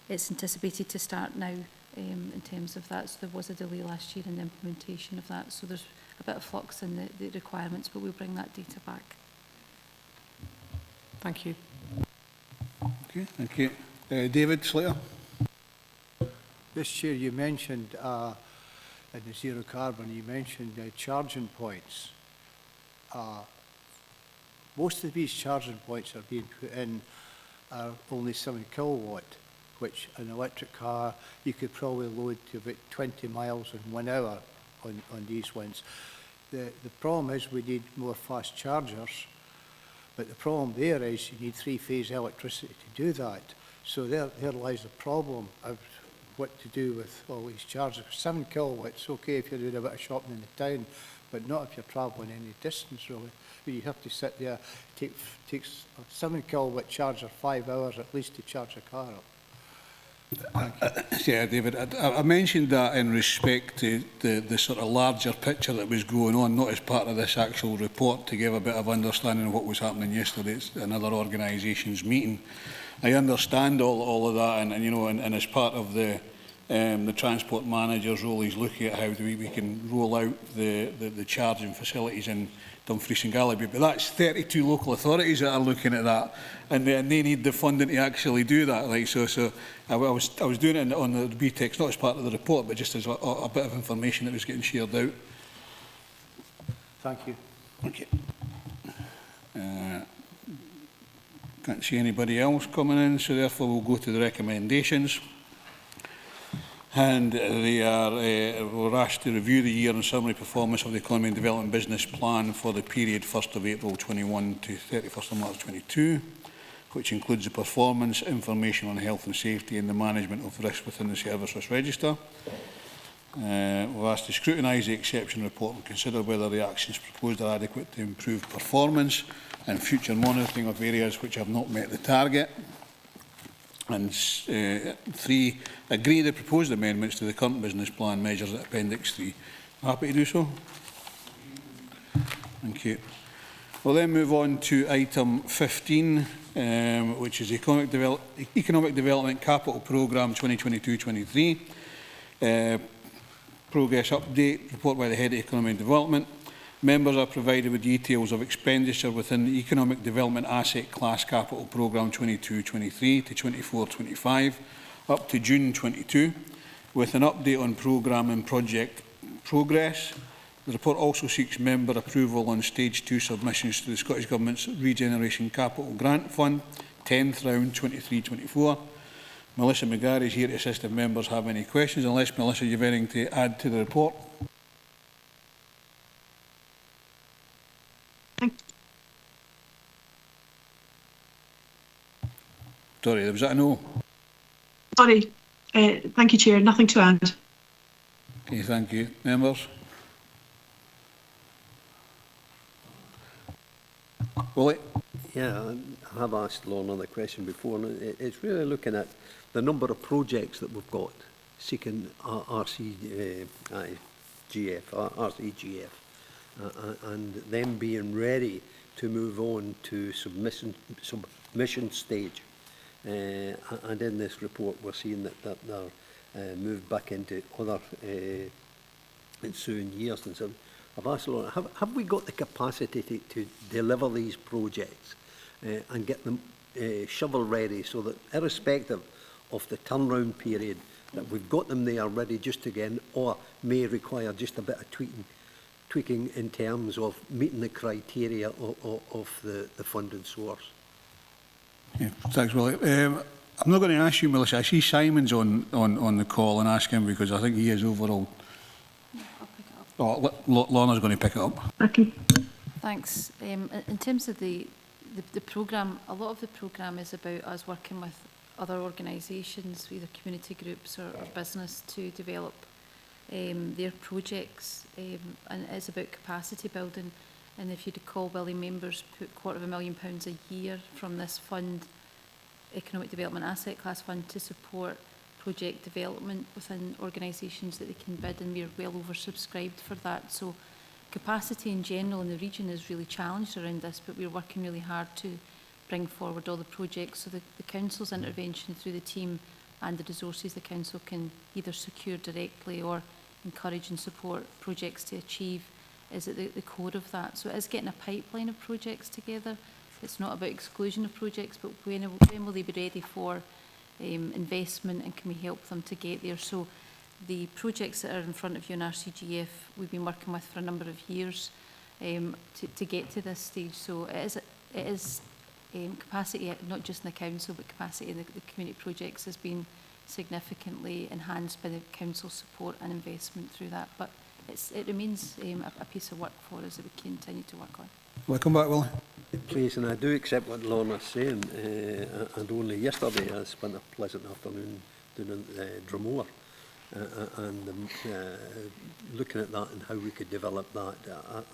it's anticipated to start now in terms of that. So there was a delay last year in the implementation of that, so there's a bit of flux in the requirements, but we'll bring that data back. Thank you. Okay, thank you. David Slater. This Chair, you mentioned in the zero carbon, you mentioned charging points. Most of these charging points are being put in are only 7 kilowatt, which an electric car you could probably load to about 20 miles in 1 hour on these ones. The problem is we need more fast chargers, but the problem there is you need 3-phase electricity to do that. So there lies the problem of what to do with all these chargers. 7 kilowatts, okay if you're doing a bit of shopping in the town, but not if you're travelling any distance really. You have to sit there, it takes a 7 kilowatt charger 5 hours at least to charge a car up. Yeah, David, I mentioned that in respect to the sort of larger picture that was going on, not as part of this actual report, to give a bit of understanding of what was happening yesterday at another organisation's meeting. I understand all of that, and you know, and as part of the transport manager's role, he's looking at how we can roll out the charging facilities in Dumfries and Galloway. But that's 32 local authorities that are looking at that, and they need the funding to actually do that. Like so I was doing it on the BTEX, not as part of the report, but just as a bit of information that was getting shared out. Thank you. Okay. Can't see anybody else coming in, so therefore we'll go to the recommendations. And we're asked to review the year and summary performance of the Economy and Development Business Plan for the period 1st of April 21 to 31st of March 22, which includes the performance, information on health and safety and the management of risk within the Service Risk Register. We're asked to scrutinise the exception report and consider whether the actions proposed are adequate to improve performance and future monitoring of areas which have not met the target. And 3, agree the proposed amendments to the current business plan measures at Appendix 3. Happy to do so? Thank you. We'll then move on to item 15, which is Economic Development Capital Programme 2022-23. Progress update, report by the Head of Economy and Development. Members are provided with details of expenditure within the Economic Development Asset Class Capital Programme 22-23 to 24-25 up to June 22, with an update on programme and project progress. The report also seeks member approval on Stage 2 submissions to the Scottish Government's Regeneration Capital Grant Fund, 10th round 23-24. Melissa McGarry is here to assist if members have any questions. Unless, Melissa, you have anything to add to the report? Sorry, was that a no? Sorry. Thank you, Chair. Nothing to add. Okay, thank you. Members? Willie? Yeah, I have asked Lorna the question before, and it's really looking at the number of projects that we've got seeking RCGF, and them being ready to move on to submission stage. And in this report, we're seeing that they're moved back into other ensuing years. And so I've asked Lorna, have we got the capacity to deliver these projects and get them shovel ready, so that irrespective of the turnaround period, that we've got them there ready just again, or may require just a bit of tweaking in terms of meeting the criteria of the funding source. Yeah, thanks, Willie. I'm not going to ask you, Melissa. I see Simon's on the call, and ask him because I think he is overall. I'll pick it up. Oh, Lorna's going to pick it up. Okay. Thanks. In terms of the programme, a lot of the programme is about us working with other organisations, either community groups or business, to develop their projects, and it's about capacity building. And if you recall, Willie, members put £250,000 a year from this fund, Economic Development Asset Class Fund, to support project development within organisations that they can bid, and we're well oversubscribed for that. So capacity in general in the region is really challenged around this, but we're working really hard to bring forward all the projects. So the Council's intervention through the team and the resources the Council can either secure directly or encourage and support projects to achieve is at the core of that. So it is getting a pipeline of projects together. It's not about exclusion of projects, but when will they be ready for investment, and can we help them to get there? So the projects that are in front of you in RCGF, we've been working with for a number of years to get to this stage. So it is capacity, not just in the Council, but capacity in the community projects has been significantly enhanced by the Council's support and investment through that. But it remains a piece of work for us that we continue to work on. Welcome back, Willie. Please, and I do accept what Lorna's saying, and only yesterday I spent a pleasant afternoon doing Drumore, and looking at that and how we could develop that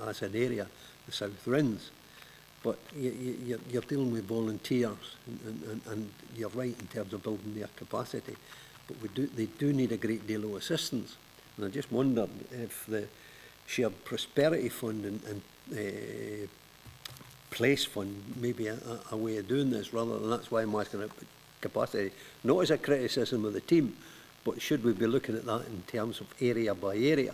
as an area, the South Rins. But you're dealing with volunteers, and you're right in terms of building their capacity, but they do need a great deal of assistance. And I just wondered if the Shared Prosperity Fund and Place Fund may be a way of doing this, rather than, that's why I'm asking about capacity, not as a criticism of the team, but should we be looking at that in terms of area by area,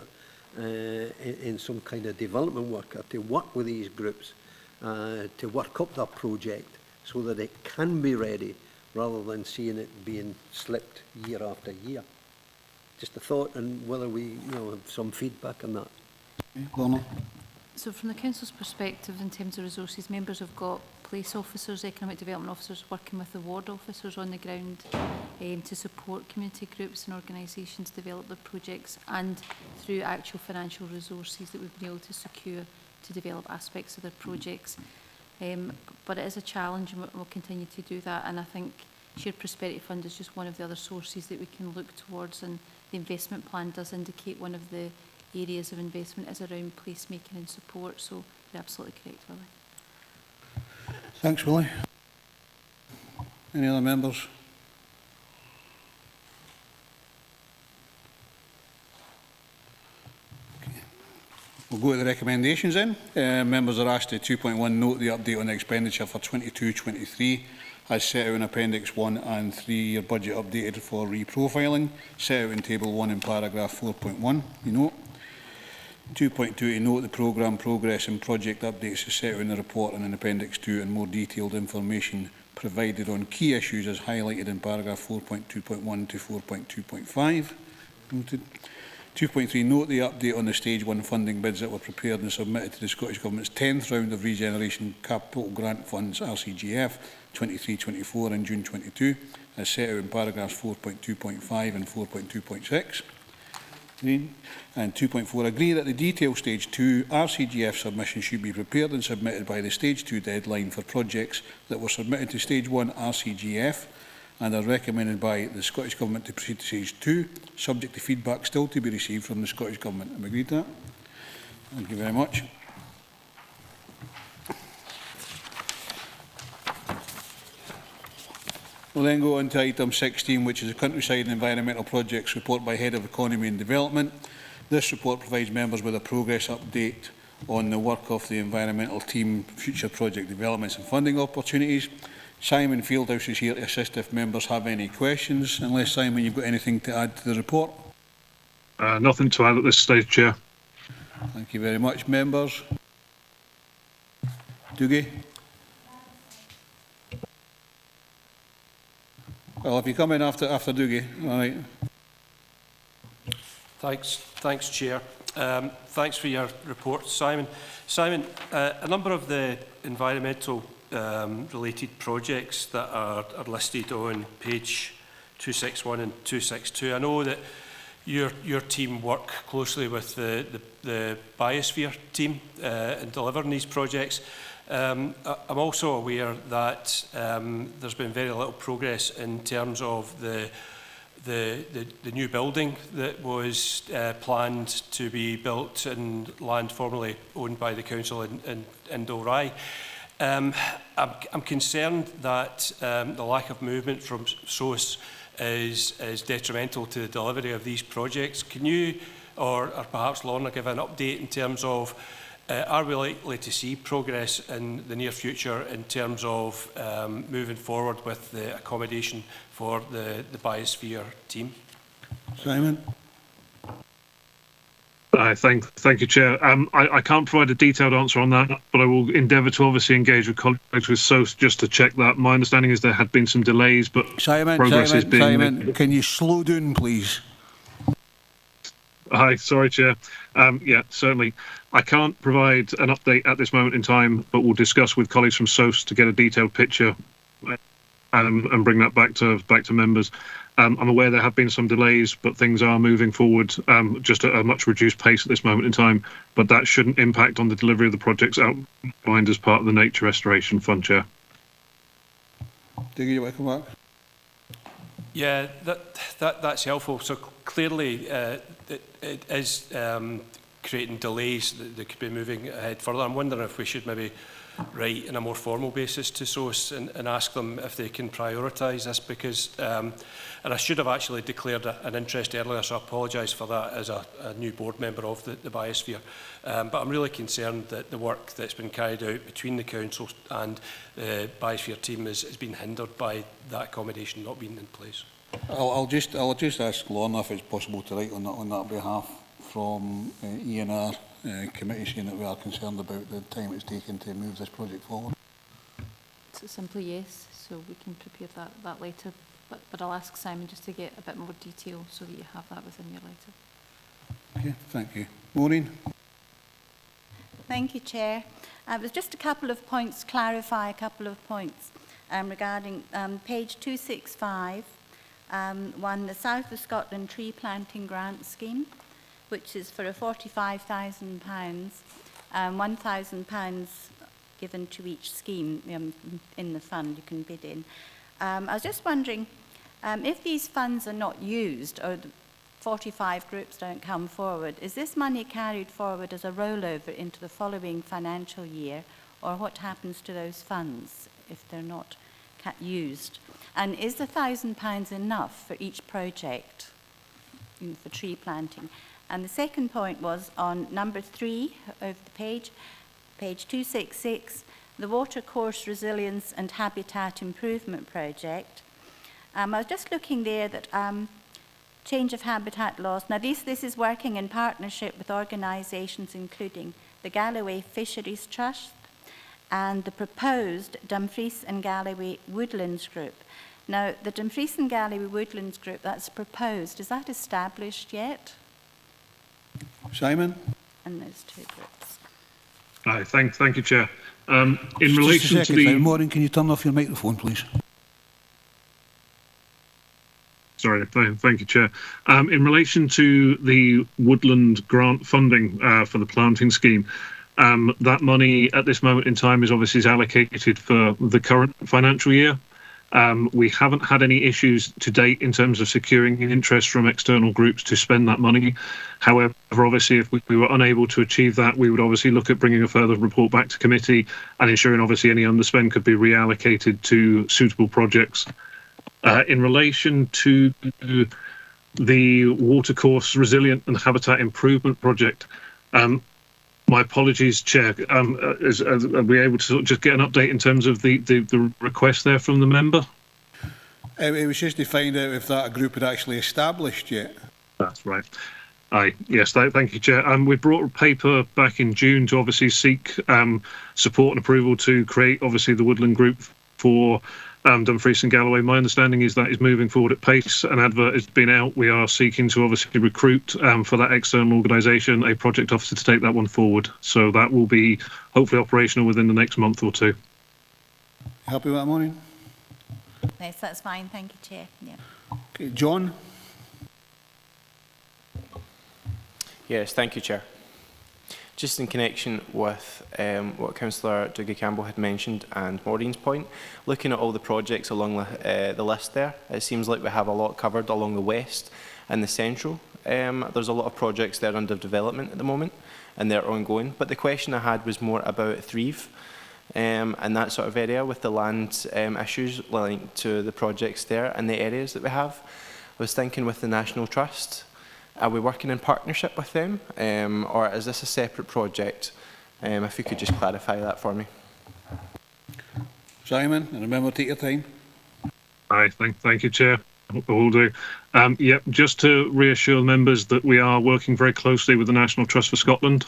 in some kind of development work, or to work with these groups, to work up that project so that it can be ready, rather than seeing it being slipped year after year. Just a thought, and whether we have some feedback on that. Lorna? So from the Council's perspective, in terms of resources, members have got place officers, economic development officers working with the ward officers on the ground to support community groups and organisations develop their projects, and through actual financial resources that we've been able to secure to develop aspects of their projects. But it is a challenge, and we'll continue to do that. And I think Shared Prosperity Fund is just one of the other sources that we can look towards, and the investment plan does indicate one of the areas of investment is around placemaking and support. So you're absolutely correct, Willie. Thanks, Willie. Any other members? We'll go to the recommendations then. Members are asked to 2.1 note the update on the expenditure for 22-23 as set out in Appendix 1 and 3, your budget updated for reprofiling, set out in Table 1 in paragraph 4.1. You note. 2.2 to note the programme progress and project updates as set out in the report and in Appendix 2, and more detailed information provided on key issues as highlighted in paragraph 4.2.1 to 4.2.5. Noted. 2.3 note the update on the Stage 1 funding bids that were prepared and submitted to the Scottish Government's 10th round of Regeneration Capital Grant Funds RCGF 23-24 in June 22, as set out in paragraphs 4.2.5 and 4.2.6. And 2.4 agree that the detailed Stage 2 RCGF submission should be prepared and submitted by the Stage 2 deadline for projects that were submitted to Stage 1 RCGF and are recommended by the Scottish Government to proceed to Stage 2, subject to feedback still to be received from the Scottish Government. Have we agreed to that? Thank you very much. We'll then go on to item 16, which is the Countryside and Environmental Projects Report by Head of Economy and Development. This report provides members with a progress update on the work of the environmental team, future project developments and funding opportunities. Simon Fieldhouse is here to assist if members have any questions. Unless, Simon, you've got anything to add to the report? Nothing to add at this stage, Chair. Thank you very much. Members? Doogie? Well, if you come in after Dougie, all right. Thanks, Chair. Thanks for your report, Simon. Simon, a number of the environmental related projects that are listed on page 261 and 262. I know that your team work closely with the biosphere team in delivering these projects. I'm also aware that there's been very little progress in terms of the new building that was planned to be built in land formerly owned by the council in Dalry. I'm concerned that the lack of movement from SOS is detrimental to the delivery of these projects. Can you, or perhaps Lorna, give an update in terms of are we likely to see progress in the near future in terms of moving forward with the accommodation for the biosphere team? Simon? Thank you, Chair. I can't provide a detailed answer on that, but I will endeavour to obviously engage with colleagues with SOS just to check that. My understanding is there had been some delays, but progress is being made. Can you slow down, please? Hi, sorry, Chair. Yeah, certainly. I can't provide an update at this moment in time, but we'll discuss with colleagues from SOS to get a detailed picture and bring that back to members. I'm aware there have been some delays, but things are moving forward just at a much reduced pace at this moment in time. But that shouldn't impact on the delivery of the projects outlined as part of the Nature Restoration Fund, Chair. Diggy, you want to come back? Yeah, that's helpful. So clearly it is creating delays that could be moving ahead further. I'm wondering if we should maybe write in a more formal basis to SOS and ask them if they can prioritise this, because and I should have actually declared an interest earlier, so I apologise for that as a new board member of the biosphere. But I'm really concerned that the work that's been carried out between the council and the biosphere team has been hindered by that accommodation not being in place. I'll just ask Lorna if it's possible to write on that behalf from E&R committee, saying that we are concerned about the time it's taken to move this project forward. So simply yes, so we can prepare that later. But I'll ask Simon just to get a bit more detail so that you have that within your letter. Okay, thank you. Maureen? Thank you, Chair. It was just a couple of points, clarify a couple of points regarding page 265, one, the South of Scotland Tree Planting Grant Scheme, which is for a £45,000, £1,000 given to each scheme in the fund you can bid in. I was just wondering, if these funds are not used or the 45 groups don't come forward, is this money carried forward as a rollover into the following financial year, or what happens to those funds if they're not used? And is the £1,000 enough for each project for tree planting? And the second point was on number 3 of the page 266, the Watercourse Resilience and Habitat Improvement Project. I was just looking there that change of habitat laws. Now this is working in partnership with organisations including the Galloway Fisheries Trust and the proposed Dumfries and Galloway Woodlands Group. Now the Dumfries and Galloway Woodlands Group, that's proposed. Is that established yet? Simon? And those two groups. Hi, thank you, Chair. In relation to the... Maureen, can you turn off your microphone, please? Sorry, thank you, Chair. In relation to the woodland grant funding for the planting scheme, that money at this moment in time is obviously allocated for the current financial year. We haven't had any issues to date in terms of securing interest from external groups to spend that money. However, obviously, if we were unable to achieve that, we would obviously look at bringing a further report back to committee and ensuring obviously any underspend could be reallocated to suitable projects. In relation to the Watercourse Resilient and Habitat Improvement Project, my apologies, Chair. Are we able to sort of just get an update in terms of the request there from the member? It was just to find out if that group had actually established yet. That's right. Yes, thank you, Chair. We brought a paper back in June to obviously seek support and approval to create, obviously, the Woodland Group for Dumfries and Galloway. My understanding is that is moving forward at pace. An advert has been out. We are seeking to obviously recruit for that external organisation a project officer to take that one forward. So that will be hopefully operational within the next month or two. Happy with that, Maureen? Yes, that's fine. Thank you, Chair. Yeah. Okay, John? Yes, thank you, Chair. Just in connection with what Councillor Dougie Campbell had mentioned and Maureen's point, looking at all the projects along the list there, it seems like we have a lot covered along the west and the central. There's a lot of projects there under development at the moment and they're ongoing. But the question I had was more about Thrieve and that sort of area with the land issues linked to the projects there and the areas that we have. I was thinking with the National Trust, are we working in partnership with them, or is this a separate project? If you could just clarify that for me. Simon, and remember, take your time. Aye, thank you, Chair. Will do. Yep, just to reassure members that we are working very closely with the National Trust for Scotland.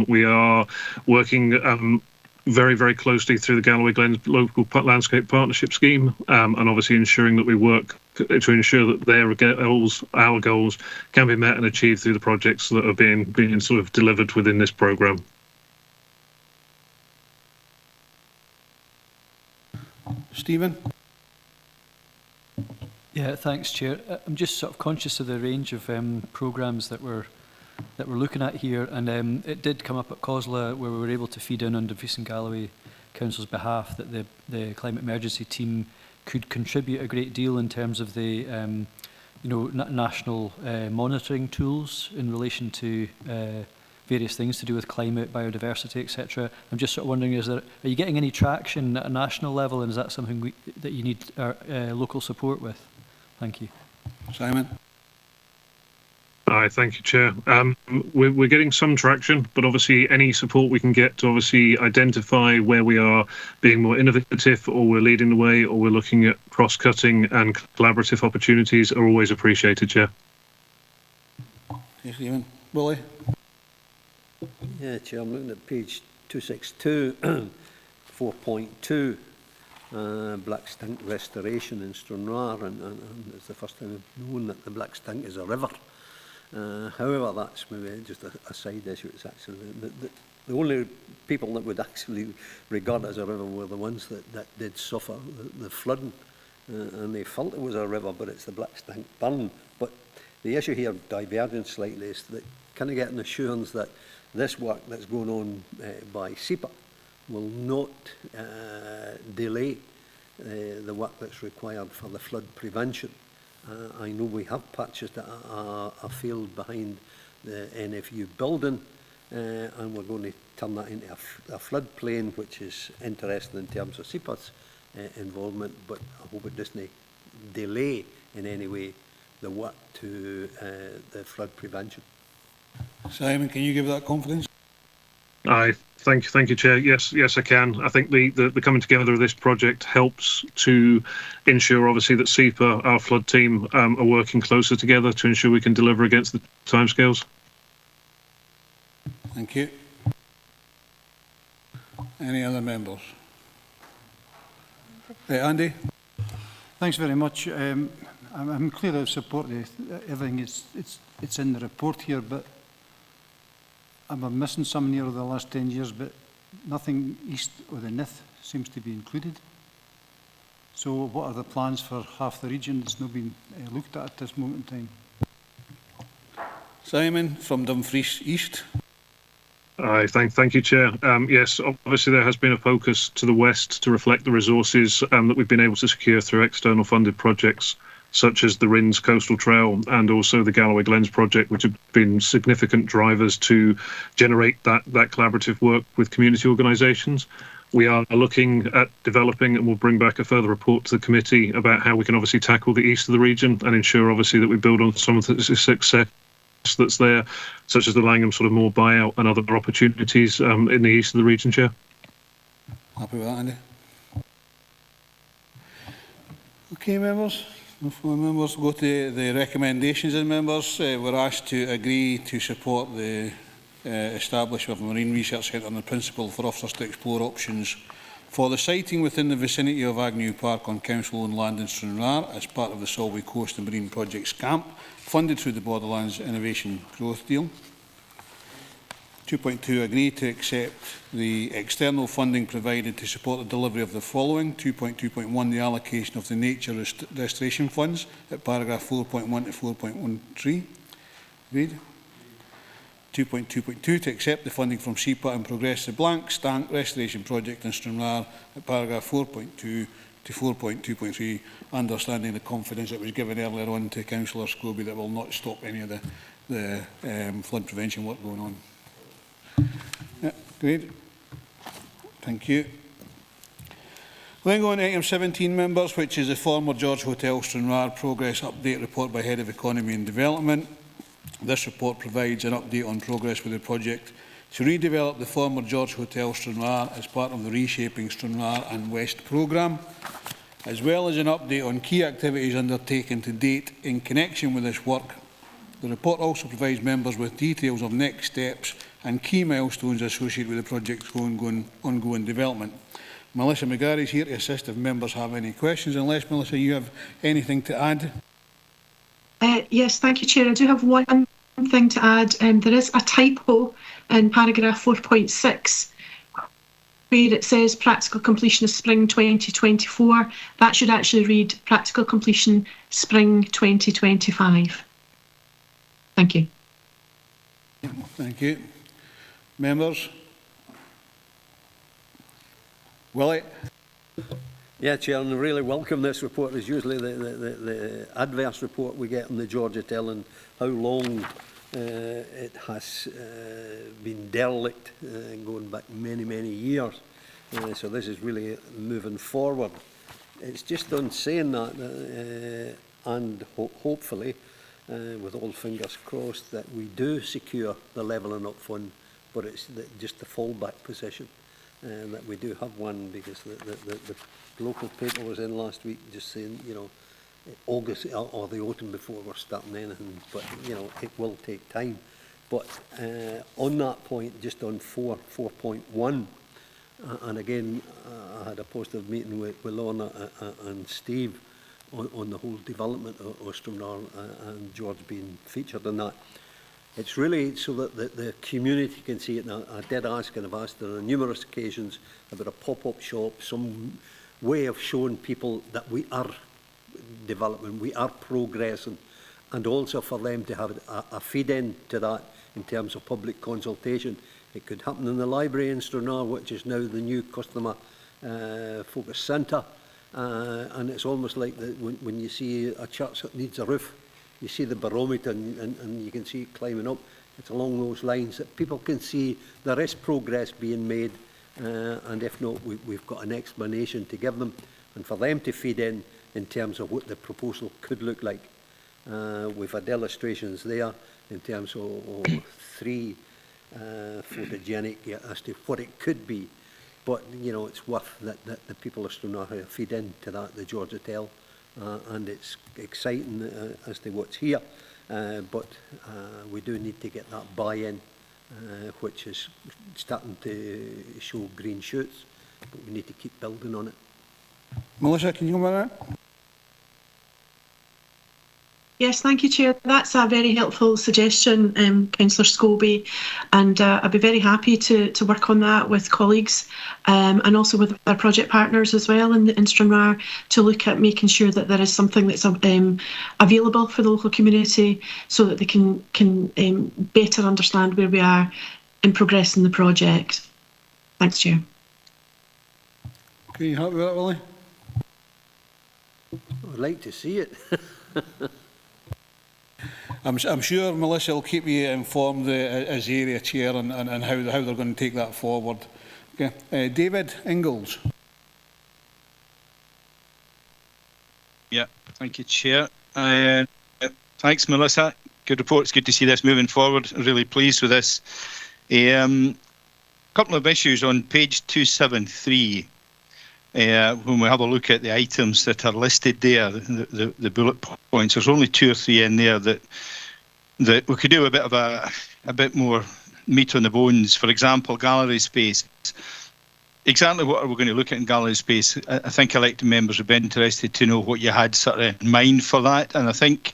We are working very, very closely through the Galloway Glens Local Landscape Partnership Scheme, and obviously ensuring that we work to ensure that their goals, our goals, can be met and achieved through the projects that are being sort of delivered within this programme. Stephen? Yeah, thanks, Chair. I'm just sort of conscious of the range of programmes that we're looking at here, and it did come up at COSLA where we were able to feed in on Dumfries and Galloway Council's behalf that the climate emergency team could contribute a great deal in terms of the national monitoring tools in relation to various things to do with climate, biodiversity, etc. I'm just sort of wondering, are you getting any traction at a national level, and is that something that you need our local support with? Thank you. Simon? Aye, thank you, Chair. We're getting some traction, but obviously any support we can get to obviously identify where we are being more innovative, or we're leading the way, or we're looking at cross-cutting and collaborative opportunities are always appreciated, Chair. Yes, Stephen. Willie? Yeah, Chair, I'm looking at page 262, 4.2. Black Stink restoration in Stranraer, and it's the first time I've known that the Black Stink is a river. However, that's maybe just a side issue. It's actually the only people that would actually regard it as a river were the ones that did suffer the flooding, and they felt it was a river, but it's the Black Stink burn. But the issue here, diverging slightly, is that can I get an assurance that this work that's going on by SEPA will not delay the work that's required for the flood prevention? I know we have purchased a field behind the NFU building, and we're going to turn that into a floodplain, which is interesting in terms of SEPA's involvement, but I hope it doesn't delay in any way the work to the flood prevention. Simon, can you give that confidence? Aye, thank you, Chair. Yes, I can. I think the coming together of this project helps to ensure, obviously, that SEPA, our flood team, are working closer together to ensure we can deliver against the timescales. Thank you. Any other members? Andy? Thanks very much. I'm clear I support everything. It's in the report here, but I'm missing some near the last 10 years, but nothing east of the Nith seems to be included. So what are the plans for half the region that's not been looked at this moment in time? Simon from Dumfries East. Aye, thank you, Chair. Yes, obviously there has been a focus to the west to reflect the resources that we've been able to secure through external funded projects, such as the Rins Coastal Trail and also the Galloway Glens project, which have been significant drivers to generate that collaborative work with community organisations. We are looking at developing, and we'll bring back a further report to the committee about how we can obviously tackle the east of the region and ensure obviously that we build on some of the success that's there, such as the Langham sort of more buyout and other opportunities in the east of the region, Chair. Happy with that, Andy? Okay, members. Before members go to the recommendations, and members were asked to agree to support the establishment of a Marine Research Centre on the principle for officers to explore options For the siting within the vicinity of Agnew Park on council-owned land in Stranraer as part of the Solway Coast and Marine Project SCAMP, funded through the Borderlands Innovation Growth Deal. 2.2, agree to accept the external funding provided to support the delivery of the following. 2.2.1, the allocation of the nature restoration funds at paragraph 4.1 to 4.13. Agreed. 2.2.2, to accept the funding from SEPA and progress the Blank Stank Restoration Project in Stranraer at paragraph 4.2 to 4.2.3, understanding the confidence that was given earlier on to Councillor Scobie that will not stop any of the flood prevention work going on. Yeah, great. Thank you. We'll then go on to item 17, members, which is the former George Hotel Stranraer progress update report by Head of Economy and Development. This report provides an update on progress with the project to redevelop the former George Hotel Stranraer as part of the Reshaping Stranraer and West programme, as well as an update on key activities undertaken to date in connection with this work. The report also provides members with details of next steps and key milestones associated with the project's ongoing development. Melissa McGarry is here to assist if members have any questions. Unless, Melissa, you have anything to add? Yes, thank you, Chair. I do have one thing to add. There is a typo in paragraph 4.6 where it says practical completion of spring 2024. That should actually read practical completion spring 2025. Thank you. Thank you. Members? Willie? Yeah, Chair, and I really welcome this report. It's usually the adverse report we get on the Georgia telling how long it has been derelict, going back many, many years. So this is really moving forward. It's just on saying that, and hopefully, with all fingers crossed, that we do secure the levelling up fund, but it's just the fallback position. That we do have one, because the local paper was in last week just saying, you know, August or the autumn before we're starting anything, but, you know, it will take time. But on that point, just on 4.1, and again, I had a positive meeting with Lorna and Steve on the whole development of Stranraer and George being featured in that. It's really so that the community can see it. And I did ask, and I've asked on numerous occasions about a pop-up shop, some way of showing people that we are developing, we are progressing, and also for them to have a feed-in to that in terms of public consultation. It could happen in the library in Stranraer, which is now the new customer focus centre, and it's almost like when you see a church that needs a roof, you see the barometer and you can see it climbing up. It's along those lines that people can see there is progress being made, and if not, we've got an explanation to give them, and for them to feed in terms of what the proposal could look like. We've had illustrations there in terms of 3 photogenic as to what it could be, but you know, it's worth that the people of Stranraer feed into that, the George Hotel. And it's exciting as to what's here, but we do need to get that buy-in, which is starting to show green shoots, but we need to keep building on it. Melissa, can you come back to that? Yes, thank you, Chair. That's a very helpful suggestion, Councillor Scobie, and I'd be very happy to work on that with colleagues and also with our project partners as well in Stranraer, to look at making sure that there is something that's available for the local community so that they can better understand where we are in progressing the project. Thanks, Chair. Can you help with that, Willie? I'd like to see it. I'm sure Melissa will keep you informed as area chair and how they're going to take that forward. Okay. David Ingalls. Yeah, thank you, Chair. Thanks, Melissa. Good report. It's good to see this moving forward. Really pleased with this. Couple of issues on page 273. When we have a look at the items that are listed there, the bullet points, there's only 2 or 3 in there that we could do a bit more meat on the bones. For example, gallery space. exactly what we're going to look at in Galloway space. I think elected members would be interested to know what you had sort of in mind for that. And I think,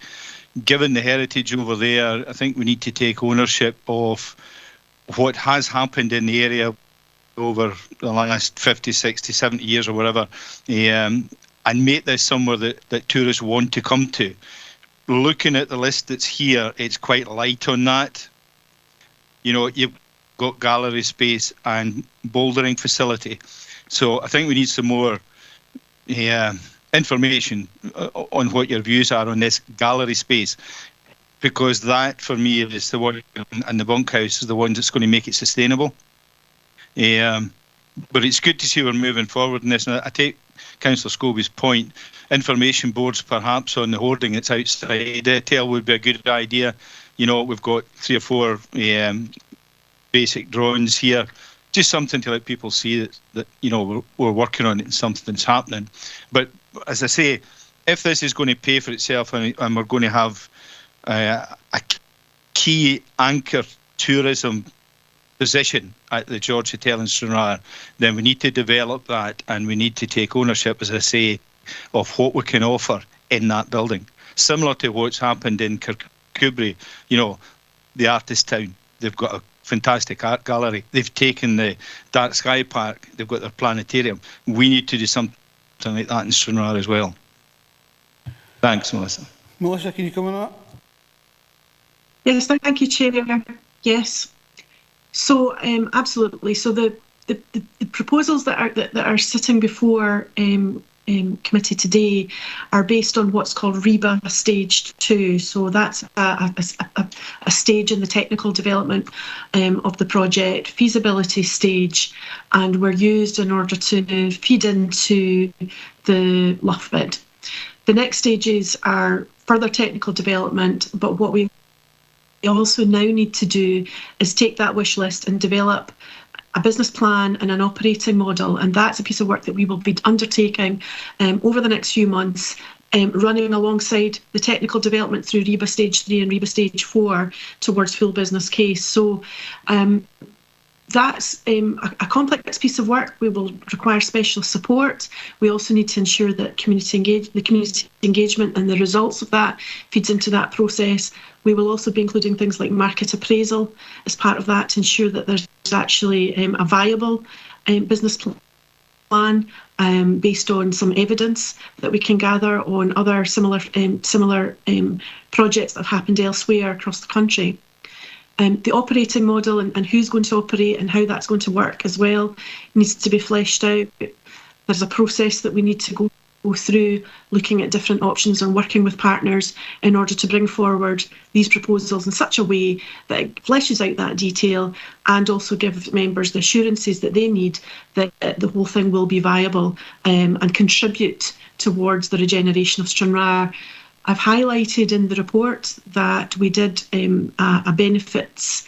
given the heritage over there, I think we need to take ownership of what has happened in the area over the last 50, 60, 70 years or whatever, and make this somewhere that tourists want to come to. Looking at the list that's here, it's quite light on that. You know, you've got gallery space and bouldering facility. So I think we need some more information on what your views are on this gallery space, because that, for me, is the one, and the bunkhouse is the one that's going to make it sustainable. But it's good to see we're moving forward in this. And I take Councillor Scobie's point. Information boards, perhaps, on the hoarding that's outside Detail would be a good idea. You know, we've got 3 or 4 basic drawings here. Just something to let people see that you know, we're working on it and something's happening. But as I say, if this is going to pay for itself and we're going to have a key anchor tourism position at the George Hotel in Stranraer, then we need to develop that, and we need to take ownership, as I say, of what we can offer in that building. Similar to what's happened in Kirkcudbright, you know, the artist town. They've got a fantastic art gallery. They've taken the Dark Sky Park. They've got their planetarium. We need to do something like that in Stranraer as well. Thanks, Melissa. Melissa, can you come on that? Yes, thank you, Chair. Yes. So, absolutely. So the proposals that are sitting before committee today are based on what's called REBA Stage 2. So that's a stage in the technical development of the project, feasibility stage, and were used in order to feed into the LUF bid. The next stages are further technical development, but what we also now need to do is take that wish list and develop a business plan and an operating model, and that's a piece of work that we will be undertaking over the next few months, running alongside the technical development through REBA Stage 3 and REBA Stage 4 towards full business case. So that's a complex piece of work. We will require special support. We also need to ensure that community engagement and the results of that feeds into that process. We will also be including things like market appraisal as part of that to ensure that there's actually a viable business plan based on some evidence that we can gather on other similar projects that have happened elsewhere across the country. The operating model and who's going to operate and how that's going to work as well needs to be fleshed out. There's a process that we need to go through, looking at different options and working with partners in order to bring forward these proposals in such a way that it fleshes out that detail and also give members the assurances that they need that the whole thing will be viable and contribute towards the regeneration of Stranraer. I've highlighted in the report that we did a benefits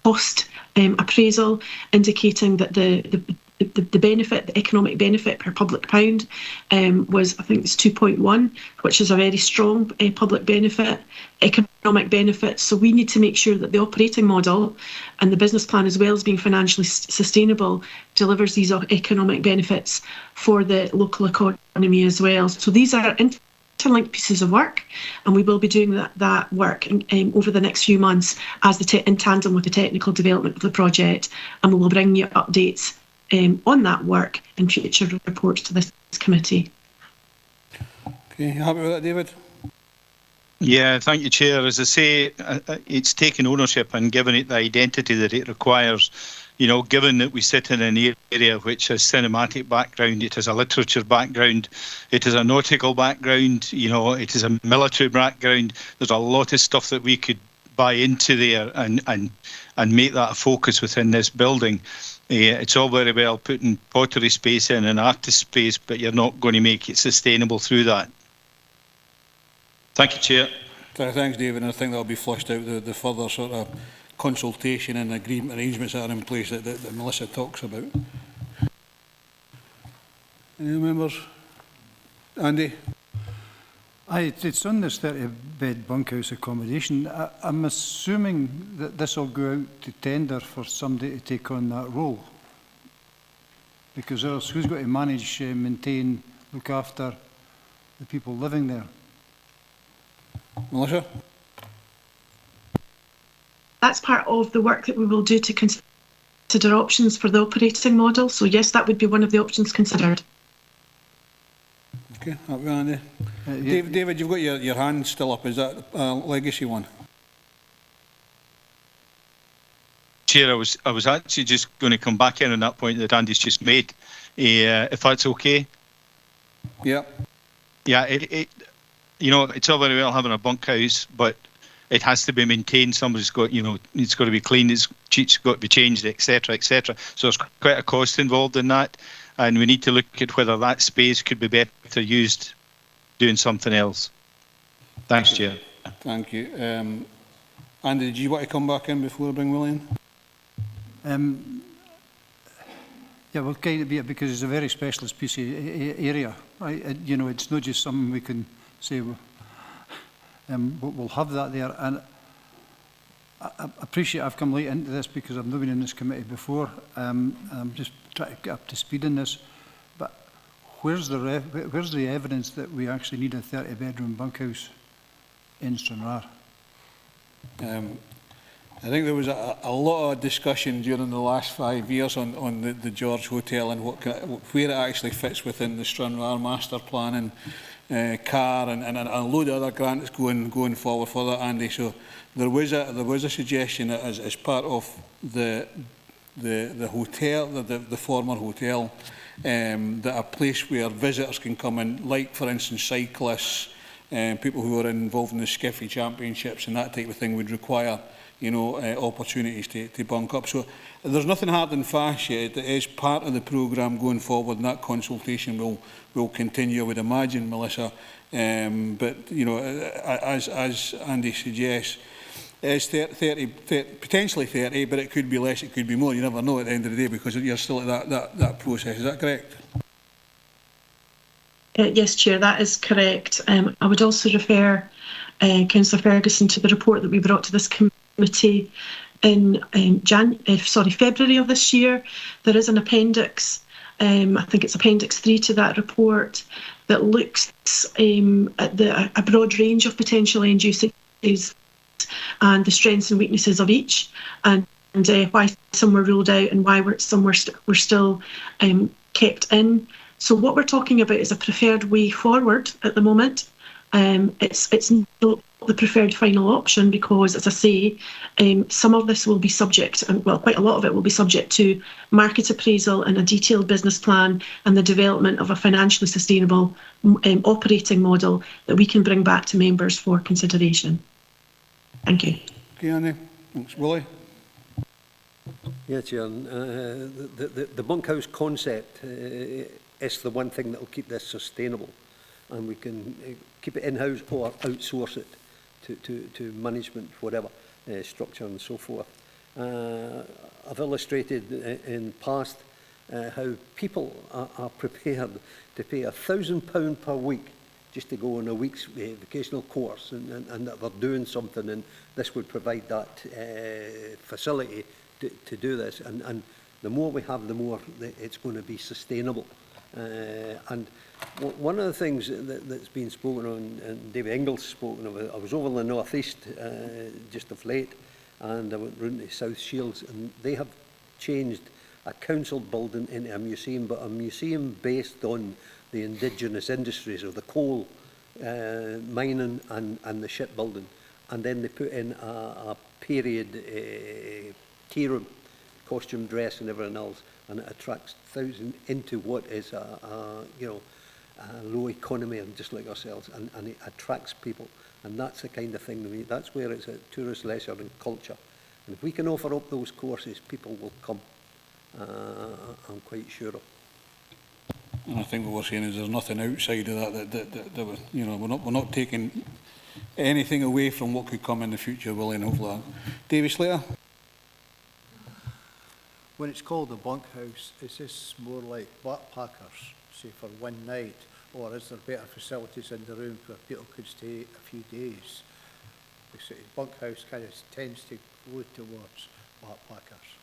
cost appraisal, indicating that the benefit, the economic benefit per public pound was, I think it's 2.1, which is a very strong public benefit, economic benefit. So we need to make sure that the operating model and the business plan, as well as being financially sustainable, delivers these economic benefits for the local economy as well. So these are interlinked pieces of work, and we will be doing that work over the next few months as in tandem with the technical development of the project, and we will bring you updates on that work in future reports to this committee. Okay, you happy with that, David? Yeah, thank you, Chair. As I say, it's taking ownership and giving it the identity that it requires. You know, given that we sit in an area which has cinematic background, it has a literature background, it has a nautical background, you know, it has a military background. There's a lot of stuff that we could buy into there and make that a focus within this building. It's all very well putting pottery space in and artist space, but you're not going to make it sustainable through that. Thank you, Chair. Thanks, David. And I think that'll be flushed out the further sort of consultation and agreement arrangements that are in place that Melissa talks about. Any members? Andy? It's on this 30-bed bunkhouse accommodation. I'm assuming that this will go out to tender for somebody to take on that role. because else who's going to manage, maintain, look after the people living there? Melissa? That's part of the work that we will do to consider options for the operating model. So yes, that would be one of the options considered. Okay, that'll be Andy. David, you've got your hand still up. Is that a legacy one? Chair, I was actually just going to come back in on that point that Andy's just made, if that's okay. Yeah. Yeah, you know, it's all very well having a bunkhouse, but it has to be maintained. Somebody's got, you know, it's got to be cleaned, it's got to be changed, etc., etc. So there's quite a cost involved in that, and we need to look at whether that space could be better used doing something else. Thanks, Chair. Thank you. Andy, did you want to come back in before I bring Willie in? Yeah, we'll kind of be it because it's a very specialist piece of area, right? You know, it's not just something we can say, we'll have that there. And I appreciate I've come late into this because I've not been in this committee before. I'm just trying to get up to speed in this. But where's the evidence that we actually need a 30-bedroom bunkhouse in Stranraer? I think there was a lot of discussion during the last 5 years on the George Hotel and where it actually fits within the Stranraer master plan and car and a load of other grants going forward for that, Andy. So there was a suggestion that as part of the hotel, the former hotel, that a place where visitors can come in, like for instance cyclists, people who are involved in the Skiffy Championships and that type of thing, would require, you know, opportunities to bunk up. So there's nothing hard and fast yet. It is part of the programme going forward, and that consultation will continue, I would imagine, Melissa. But, you know, as Andy suggests, it's 30, potentially 30, but it could be less, it could be more. You never know at the end of the day because you're still at that process. Is that correct? Yes, Chair, that is correct. I would also refer Councillor Ferguson to the report that we brought to this committee in February of this year. There is an appendix, I think it's Appendix 3 to that report, that looks at a broad range of potential end uses and the strengths and weaknesses of each, and why some were ruled out and why some were still kept in. So what we're talking about is a preferred way forward at the moment. It's not the preferred final option because, as I say, some of this will be subject, well, quite a lot of it will be subject to market appraisal and a detailed business plan and the development of a financially sustainable operating model that we can bring back to members for consideration. Thank you. Okay, Andy. Thanks. Willie? Yeah, Chair. The bunkhouse concept is the one thing that will keep this sustainable, and we can keep it in-house or outsource it to management, whatever, structure and so forth. I've illustrated in past how people are prepared to pay £1,000 per week just to go on a week's vocational course, and that they're doing something, and this would provide that facility to do this. And the more we have, the more it's going to be sustainable. And one of the things that's been spoken on, and David Ingles spoken of, I was over in the North East just of late, and I went round to South Shields, and they have changed a council building into a museum, but a museum based on the indigenous industries of the coal mining and the shipbuilding. And then they put in a period tea room, costume dress and everything else, and it attracts thousands into what is a low economy and just like ourselves, and it attracts people, and that's the kind of thing that's where it's a tourist leisure and culture. And if we can offer up those courses, people will come. I'm quite sure of. And I think what we're saying is there's nothing outside of that you know, we're not taking anything away from what could come in the future, Willie, and hopefully. David Slater? When it's called a bunkhouse, is this more like backpackers, say for one night, or is there better facilities in the room where people could stay a few days? The bunkhouse kind of tends to go towards backpackers.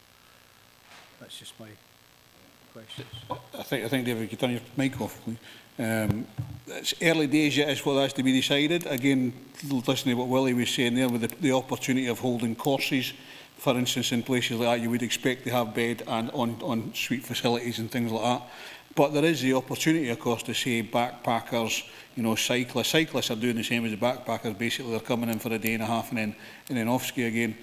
That's just my questions. I think David, you can turn your mic off, please. It's early days yet, is what has to be decided. Again, listening to what Willie was saying there, with the opportunity of holding courses, for instance, in places like that, you would expect to have bed and on suite facilities and things like that. But there is the opportunity, of course, to say backpackers, you know, cyclists. Cyclists are doing the same as the backpackers. Basically, they're coming in for a day and a half and then off ski again.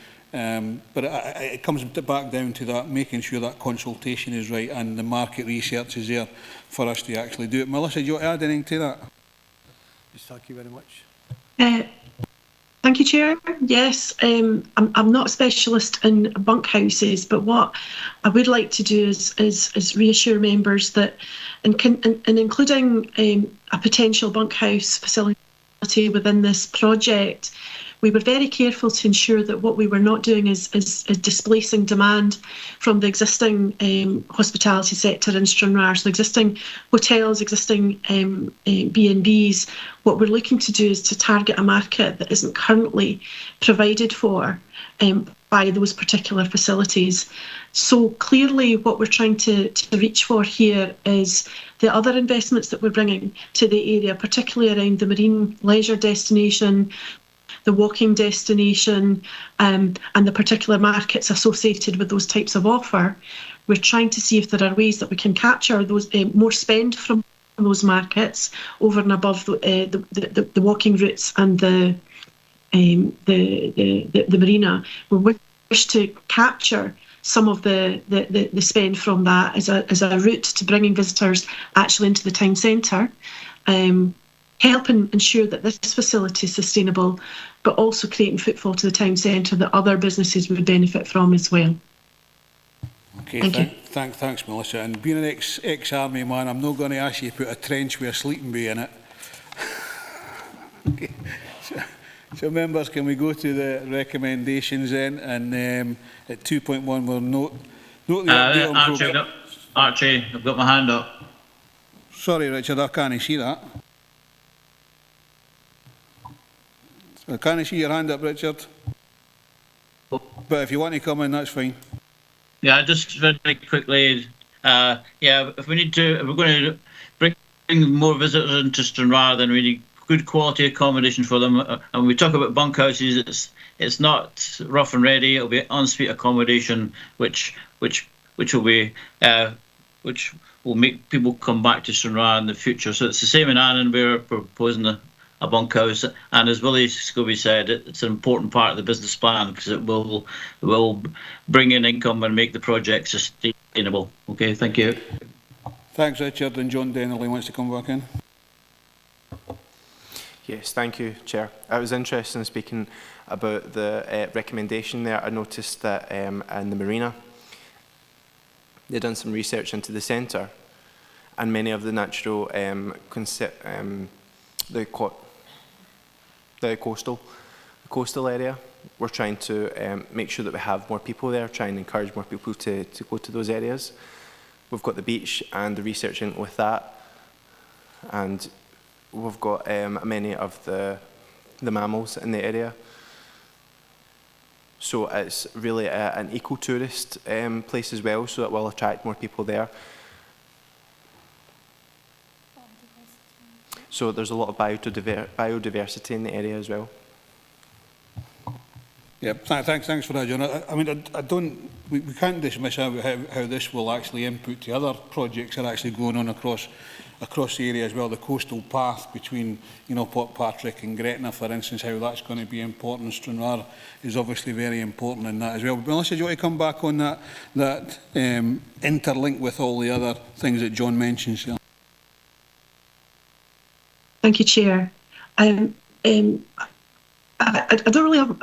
But it comes back down to that, making sure that consultation is right and the market research is there for us to actually do it. Melissa, do you want to add anything to that? Yes, thank you very much. Thank you, Chair. Yes, I'm not a specialist in bunkhouses, but what I would like to do is reassure members that in including a potential bunkhouse facility within this project, we were very careful to ensure that what we were not doing is displacing demand from the existing hospitality sector in Stranraer. So existing hotels, existing B&Bs. What we're looking to do is to target a market that isn't currently provided for by those particular facilities. So clearly what we're trying to reach for here is the other investments that we're bringing to the area, particularly around the marine leisure destination, the walking destination, and the particular markets associated with those types of offer. We're trying to see if there are ways that we can capture those more spend from those markets over and above the walking routes and the marina. We wish to capture some of the spend from that as a route to bringing visitors actually into the town centre. Help and ensure that this facility is sustainable, but also creating footfall to the town centre that other businesses would benefit from as well. Okay, thanks, Melissa. And being an ex-army man, I'm not going to ask you to put a trench with a sleeping bay in it. Okay. So members, can we go to the recommendations then? And at 2.1, we'll note the update on Archie, I've got my hand up. Sorry, Richard, I can't see that. I can't see your hand up, Richard. But if you want to come in, that's fine. Yeah, just very quickly. Yeah, if we're going to bring more visitors into Stranraer, then we need good quality accommodation for them. And when we talk about bunkhouses, it's not rough and ready. It'll be en-suite accommodation, which will be which will make people come back to Stranraer in the future. So it's the same in Annan. We're proposing a bunkhouse, and as Willie Scobie said, it's an important part of the business plan because it will bring in income and make the project sustainable. Okay, thank you. Thanks, Richard. And John Dennerley wants to come back in. Yes, thank you, Chair. I was interested in speaking about the recommendation there. I noticed that in the marina, they've done some research into the centre, and many of the natural the coastal area. We're trying to make sure that we have more people there, try and encourage more people to go to those areas. We've got the beach and the research in with that, and we've got many of the mammals in the area. So it's really an eco-tourist place as well, so it will attract more people there. So there's a lot of biodiversity in the area as well. Yeah, thanks for that, John. I mean, we can't dismiss how this will actually input to other projects that are actually going on across the area as well. The coastal path between, you know, Port Patrick and Gretna, for instance, how that's going to be important. Stranraer is obviously very important in that as well. But Melissa, do you want to come back on that interlink with all the other things that John mentions here? Thank you, Chair. I don't really have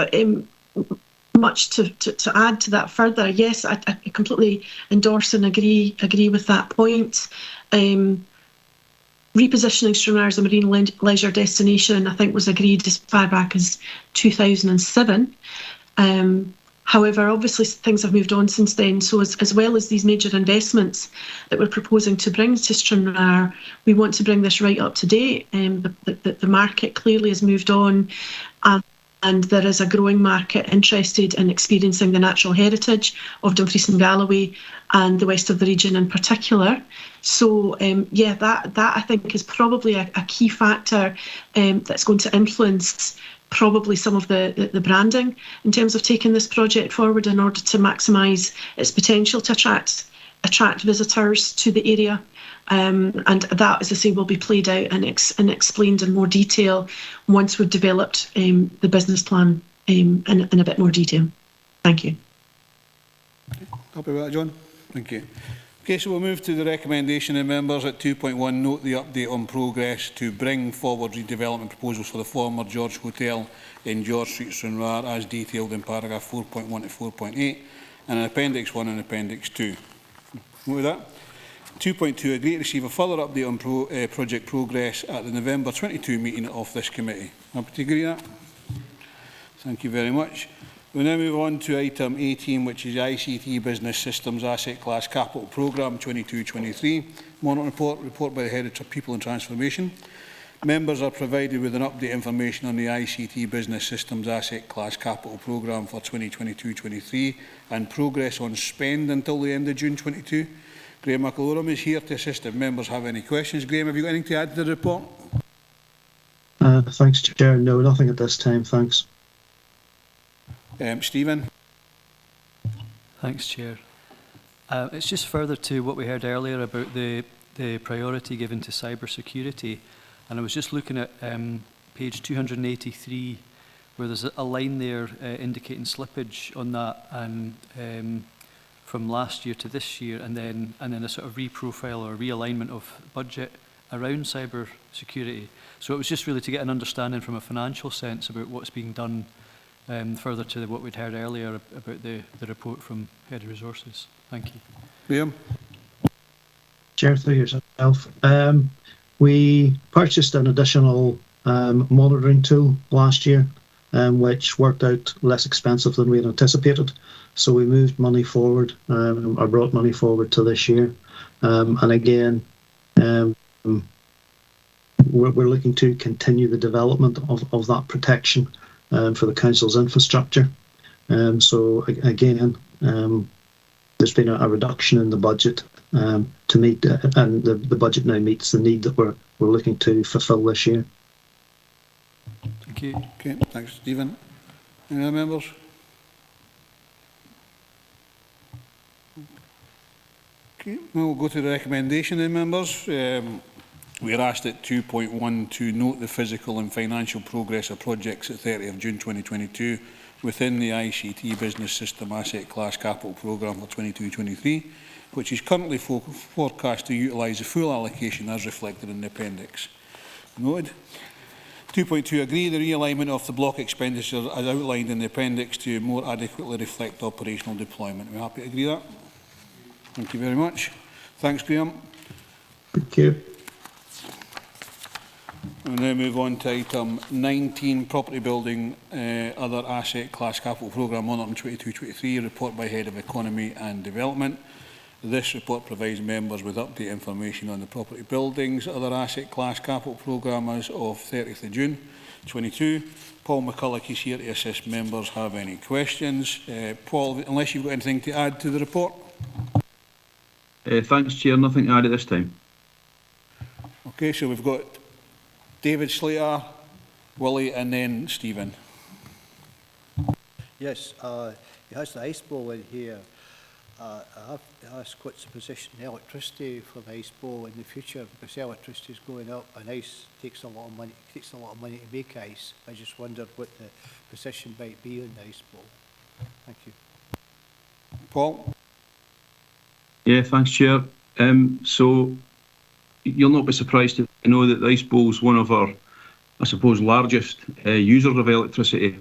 much to add to that further. Yes, I completely endorse and agree with that point. Repositioning Stranraer as a marine leisure destination, I think, was agreed as far back as 2007. However, obviously things have moved on since then. So as well as these major investments that we're proposing to bring to Stranraer, we want to bring this right up to date. The market clearly has moved on, and and there is a growing market interested in experiencing the natural heritage of Dumfries and Galloway and the west of the region in particular. So yeah, that I think is probably a key factor that's going to influence probably some of the branding in terms of taking this project forward in order to maximise its potential to attract visitors to the area. And that, as I say, will be played out and explained in more detail once we've developed the business plan in a bit more detail. Thank you. Happy with that, John? Thank you. Okay, so we'll move to the recommendation of members at 2.1. Note the update on progress to bring forward redevelopment proposals for the former George Hotel in George Street, Stranraer, as detailed in paragraph 4.1 to 4.8, and in Appendix 1 and Appendix 2. Note with that. 2.2. Agree to receive a further update on project progress at the November 22 meeting of this committee. Happy to agree with that? Thank you very much. We'll now move on to item 18, which is ICT Business Systems Asset Class Capital Programme 22-23. Monitoring report by the Head of People and Transformation. Members are provided with an update information on the ICT Business Systems Asset Class Capital Programme for 2022-23 and progress on spend until the end of June 22. Graham McAlorum is here to assist if members have any questions. Graham, have you got anything to add to the report? Thanks, Chair. No, nothing at this time. Thanks. Stephen? Thanks, Chair. It's just further to what we heard earlier about the priority given to cyber security. And I was just looking at page 283, where there's a line there indicating slippage on that and from last year to this year, and then a sort of reprofile or realignment of budget around cyber security. So it was just really to get an understanding from a financial sense about what's being done further to what we'd heard earlier about the report from Head of Resources. Thank you. Liam? Chair, through yourself. We purchased an additional monitoring tool last year, which worked out less expensive than we had anticipated. So we moved money forward, or brought money forward to this year. And again, we're looking to continue the development of that protection for the council's infrastructure. So again, there's been a reduction in the budget to meet, and the budget now meets the need that we're looking to fulfil this year. Thank you. Okay, thanks, Stephen. Any other members? Okay, we'll go to the recommendation then, members. We are asked at 2.1 to note the physical and financial progress of projects at 30th of June 2022 within the ICT Business System Asset Class Capital Programme for 22-23, which is currently forecast to utilise the full allocation as reflected in the appendix. Noted. 2.2. Agree the realignment of the block expenditure as outlined in the appendix to more adequately reflect operational deployment. We're happy to agree with that. Thank you very much. Thanks, Graham. Thank you. We'll now move on to item 19, Property Building Other Asset Class Capital Programme on 22-23, report by Head of Economy and Development. This report provides members with update information on the Property Buildings Other Asset Class Capital Programme as of 30th of June 22. Paul McCulloch is here to assist members have any questions. Paul, unless you've got anything to add to the report? Thanks, Chair. Nothing to add at this time. Okay, so we've got David Slater, Willie, and then Stephen. Yes, he has the ice bowl in here. I have to ask what's the position of electricity for the ice bowl in the future, because electricity is going up and ice takes a lot of money. It takes a lot of money to make ice. I just wondered what the position might be on the ice bowl. Thank you. Paul? Yeah, thanks, Chair. So you'll not be surprised to know that the ice bowl is one of our, I suppose, largest users of electricity.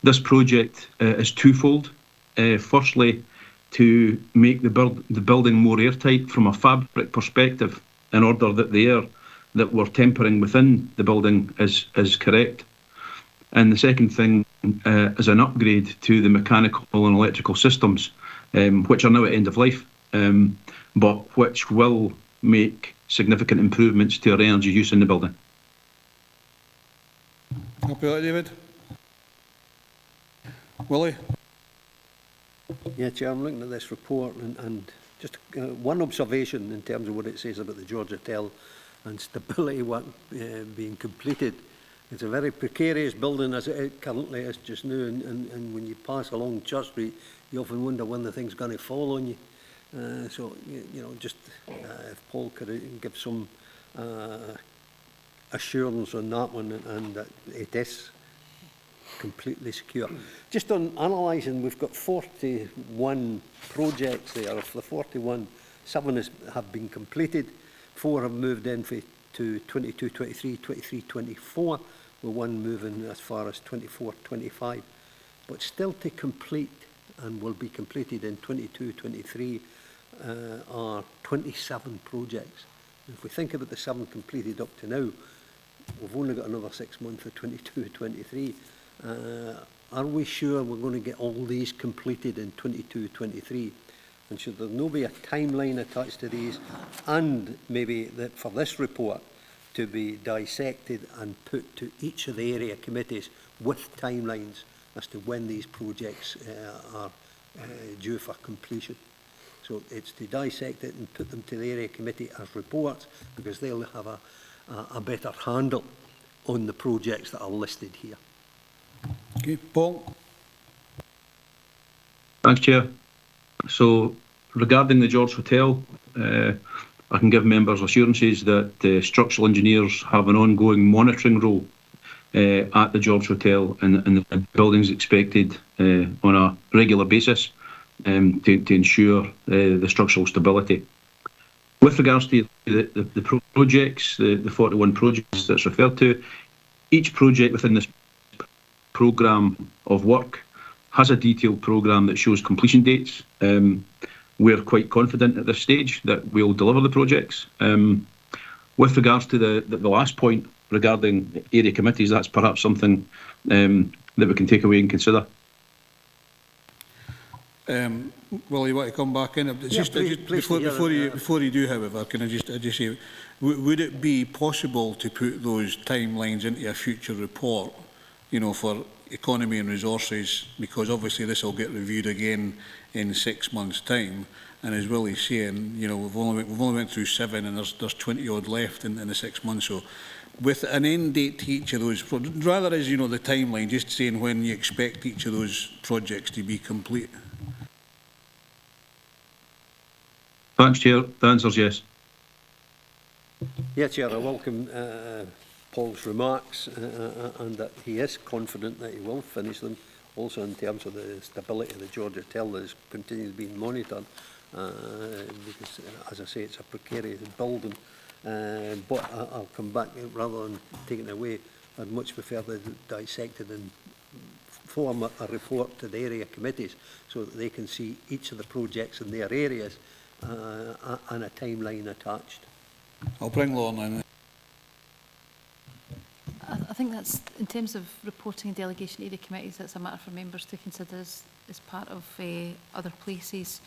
This project is twofold. Firstly, to make the building more airtight from a fabric perspective, in order that the air that we're tempering within the building is correct. And the second thing is an upgrade to the mechanical and electrical systems, which are now at end of life, but which will make significant improvements to our energy use in the building. Happy with that, David? Willie? Yeah, Chair, I'm looking at this report and just one observation in terms of what it says about the George Hotel and stability work being completed. It's a very precarious building as it currently is just now, and when you pass along Church Street, you often wonder when the thing's going to fall on you. So, you know, just if Paul could give some assurance on that one, and that it is completely secure. Just on analysing, we've got 41 projects there. Of the 41, 7 have been completed, 4 have moved in to 22, 23, 23, 24, with one moving as far as 24, 25. But still to complete, and will be completed in 22, 23, are 27 projects. If we think about the 7 completed up to now, we've only got another 6 months for 22, 23. Are we sure we're going to get all these completed in 22, 23? And should there no be a timeline attached to these, and maybe that for this report to be dissected and put to each of the area committees with timelines as to when these projects are due for completion? So it's to dissect it and put them to the area committee as reports, because they'll have a better handle on the projects that are listed here. Okay, Paul. Thanks, Chair. So, regarding the George Hotel, I can give members assurances that structural engineers have an ongoing monitoring role at the George Hotel, and the building's expected on a regular basis to ensure the structural stability. With regards to the projects, the 41 projects that's referred to, each project within this programme of work has a detailed programme that shows completion dates. We're quite confident at this stage that we'll deliver the projects. With regards to the last point regarding area committees, that's perhaps something that we can take away and consider. Will you want to come back in? Before you do, however, can I just say, would it be possible to put those timelines into a future report, you know, for economy and resources, because obviously this will get reviewed again in 6 months' time, and as Willie's saying, you know, we've only went through 7, and there's 20 odd left in the 6 months. So, with an end date to each of those, rather as, you know, the timeline, just saying when you expect each of those projects to be complete. Thanks, Chair. The answer's yes. Yeah, Chair, I welcome Paul's remarks and that he is confident that he will finish them. Also in terms of the stability of the George Hotel that is continually being monitored, because, as I say, it's a precarious building. But I'll come back, rather than taking it away, I'd much prefer to dissect it and form a report to the area committees so that they can see each of the projects in their areas and a timeline attached. I'll bring Lorna in. I think that's, in terms of reporting and delegation area committees, that's a matter for members to consider as part of other places.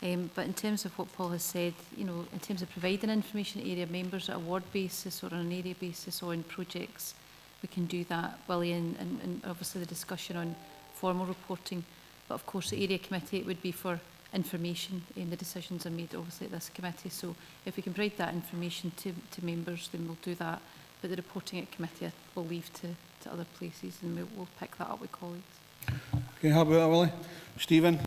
But in terms of what Paul has said, you know, in terms of providing information to area members at a ward basis or on an area basis or in projects, we can do that, Willie, and obviously the discussion on formal reporting. But of course, the area committee, it would be for information, and the decisions are made obviously at this committee. So if we can provide that information to members, then we'll do that. But the reporting at committee we'll leave to other places, and we'll pick that up with colleagues. Okay, how about that, Willie? Stephen?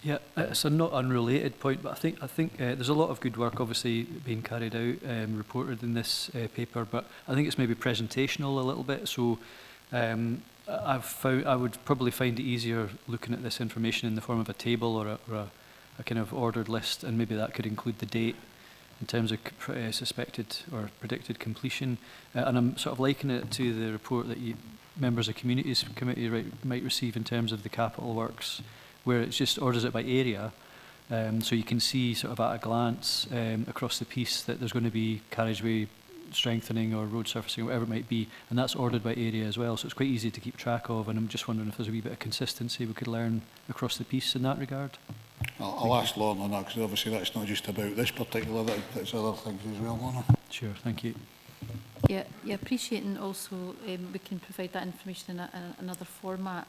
Yeah, it's a not unrelated point, but I think there's a lot of good work obviously being carried out, reported in this paper, but I think it's maybe presentational a little bit. So I would probably find it easier looking at this information in the form of a table or a kind of ordered list, and maybe that could include the date in terms of suspected or predicted completion. And I'm sort of likening it to the report that members of Communities Committee might receive in terms of the capital works, where it just orders it by area. So you can see sort of at a glance across the piece that there's going to be carriageway strengthening or road surfacing or whatever it might be, and that's ordered by area as well, so it's quite easy to keep track of, and I'm just wondering if there's a wee bit of consistency we could learn across the piece in that regard. I'll ask Lorna on that, because obviously that's not just about this particular, that's other things as well, Lorna. Sure, thank you. Yeah, appreciating also we can provide that information in another format.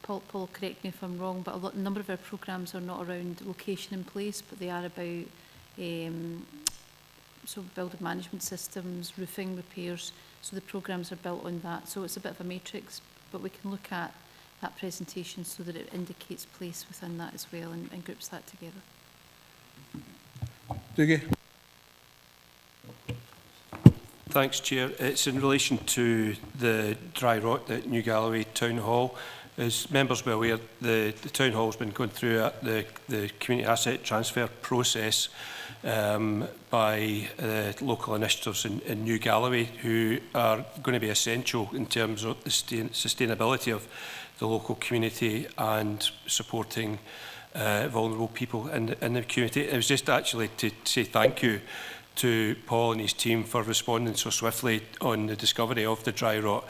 Paul, correct me if I'm wrong, but a number of our programmes are not around location in place, but they are about so building management systems, roofing repairs. So the programmes are built on that. So it's a bit of a matrix, but we can look at that presentation so that it indicates place within that as well and groups that together. Dougie. Thanks, Chair. It's in relation to the dry rot at New Galloway Town Hall. As members will be aware, the Town Hall has been going through the community asset transfer process by local initiatives in New Galloway, who are going to be essential in terms of the sustainability of the local community and supporting vulnerable people in the community. It was just actually to say thank you to Paul and his team for responding so swiftly on the discovery of the dry rot.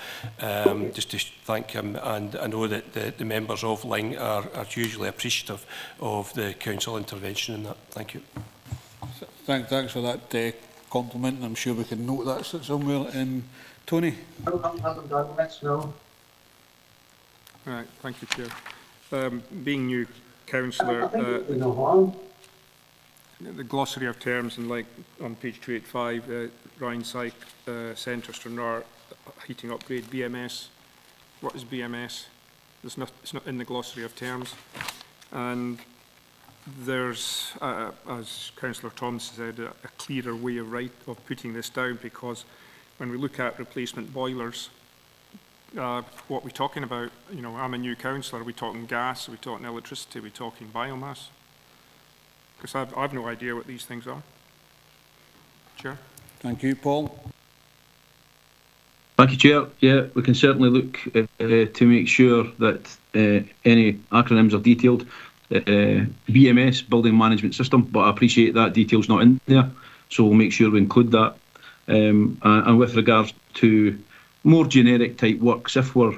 Just to thank him, and I know that the members of Ling are hugely appreciative of the council intervention in that. Thank you. Thanks for that compliment. I'm sure we can note that somewhere. Tony. Right, thank you, Chair. Being new councillor, the glossary of terms, and like on page 285, Rhine Psych Centre Stranraer heating upgrade BMS. What is BMS? It's not in the glossary of terms. And there's, as Councillor Thompson said, a clearer way of putting this down, because when we look at replacement boilers, what we're talking about, you know, I'm a new councillor, are we talking gas, are we talking electricity, are we talking biomass? Because I've no idea what these things are. Chair. Thank you, Paul. Thank you, Chair. Yeah, we can certainly look to make sure that any acronyms are detailed. BMS, Building Management System, but I appreciate that detail's not in there, so we'll make sure we include that. And with regards to more generic type works, if we're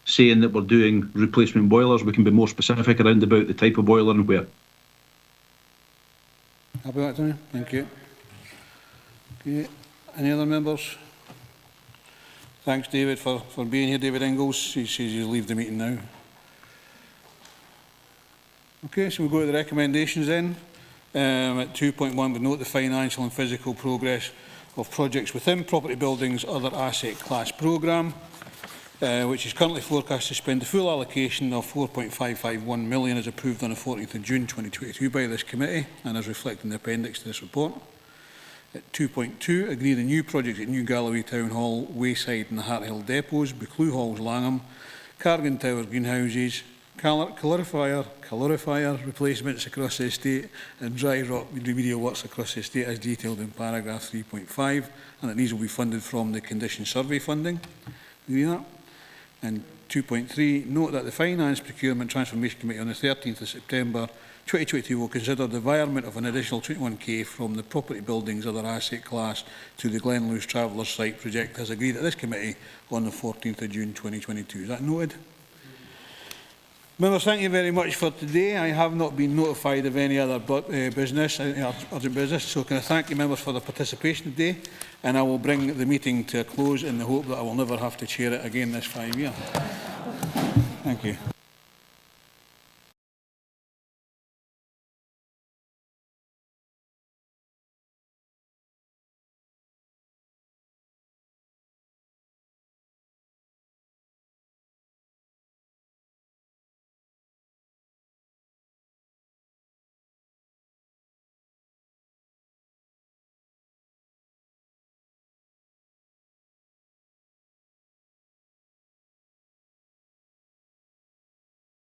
saying that we're doing replacement boilers, we can be more specific around about the type of boiler and where. Happy with that, Tony? Thank you. Okay. Any other members? Thanks, David, for being here. David Ingalls, he says he'll leave the meeting now. Okay, so we'll go to the recommendations then. At 2.1, we note the financial and physical progress of projects within property buildings other asset class programme, which is currently forecast to spend the full allocation of 4.551 million as approved on the 14th of June 2022 by this committee and as reflected in the appendix to this report. At 2.2, agree the new projects at New Galloway Town Hall, Wayside and the Harthill depots, Buccleuch Halls, Langham, Cargan Towers, greenhouses, calorifier replacements across the estate and dry rot remedial works across the estate as detailed in paragraph 3.5, and that these will be funded from the condition survey funding. Agree that? And 2.3, note that the Finance Procurement Transformation Committee on the 13th of September 2022 will consider the environment of an additional 21k from the property buildings other asset class to the Glenluce Travellers site project as agreed at this committee on the 14th of June 2022. Is that noted? Members, thank you very much for today. I have not been notified of any other urgent business, so can I thank you members for their participation today, and I will bring the meeting to a close in the hope that I will never have to chair it again this 5 years. Thank you.